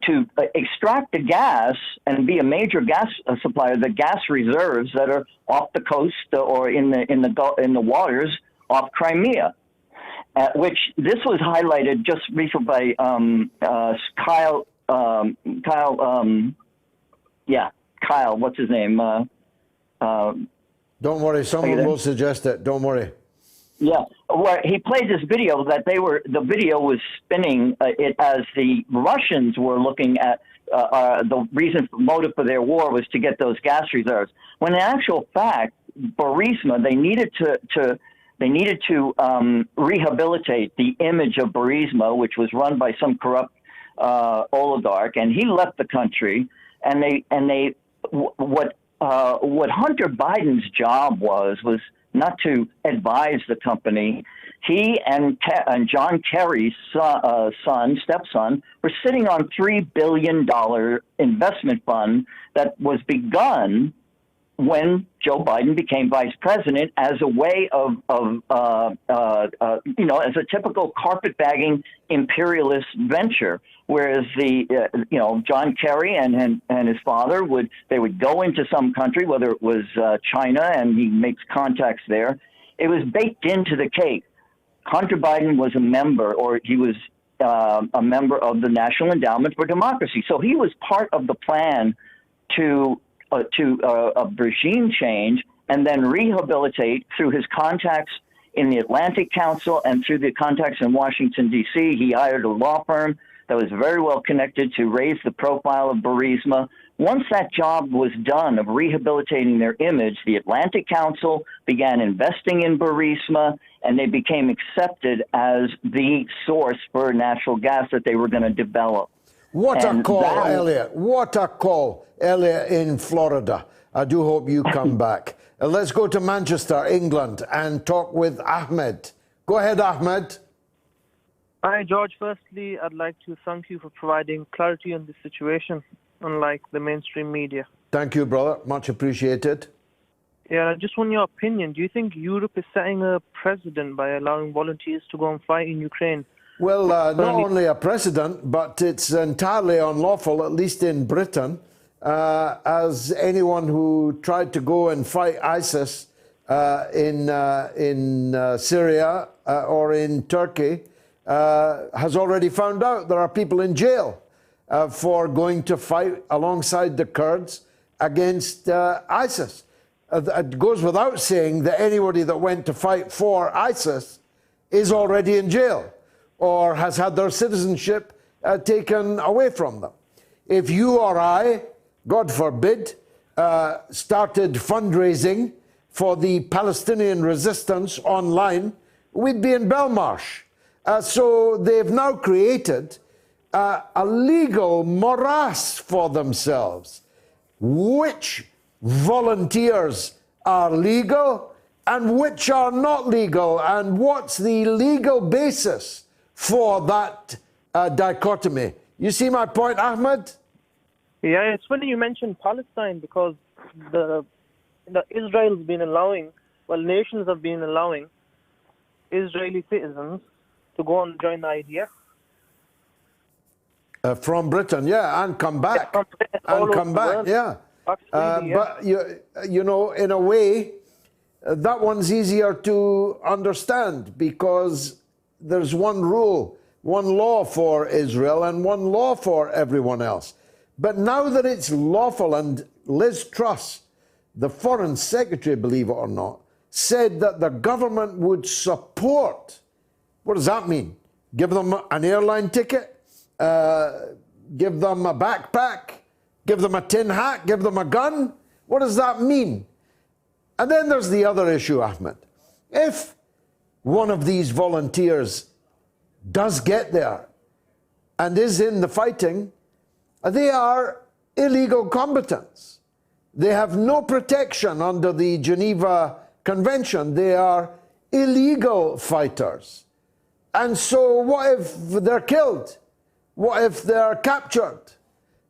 D: extract the gas and be a major gas supplier, the gas reserves that are off the coast or in the waters off Crimea. Which this was highlighted just recently by Kyle. Kyle. What's his name?
B: Don't worry, someone will suggest it. Don't worry.
D: Yeah, where he played this video that the video was spinning it as the Russians were looking at the motive for their war was to get those gas reserves. When in actual fact, Burisma, they needed to rehabilitate the image of Burisma, which was run by some corrupt oligarch, and he left the country. What Hunter Biden's job was not to advise the company. He and John Kerry's stepson, were sitting on $3 billion investment fund that was begun when Joe Biden became vice president as a way of as a typical carpetbagging imperialist venture. Whereas John Kerry and his father would go into some country, whether it was China, and he makes contacts there. It was baked into the cake. Hunter Biden was a member, or he was a member of the National Endowment for Democracy. So he was part of the plan to regime change and then rehabilitate through his contacts in the Atlantic Council and through the contacts in Washington, D.C. He hired a law firm that was very well connected to raise the profile of Burisma. Once that job was done of rehabilitating their image, the Atlantic Council began investing in Burisma, and they became accepted as the source for natural gas that they were going to develop.
B: What a call, Elliot. What a call, Elliot in Florida. I do hope you come back. Let's go to Manchester, England, and talk with Ahmed. Go ahead, Ahmed.
E: Hi, George. Firstly, I'd like to thank you for providing clarity on this situation, unlike the mainstream media.
B: Thank you, brother. Much appreciated.
E: Yeah, I just want your opinion. Do you think Europe is setting a precedent by allowing volunteers to go and fight in Ukraine?
B: Well, not only a precedent, but it's entirely unlawful, at least in Britain, as anyone who tried to go and fight ISIS in Syria or in Turkey has already found out. There are people in jail for going to fight alongside the Kurds against ISIS. It goes without saying that anybody that went to fight for ISIS is already in jail or has had their citizenship taken away from them. If you or I, God forbid, started fundraising for the Palestinian resistance online, we'd be in Belmarsh. So they've now created a legal morass for themselves. Which volunteers are legal and which are not legal, and what's the legal basis for that dichotomy? You see my point, Ahmed?
E: Yeah, it's funny you mentioned Palestine, because the Israel's been allowing, well, nations have been allowing Israeli citizens to go and join the IDF.
B: From Britain, yeah, and come back. And come back, yeah. But, you know, in a way, that one's easier to understand because there's one rule, one law for Israel and one law for everyone else. But now that it's lawful, and Liz Truss, the Foreign Secretary, believe it or not, said that the government would support. What does that mean? Give them an airline ticket? Give them a backpack? Give them a tin hat? Give them a gun? What does that mean? And then there's the other issue, Ahmed. If one of these volunteers does get there and is in the fighting, they are illegal combatants. They have no protection under the Geneva Convention. They are illegal fighters. And so what if they're killed? What if they're captured?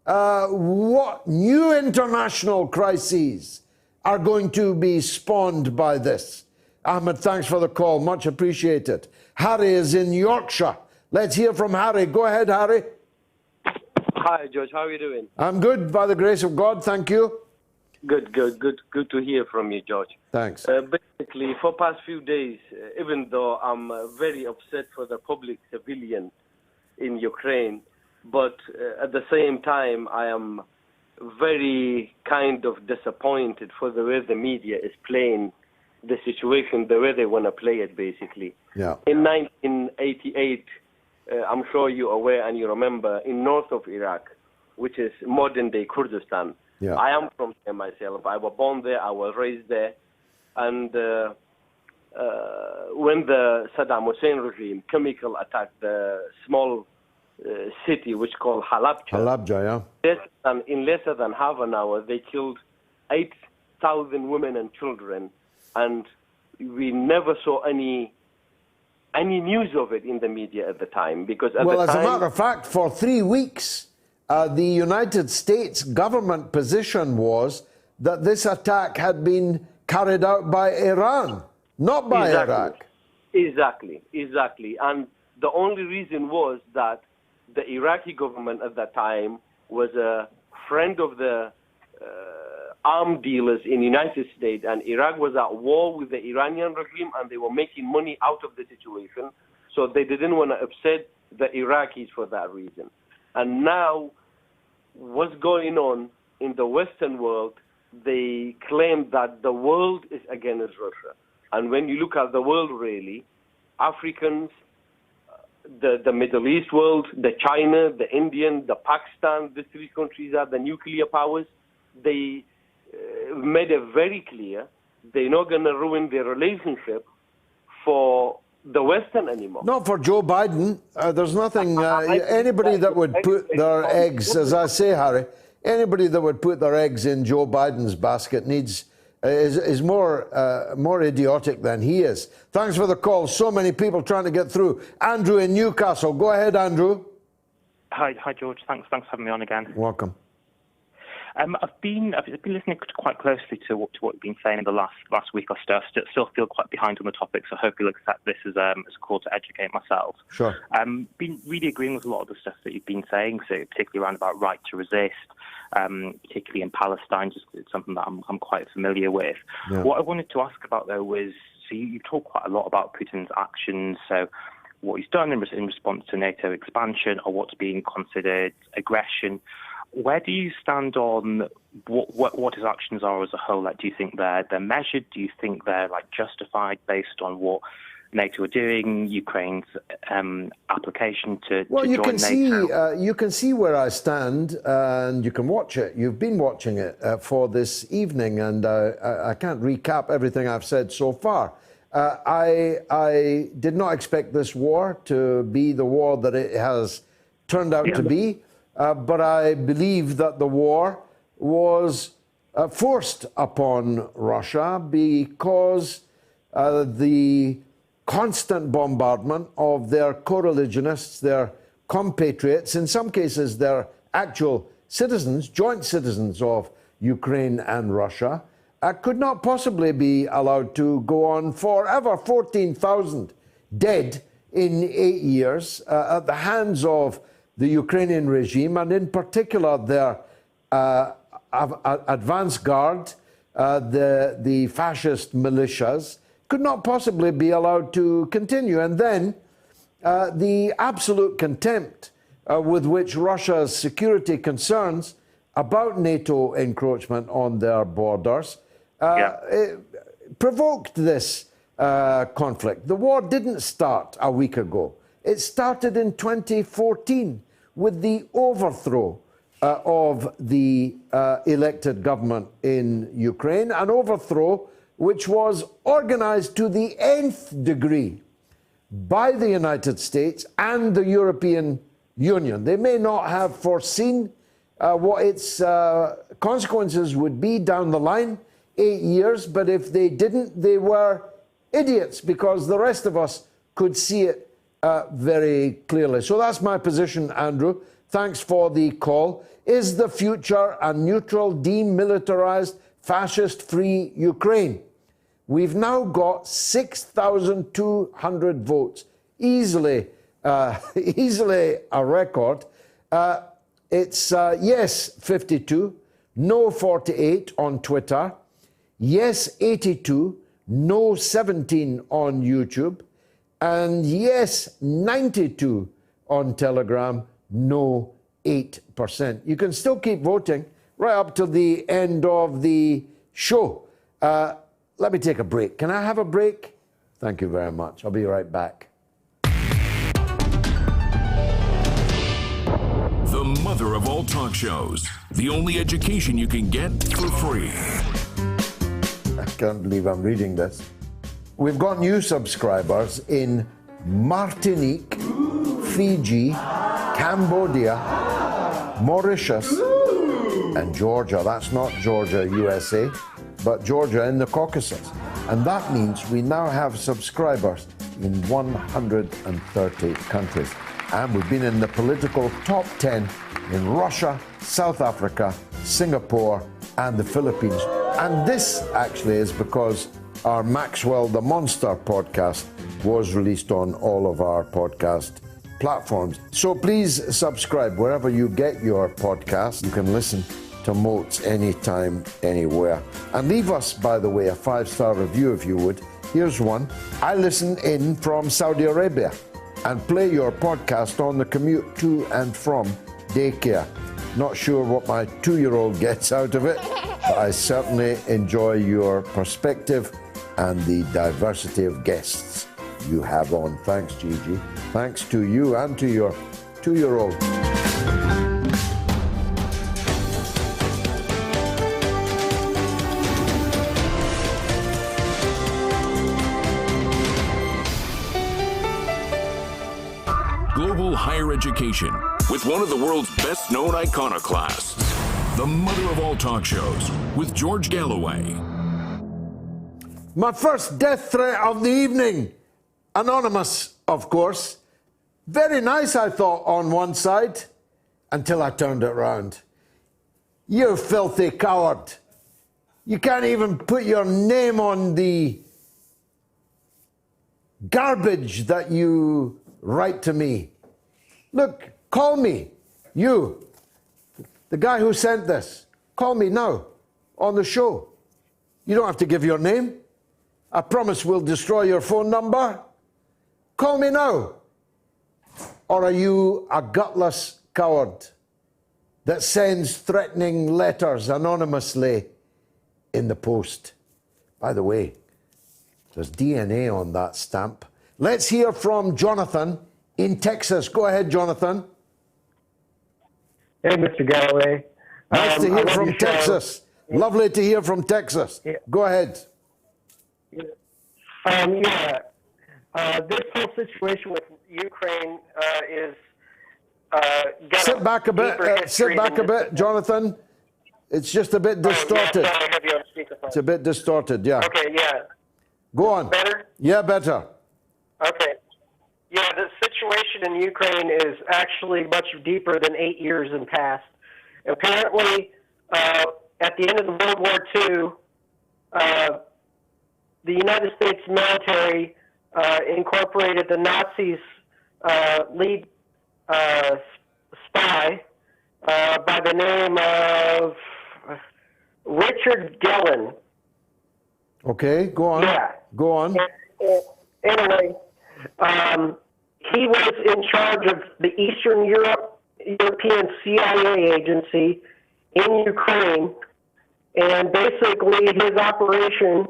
B: What new international crises are going to be spawned by this? Ahmed, thanks for the call. Much appreciated. Harry is in Yorkshire. Let's hear from Harry. Go ahead, Harry.
F: Hi, George. How are you doing?
B: I'm good, by the grace of God. Thank you.
F: Good to hear from you, George.
B: Thanks.
F: Basically, for past few days, even though I'm very upset for the public civilian in Ukraine, but at the same time, I am very kind of disappointed for the way the media is playing the situation, the way they want to play it, basically.
B: Yeah.
F: In 1988, I'm sure you're aware and you remember, in north of Iraq, which is modern-day Kurdistan.
B: Yeah.
F: I am from there myself. I was born there. I was raised there. And when the Saddam Hussein regime chemical attacked the small city, which called
B: Halabja, yeah.
F: In lesser than half an hour, they killed 8,000 women and children. And we never saw any news of it in the media at the time. Because at
B: well,
F: the
B: as
F: time,
B: a matter of fact, for 3 weeks, the United States government position was that this attack had been carried out by Iran, not by Iraq.
F: Exactly. And the only reason was that the Iraqi government at that time was a friend of the arm dealers in the United States, and Iraq was at war with the Iranian regime, and they were making money out of the situation, so they didn't want to upset the Iraqis for that reason. And now, what's going on in the Western world, they claim that the world is against Russia. And when you look at the world, really, Africans, the Middle East world, the China, the Indian, the Pakistan, the three countries are the nuclear powers. They made it very clear they're not going to ruin their relationship for the Western anymore.
B: Not for Joe Biden. There's nothing, anybody that would put their eggs, as I say, Harry, anybody that would put their eggs in Joe Biden's basket is more idiotic than he is. Thanks for the call. So many people trying to get through. Andrew in Newcastle. Go ahead, Andrew.
N: Hi, George. Thanks for having me on again.
B: Welcome.
N: I've been listening quite closely to what you've been saying in the last week or so. I still feel quite behind on the topic, so I hope you'll accept this as a call to educate myself.
B: Sure.
N: Been really agreeing with a lot of the stuff that you've been saying, so particularly around about right to resist, particularly in Palestine, just it's something that I'm quite familiar with.
B: Yeah.
N: What I wanted to ask about though was, so you talk quite a lot about Putin's actions, so what he's done in response to NATO expansion or what's being considered aggression. Where do you stand on what his actions are as a whole? Like, do you think they're measured? Do you think they're justified based on what NATO are doing? Ukraine's application to join NATO?
B: You can see where I stand, and you can watch it. You've been watching it for this evening, and I can't recap everything I've said so far. I did not expect this war to be the war that it has turned out to be. But I believe that the war was forced upon Russia because the constant bombardment of their co-religionists, their compatriots, in some cases their actual citizens, joint citizens of Ukraine and Russia, could not possibly be allowed to go on forever. 14,000 dead in 8 years at the hands of the Ukrainian regime, and in particular their advance guard, the fascist militias, could not possibly be allowed to continue. And then the absolute contempt with which Russia's security concerns about NATO encroachment on their borders provoked this conflict. The war didn't start a week ago. It started in 2014 with the overthrow of the elected government in Ukraine, an overthrow which was organized to the nth degree by the United States and the European Union. They may not have foreseen what its consequences would be down the line, 8 years, but if they didn't, they were idiots, because the rest of us could see it very clearly. So that's my position, Andrew. Thanks for the call. Is the future a neutral, demilitarized, fascist-free Ukraine? We've now got 6,200 votes, easily easily a record. It's yes 52, no 48 on Twitter, yes 82, no 17 on YouTube, and yes 92 on Telegram, no 8%. You can still keep voting right up to the end of the show. Let me take a break. Can I have a break? Thank you very much. I'll be right back.
A: The mother of all talk shows. The only education you can get for free.
B: I can't believe I'm reading this. We've got new subscribers in Martinique, Fiji, Cambodia, Mauritius, and Georgia. That's not Georgia, USA, but Georgia in the Caucasus. And that means we now have subscribers in 130 countries. And we've been in the political top 10 in Russia, South Africa, Singapore, and the Philippines. And this actually is because our Maxwell the Monster podcast was released on all of our podcast platforms. So please subscribe wherever you get your podcast. You can listen to Moats anytime, anywhere. And leave us, by the way, a 5-star review if you would. Here's one. I listen in from Saudi Arabia and play your podcast on the commute to and from daycare. Not sure what my 2-year-old gets out of it, but I certainly enjoy your perspective and the diversity of guests you have on. Thanks, Gigi. Thanks to you and to your 2-year-old.
A: Global higher education with one of the world's best-known iconoclasts. The mother of all talk shows with George Galloway.
B: My first death threat of the evening. Anonymous, of course. Very nice, I thought, on one side, until I turned it round. You filthy coward. You can't even put your name on the garbage that you write to me. Look, call me. You, the guy who sent this. Call me now on the show. You don't have to give your name. I promise we'll destroy your phone number. Call me now. Or are you a gutless coward that sends threatening letters anonymously in the post? By the way, there's DNA on that stamp. Let's hear from Jonathan in Texas. Go ahead, Jonathan.
H: Hey, Mr. Galloway.
B: Nice to hear from Texas. Yeah. Lovely to hear from Texas. Yeah. Go ahead.
H: This whole situation with Ukraine is...
B: Sit back a bit, Jonathan. It's just a bit distorted.
H: I have you on speakerphone.
B: It's a bit distorted, yeah.
H: Okay, yeah.
B: Go on.
H: Better?
B: Yeah, better.
H: Okay. Yeah, the situation in Ukraine is actually much deeper than 8 years in past. Apparently, at the end of the World War II, the United States military incorporated the Nazis' lead spy by the name of Richard Gellin.
B: Okay, go on.
H: Yeah.
B: Go on.
H: Anyway, he was in charge of the Eastern European CIA agency in Ukraine, and basically his operation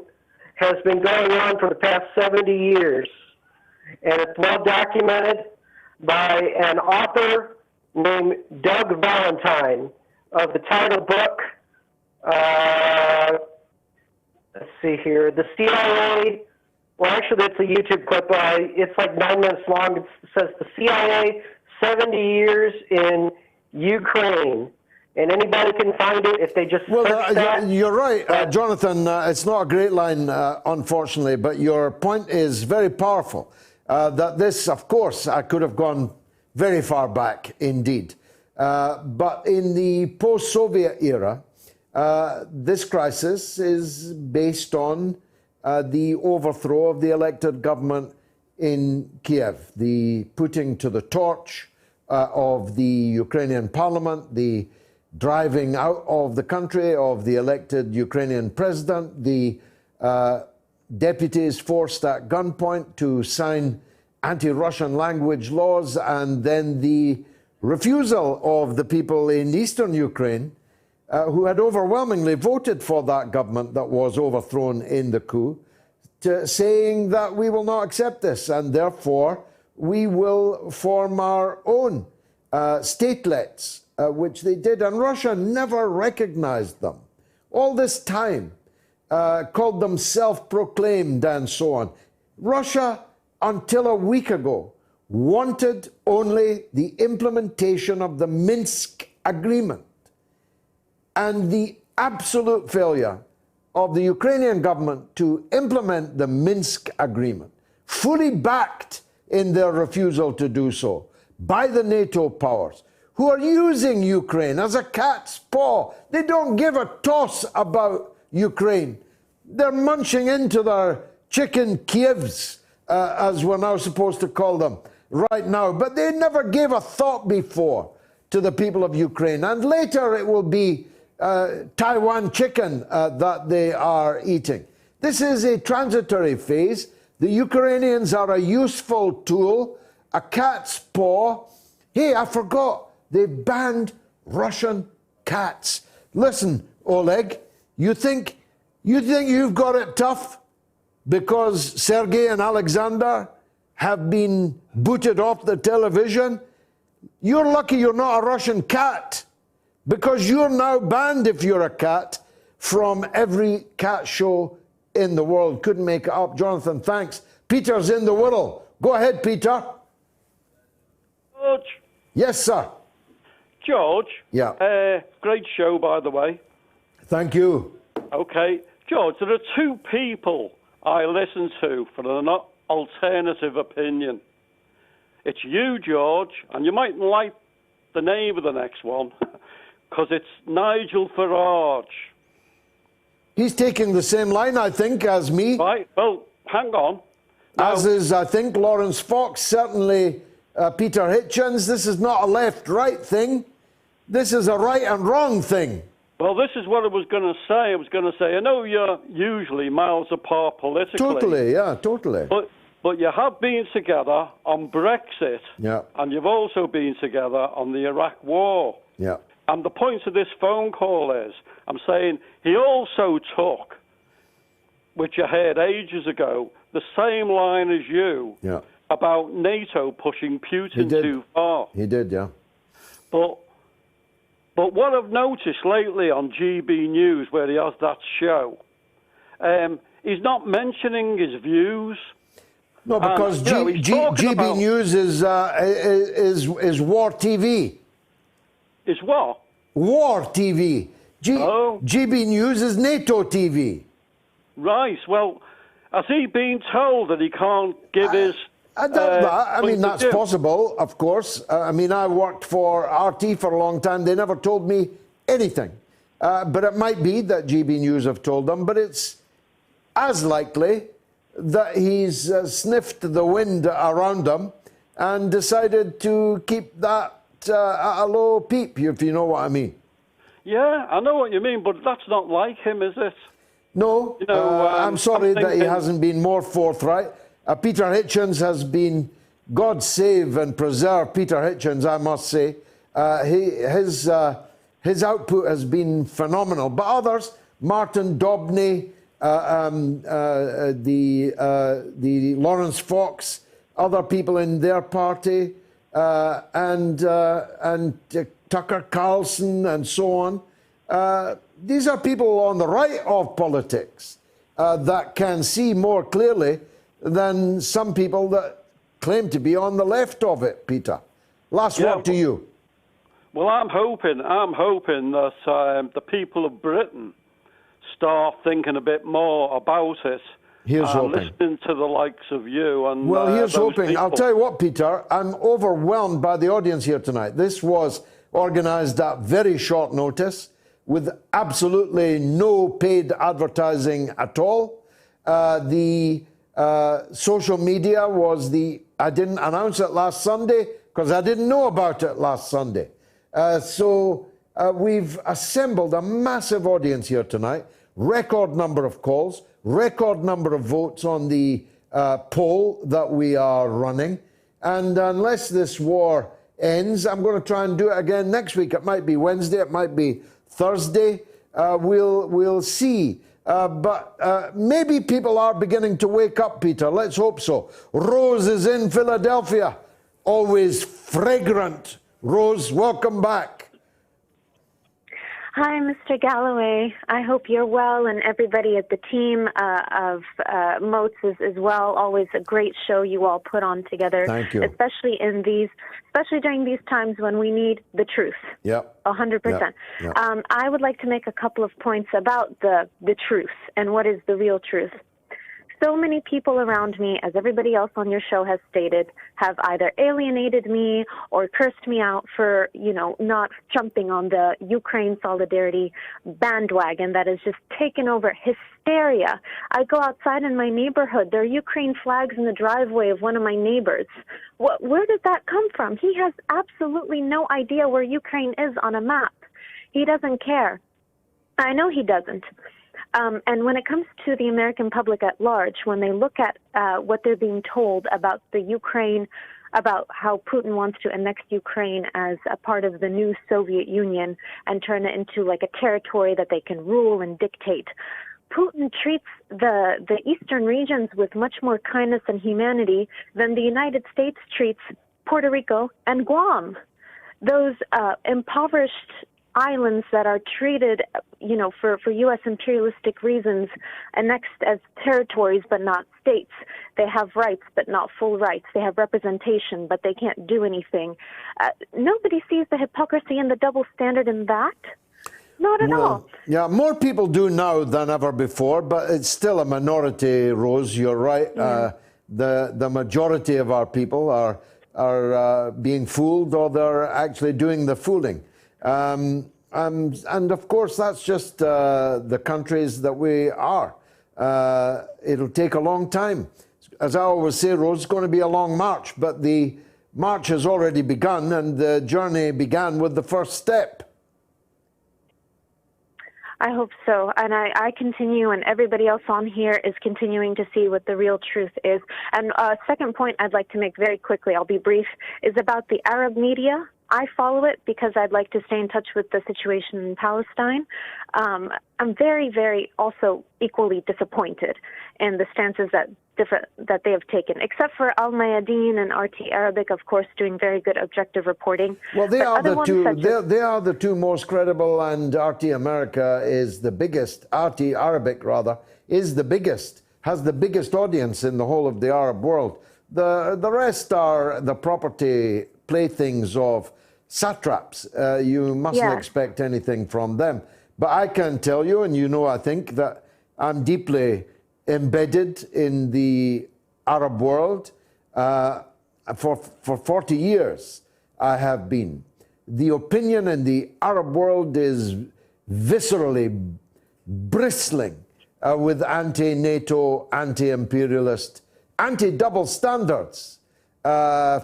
H: has been going on for the past 70 years, and it's well documented by an author named Doug Valentine of the title book, let's see here, the CIA, well actually it's a YouTube clip, it's like 9 minutes long, it says the CIA 70 years in Ukraine. And anybody can find it if they just search that.
B: You're right, Jonathan. It's not a great line, unfortunately, but your point is very powerful. That this, of course, I could have gone very far back indeed. But in the post-Soviet era, this crisis is based on the overthrow of the elected government in Kiev, the putting to the torch of the Ukrainian parliament, the driving out of the country of the elected Ukrainian president, the deputies forced at gunpoint to sign anti-Russian language laws, and then the refusal of the people in eastern Ukraine who had overwhelmingly voted for that government that was overthrown in the coup, saying that we will not accept this and therefore we will form our own statelets. Which they did, and Russia never recognized them. All this time, called them self-proclaimed and so on. Russia, until a week ago, wanted only the implementation of the Minsk agreement. And the absolute failure of the Ukrainian government to implement the Minsk agreement, fully backed in their refusal to do so by the NATO powers, who are using Ukraine as a cat's paw. They don't give a toss about Ukraine. They're munching into their chicken Kievs, as we're now supposed to call them right now. But they never gave a thought before to the people of Ukraine. And later it will be Taiwan chicken that they are eating. This is a transitory phase. The Ukrainians are a useful tool, a cat's paw. Hey, I forgot. They banned Russian cats. Listen, Oleg, you think you've got it tough because Sergei and Alexander have been booted off the television? You're lucky you're not a Russian cat, because you're now banned, if you're a cat, from every cat show in the world. Couldn't make it up. Jonathan, thanks. Peter's in the Wirral. Go ahead, Peter.
C: George.
B: Yes, sir.
C: George.
B: Yeah.
C: Great show, by the way.
B: Thank you.
C: Okay. George, there are two people I listen to for an alternative opinion. It's you, George, and you mightn't like the name of the next one, because it's Nigel Farage.
B: He's taking the same line, I think, as me.
C: Right. Well, hang on.
B: As is, I think, Lawrence Fox, certainly Peter Hitchens. This is not a left-right thing. This is a right and wrong thing.
C: Well, this is what I was going to say. I was going to say, I know you're usually miles apart politically.
B: Totally, yeah, totally.
C: But you have been together on Brexit.
B: Yeah.
C: And you've also been together on the Iraq War.
B: Yeah.
C: And the point of this phone call is, I'm saying he also took, which I heard ages ago, the same line as you about NATO pushing Putin too far.
B: He did, yeah.
C: But what I've noticed lately on GB News, where he has that show, he's not mentioning his views.
B: No, because GB News is war TV.
C: Is what?
B: War TV. GB News is NATO TV.
C: Right. Well, has he been told that he can't give his...
B: I doubt that. I mean, that's possible, of course. I mean, I worked for RT for a long time. They never told me anything. But it might be that GB News have told them. But it's as likely that he's sniffed the wind around him and decided to keep that at a low peep, if you know what I mean.
C: Yeah, I know what you mean, but that's not like him, is it?
B: No,
C: You know,
B: I'm sorry
C: I'm
B: that he
C: thinking-
B: hasn't been more forthright. Peter Hitchens has been, God save and preserve Peter Hitchens, I must say. His output has been phenomenal. But others, Martin Dobney, the Lawrence Fox, other people in their party, and Tucker Carlson and so on. These are people on the right of politics that can see more clearly than some people that claim to be on the left of it, Peter. Last word to you.
C: Well, I'm hoping that the people of Britain start thinking a bit more about it.
B: Here's hoping.
C: Listening to the likes of you and
B: Well, here's
C: those
B: hoping. I'll
C: people.
B: tell you what, Peter, I'm overwhelmed by the audience here tonight. This was organised at very short notice with absolutely no paid advertising at all. The social media was I didn't announce it last Sunday because I didn't know about it last Sunday. So we've assembled a massive audience here tonight, record number of calls, record number of votes on the poll that we are running. And unless this war ends, I'm going to try and do it again next week. It might be Wednesday, it might be Thursday. We'll see. But maybe people are beginning to wake up, Peter. Let's hope so. Rose is in Philadelphia. Always fragrant. Rose, welcome back.
I: Hi, Mr. Galloway. I hope you're well, and everybody at the team of Moats is as well. Always a great show you all put on together.
B: Thank you.
I: Especially during these times when we need the truth.
B: Yep.
I: 100%.
B: Yep.
I: I would like to make a couple of points about the truth and what is the real truth. So many people around me, as everybody else on your show has stated, have either alienated me or cursed me out for, not jumping on the Ukraine solidarity bandwagon that has just taken over hysteria. I go outside in my neighborhood. There are Ukraine flags in the driveway of one of my neighbors. Where did that come from? He has absolutely no idea where Ukraine is on a map. He doesn't care. I know he doesn't. And when it comes to the American public at large, when they look at what they're being told about the Ukraine, about how Putin wants to annex Ukraine as a part of the new Soviet Union and turn it into like a territory that they can rule and dictate, Putin treats the eastern regions with much more kindness and humanity than the United States treats Puerto Rico and Guam. Those impoverished islands that are treated, for U.S. imperialistic reasons, annexed as territories but not states. They have rights but not full rights. They have representation but they can't do anything. Nobody sees the hypocrisy and the double standard in that. Not at all.
B: Yeah, more people do now than ever before, but it's still a minority, Rose. You're right. The majority of our people are being fooled, or they're actually doing the fooling. And of course, that's just the countries that we are. It'll take a long time. As I always say, Rose, it's going to be a long march, but the march has already begun, and the journey began with the first step.
I: I hope so. And I continue, and everybody else on here is continuing to see what the real truth is. And second point I'd like to make very quickly, I'll be brief, is about the Arab media. I follow it because I'd like to stay in touch with the situation in Palestine. I'm very, very also equally disappointed in the stances that they have taken, except for Al Mayadeen and RT Arabic, of course, doing very good objective reporting.
B: Well, they
I: But
B: are
I: other
B: the
I: ones
B: two.
I: such as-
B: They are the two most credible, and RT America is the biggest. RT Arabic, rather, is the biggest. Has the biggest audience in the whole of the Arab world. The rest are the property playthings of satraps. You mustn't expect anything from them. But I can tell you, and I think that I'm deeply embedded in the Arab world. For 40 years, I have been. The opinion in the Arab world is viscerally bristling with anti-NATO, anti-imperialist, anti-double standards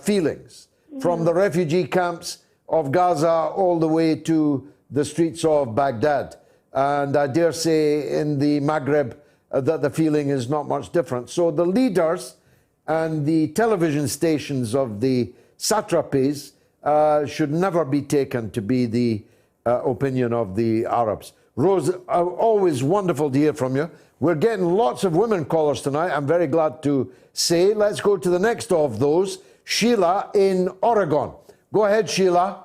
B: feelings from the refugee camps of Gaza all the way to the streets of Baghdad. And I dare say in the Maghreb that the feeling is not much different. So the leaders and the television stations of the satrapies should never be taken to be the opinion of the Arabs. Rose, always wonderful to hear from you. We're getting lots of women callers tonight, I'm very glad to say. Let's go to the next of those, Sheila in Oregon. Go ahead, Sheila.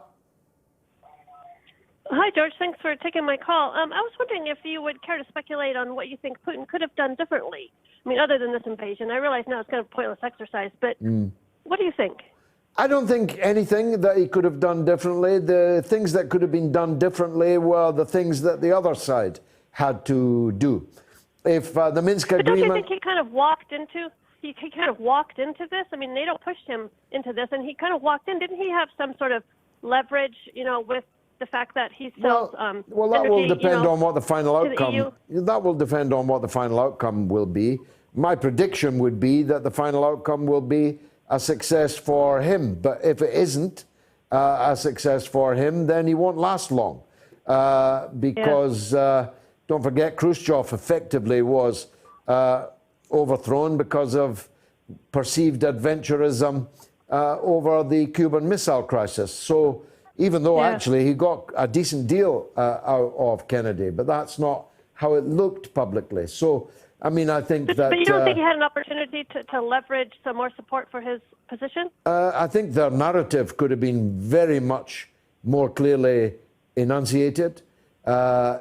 G: Hi, George. Thanks for taking my call. I was wondering if you would care to speculate on what you think Putin could have done differently. I mean, other than this invasion. I realize now it's kind of a pointless exercise, but what do you think?
B: I don't think anything that he could have done differently. The things that could have been done differently were the things that the other side had to do. If the Minsk
G: But
B: agreement...
G: don't you think he kind of walked into this? I mean, NATO pushed him into this, and he kind of walked in. Didn't he have some sort of leverage, with the fact that he sells
B: well, that will depend on what the final outcome.
G: EU?
B: Will depend on what the final outcome will be. My prediction would be that the final outcome will be a success for him. But if it isn't a success for him, then he won't last long. Because don't forget, Khrushchev effectively was overthrown because of perceived adventurism over the Cuban Missile Crisis. So even though actually he got a decent deal out of Kennedy, but that's not how it looked publicly. So, I mean, I think that...
G: But you don't think he had an opportunity to leverage some more support for his position?
B: I think their narrative could have been very much more clearly enunciated. I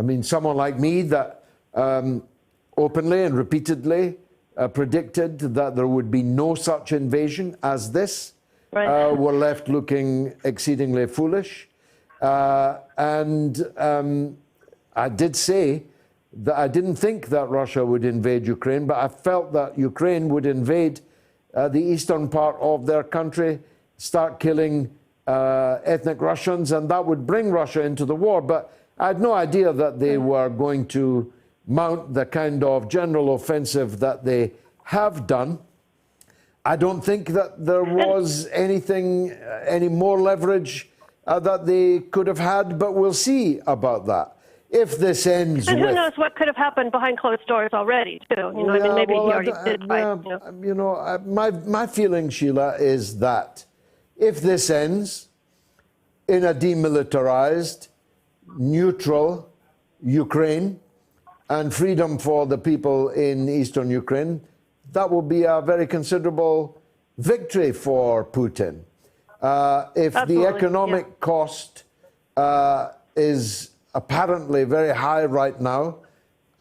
B: mean, someone like me that openly and repeatedly predicted that there would be no such invasion as this, were left looking exceedingly foolish. And I did say that I didn't think that Russia would invade Ukraine, but I felt that Ukraine would invade the eastern part of their country, start killing ethnic Russians, and that would bring Russia into the war. But I had no idea that they were going to mount the kind of general offensive that they have done. I don't think that there was any more leverage that they could have had, but we'll see about that. If this ends
G: and who knows what could have happened behind closed doors already, too. Maybe he already did.
B: My feeling, Sheila, is that if this ends in a demilitarized, neutral Ukraine and freedom for the people in eastern Ukraine, that will be a very considerable victory for Putin. If the economic cost is apparently very high right now,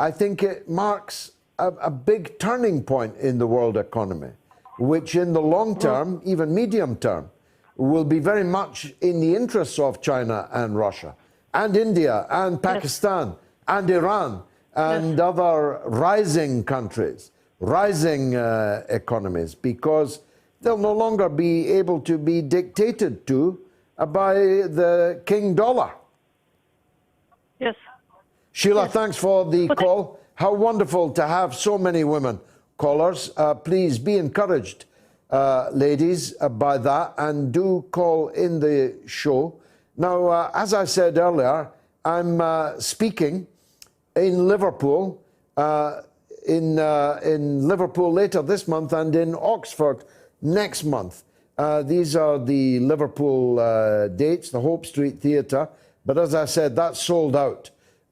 B: I think it marks a big turning point in the world economy, which in the long term, even medium term, will be very much in the interests of China and Russia, and India, and Pakistan, and Iran, and other rising countries, rising economies, because they'll no longer be able to be dictated to by the king dollar.
G: Yes.
B: Sheila, thanks for the call. How wonderful to have so many women callers. Please be encouraged, ladies, by that, and do call in the show. Now, as I said earlier, I'm speaking in Liverpool, in Liverpool later this month, and in Oxford next month. These are the Liverpool dates, the Hope Street Theatre. But as I said, that's sold out,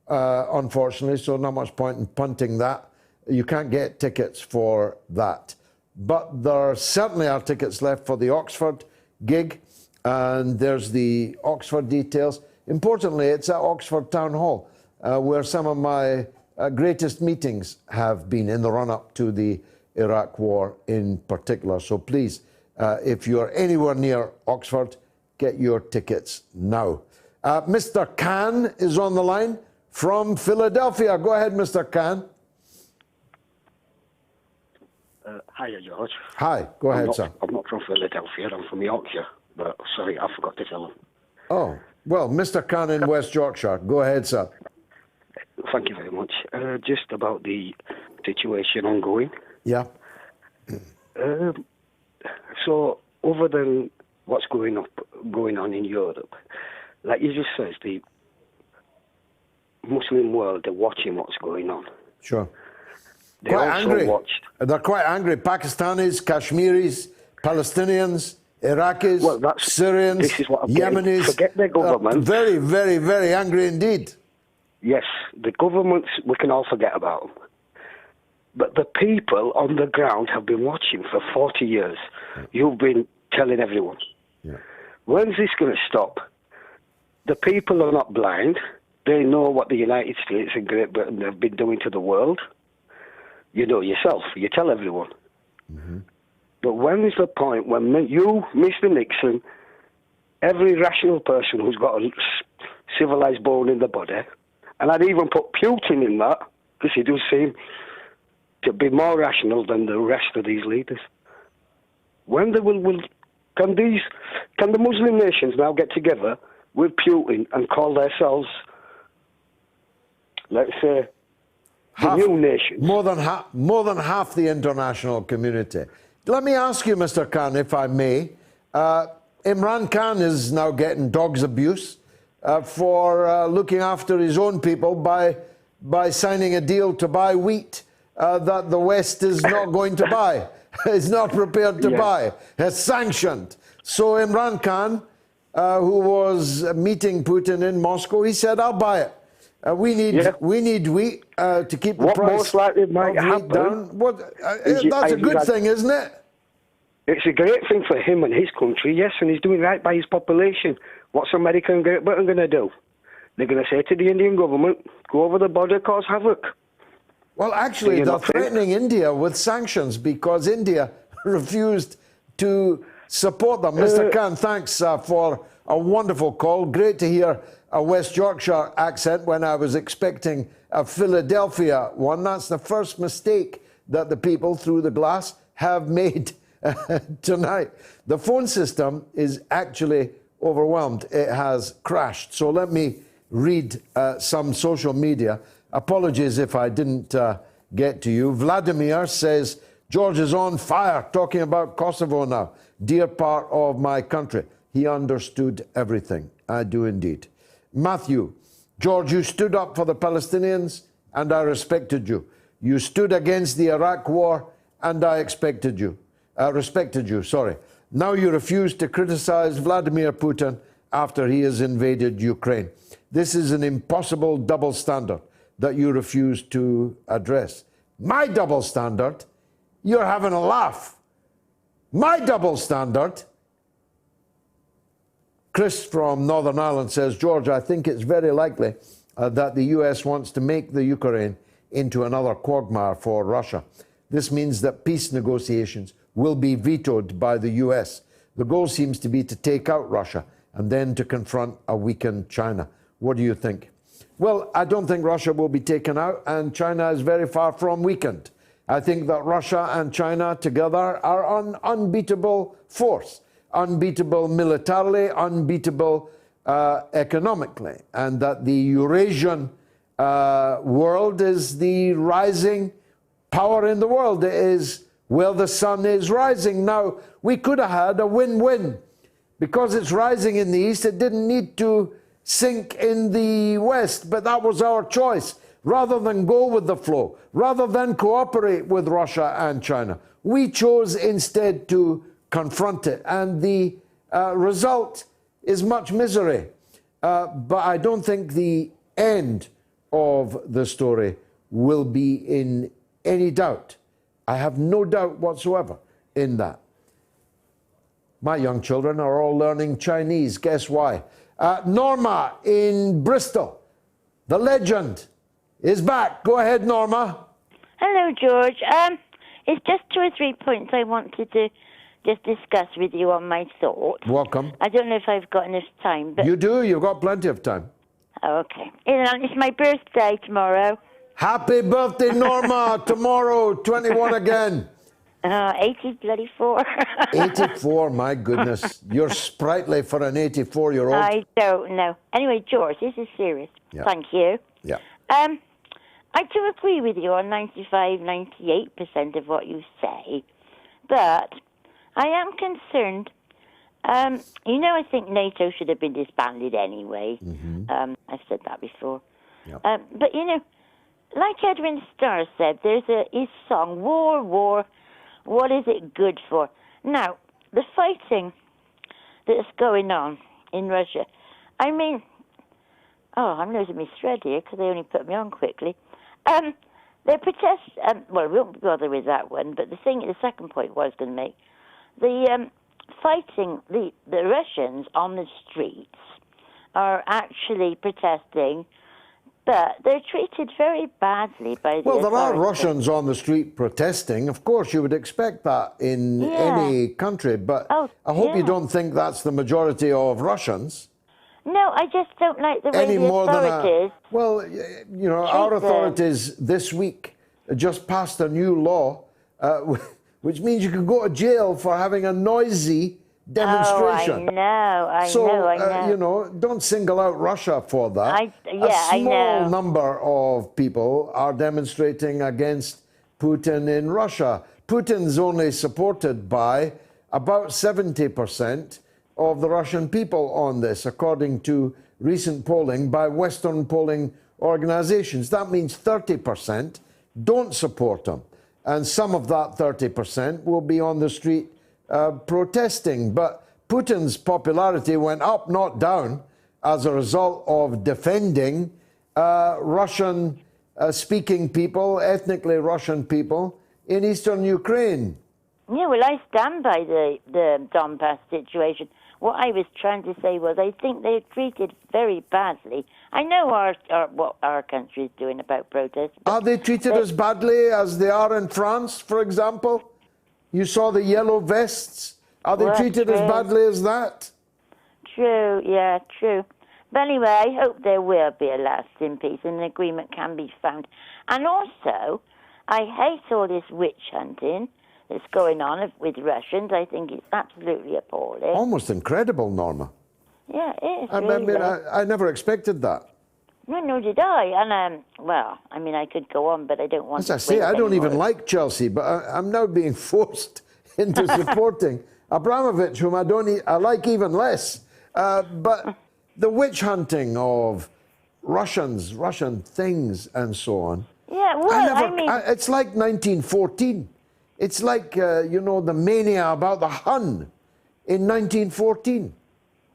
B: unfortunately, so not much point in punting that. You can't get tickets for that. But there certainly are tickets left for the Oxford gig, and there's the Oxford details. Importantly, it's at Oxford Town Hall, where some of my greatest meetings have been in the run-up to the Iraq War in particular. So please, if you're anywhere near Oxford, get your tickets now. Mr. Khan is on the line from Philadelphia. Go ahead, Mr. Khan.
R: Hiya, George.
B: Hi, go ahead, sir.
R: I'm not from Philadelphia, I'm from Yorkshire, but sorry, I forgot to tell him.
B: Oh, well, Mr. Khan in West Yorkshire. Go ahead, sir.
R: Thank you very much. Just about the situation ongoing.
B: Yeah.
R: So, other than what's going on in Europe, like you just said, the Muslim world, they're watching what's going on.
B: Sure.
R: They
B: Quite
R: also
B: angry.
R: watched.
B: They're quite angry. Pakistanis, Kashmiris, Palestinians, Iraqis, Syrians,
R: This is what I'm getting.
B: Yemenis.
R: Forget their government.
B: Very, very, very angry indeed.
R: Yes, the governments, we can all forget about them. But the people on the ground have been watching for 40 years. You've been telling everyone.
B: Yeah.
R: When's this going to stop? The people are not blind. They know what the United States and Great Britain have been doing to the world. You know yourself. You tell everyone.
B: Mm-hmm.
R: But when is the point when you, Mr. Nixon, every rational person who's got a civilized bone in the body, and I'd even put Putin in that, because he does seem to be more rational than the rest of these leaders. When they can the Muslim nations now get together with Putin and call themselves, let's say, the new nation?
B: More than half the international community. Let me ask you, Mr. Khan, if I may. Imran Khan is now getting dog's abuse for looking after his own people by signing a deal to buy wheat that the West is not going to buy, is not prepared to buy, has sanctioned. So Imran Khan, who was meeting Putin in Moscow, he said, I'll buy it. We need wheat to keep the price
R: most likely might
B: of wheat
R: happen
B: down. That's a good thing, isn't it?
R: It's a great thing for him and his country, yes, and he's doing right by his population. What's America and Great Britain going to do? They're going to say to the Indian government, go over the border, cause havoc.
B: Well, actually, they're threatening India with sanctions because India refused to support them. Mr. Khan, thanks for a wonderful call. Great to hear a West Yorkshire accent when I was expecting a Philadelphia one. That's the first mistake that the people through the glass have made tonight. The phone system is actually overwhelmed. It has crashed. So let me read some social media. Apologies if I didn't get to you. Vladimir says, George is on fire talking about Kosovo now. Dear part of my country. He understood everything. I do indeed. Matthew, George, you stood up for the Palestinians and I respected you. You stood against the Iraq war and I respected you. Now you refuse to criticize Vladimir Putin after he has invaded Ukraine. This is an impossible double standard that you refuse to address. My double standard? You're having a laugh. My double standard? Chris from Northern Ireland says, George, I think it's very likely that the US wants to make the Ukraine into another quagmire for Russia. This means that peace negotiations will be vetoed by the US. The goal seems to be to take out Russia and then to confront a weakened China. What do you think? Well, I don't think Russia will be taken out, and China is very far from weakened. I think that Russia and China together are an unbeatable force, unbeatable militarily, unbeatable economically, and that the Eurasian world is the rising power in the world. It is where the sun is rising. Now, we could have had a win-win. Because it's rising in the east, it didn't need to sink in the west, but that was our choice. Rather than go with the flow, rather than cooperate with Russia and China, we chose instead to confront it. And the result is much misery. But I don't think the end of the story will be in any doubt. I have no doubt whatsoever in that. My young children are all learning Chinese. Guess why? Norma in Bristol, the legend, is back. Go ahead, Norma.
J: Hello, George. It's just 2 or 3 points I wanted to just discuss with you on my thoughts.
B: Welcome.
J: I don't know if I've got enough time, but...
B: You do. You've got plenty of time.
J: Okay. It's my birthday tomorrow.
B: Happy birthday, Norma. Tomorrow, 21 again.
J: 84.
B: 84, my goodness. You're sprightly for an 84-year-old.
J: I don't know. Anyway, George, this is serious.
B: Yeah.
J: Thank you.
B: Yeah.
J: I do agree with you on 95, 98% of what you say, but I am concerned. I think NATO should have been disbanded anyway. I've said that before.
B: Yep.
J: But, like Edwin Starr said, there's his song, War, War, what is it good for? Now, the fighting that's going on in Russia, I mean, I'm losing my thread here because they only put me on quickly. They protest, well, we won't bother with that one, but the second point I was going to make, the fighting, the Russians on the streets are actually protesting, but they're treated very badly by the
B: Well, there are
J: authorities.
B: Russians on the street protesting. Of course, you would expect that in any country, but I hope you don't think that's the majority of Russians.
J: No, I just don't like the way
B: Any
J: the
B: more than
J: authorities...
B: our authorities this week just passed a new law, which means you can go to jail for having a noisy demonstration.
J: I know.
B: Don't single out Russia for that.
J: I know.
B: A small number of people are demonstrating against Putin in Russia. Putin's only supported by about 70% of the Russian people on this, according to recent polling by Western polling organizations. That means 30% don't support him. And some of that 30% will be on the street protesting. But Putin's popularity went up, not down, as a result of defending Russian-speaking people, ethnically Russian people, in eastern Ukraine.
J: Yeah, well, I stand by the Donbass situation. What I was trying to say was I think they're treated very badly. I know what our country is doing about protests.
B: Are they treated as badly as they are in France, for example? You saw the yellow vests. Are they treated as badly as that?
J: True, yeah, true. But anyway, I hope there will be a lasting peace and an agreement can be found. And also, I hate all this witch hunting that's going on with Russians. I think it's absolutely appalling.
B: Almost incredible, Norma.
J: Yeah, it is.
B: I never expected that.
J: No, did I. And, I could go on, but I don't want
B: As
J: to.
B: I say, I don't even like Chelsea, but I'm now being forced into supporting Abramovich, whom I like even less. But the witch hunting of Russian things and so on.
J: Yeah, well,
B: it's like 1914. It's like, the mania about the Hun in 1914.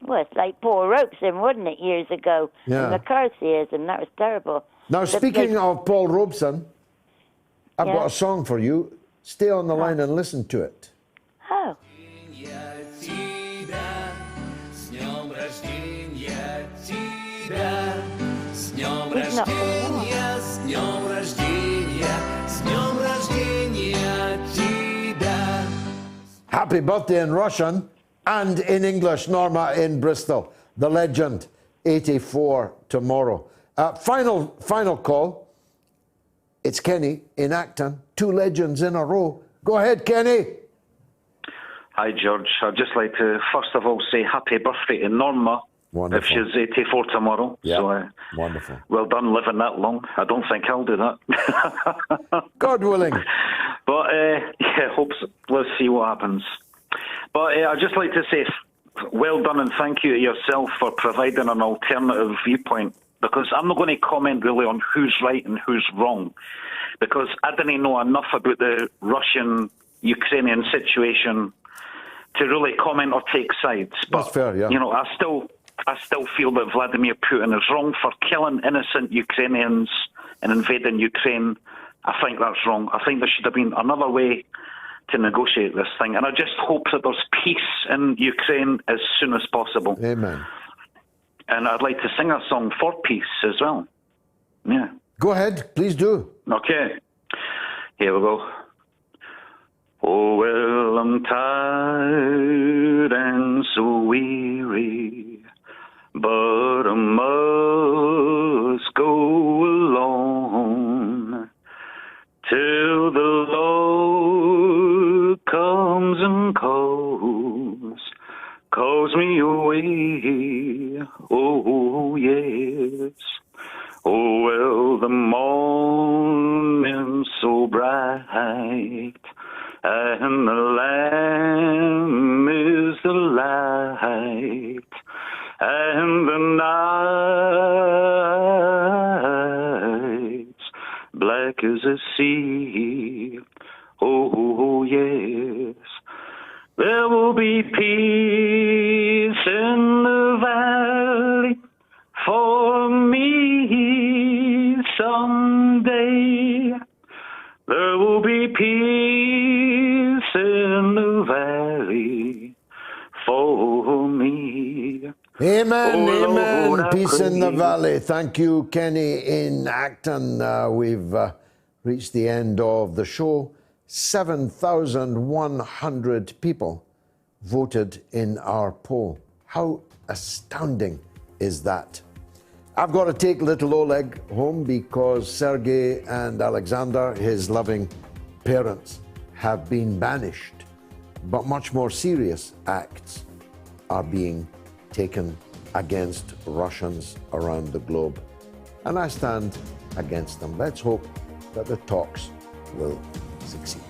J: Well, it's like Paul Robeson, wasn't it, years ago?
B: Yeah.
J: And McCarthyism, that was terrible.
B: Now, speaking of Paul Robeson, I've got a song for you. Stay on the line and listen to it.
J: Oh.
B: Happy birthday in Russian and in English, Norma in Bristol. The legend, 84 tomorrow. Final call. It's Kenny in Acton. 2 legends in a row. Go ahead, Kenny.
O: Hi, George. I'd just like to, first of all, say happy birthday to Norma.
B: Wonderful.
O: If she's 84 tomorrow.
B: Yeah,
O: so,
B: wonderful.
O: Well done living that long. I don't think I'll do that.
B: God willing.
O: But, let's see what happens. But I'd just like to say well done and thank you to yourself for providing an alternative viewpoint, because I'm not going to comment really on who's right and who's wrong, because I didn't know enough about the Russian-Ukrainian situation to really comment or take sides. But,
B: that's fair, yeah.
O: I still feel that Vladimir Putin is wrong for killing innocent Ukrainians and invading Ukraine. I think that's wrong. I think there should have been another way to negotiate this thing. And I just hope that there's peace in Ukraine as soon as possible.
B: Amen.
O: And I'd like to sing a song for peace as well. Yeah.
B: Go ahead, please do.
O: Okay. Here we go. Oh, well, I'm tired and so weary, but I must go along till the Lord comes and calls me away. Oh, yes. Oh, well, the morning Lamb is the light, and the night's black as a sea. Oh, yes. There will be peace in the valley for me someday. There will be peace in the valley for me.
B: Amen,
O: Oh,
B: amen.
O: Lord, I
B: Peace in the
O: pray.
B: valley. Thank you, Kenny in Acton. We've reached the end of the show. 7,100 people voted in our poll. How astounding is that? I've got to take little Oleg home because Sergei and Alexander, his loving parents, have been banished. But much more serious acts are being taken against Russians around the globe. And I stand against them. Let's hope that the talks will succeed.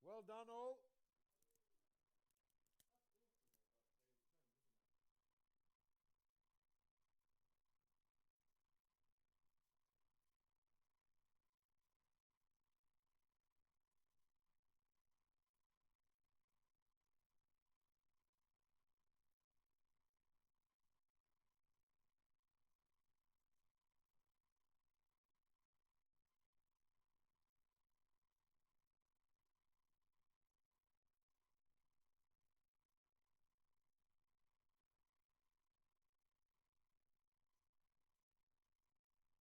B: Well done, all.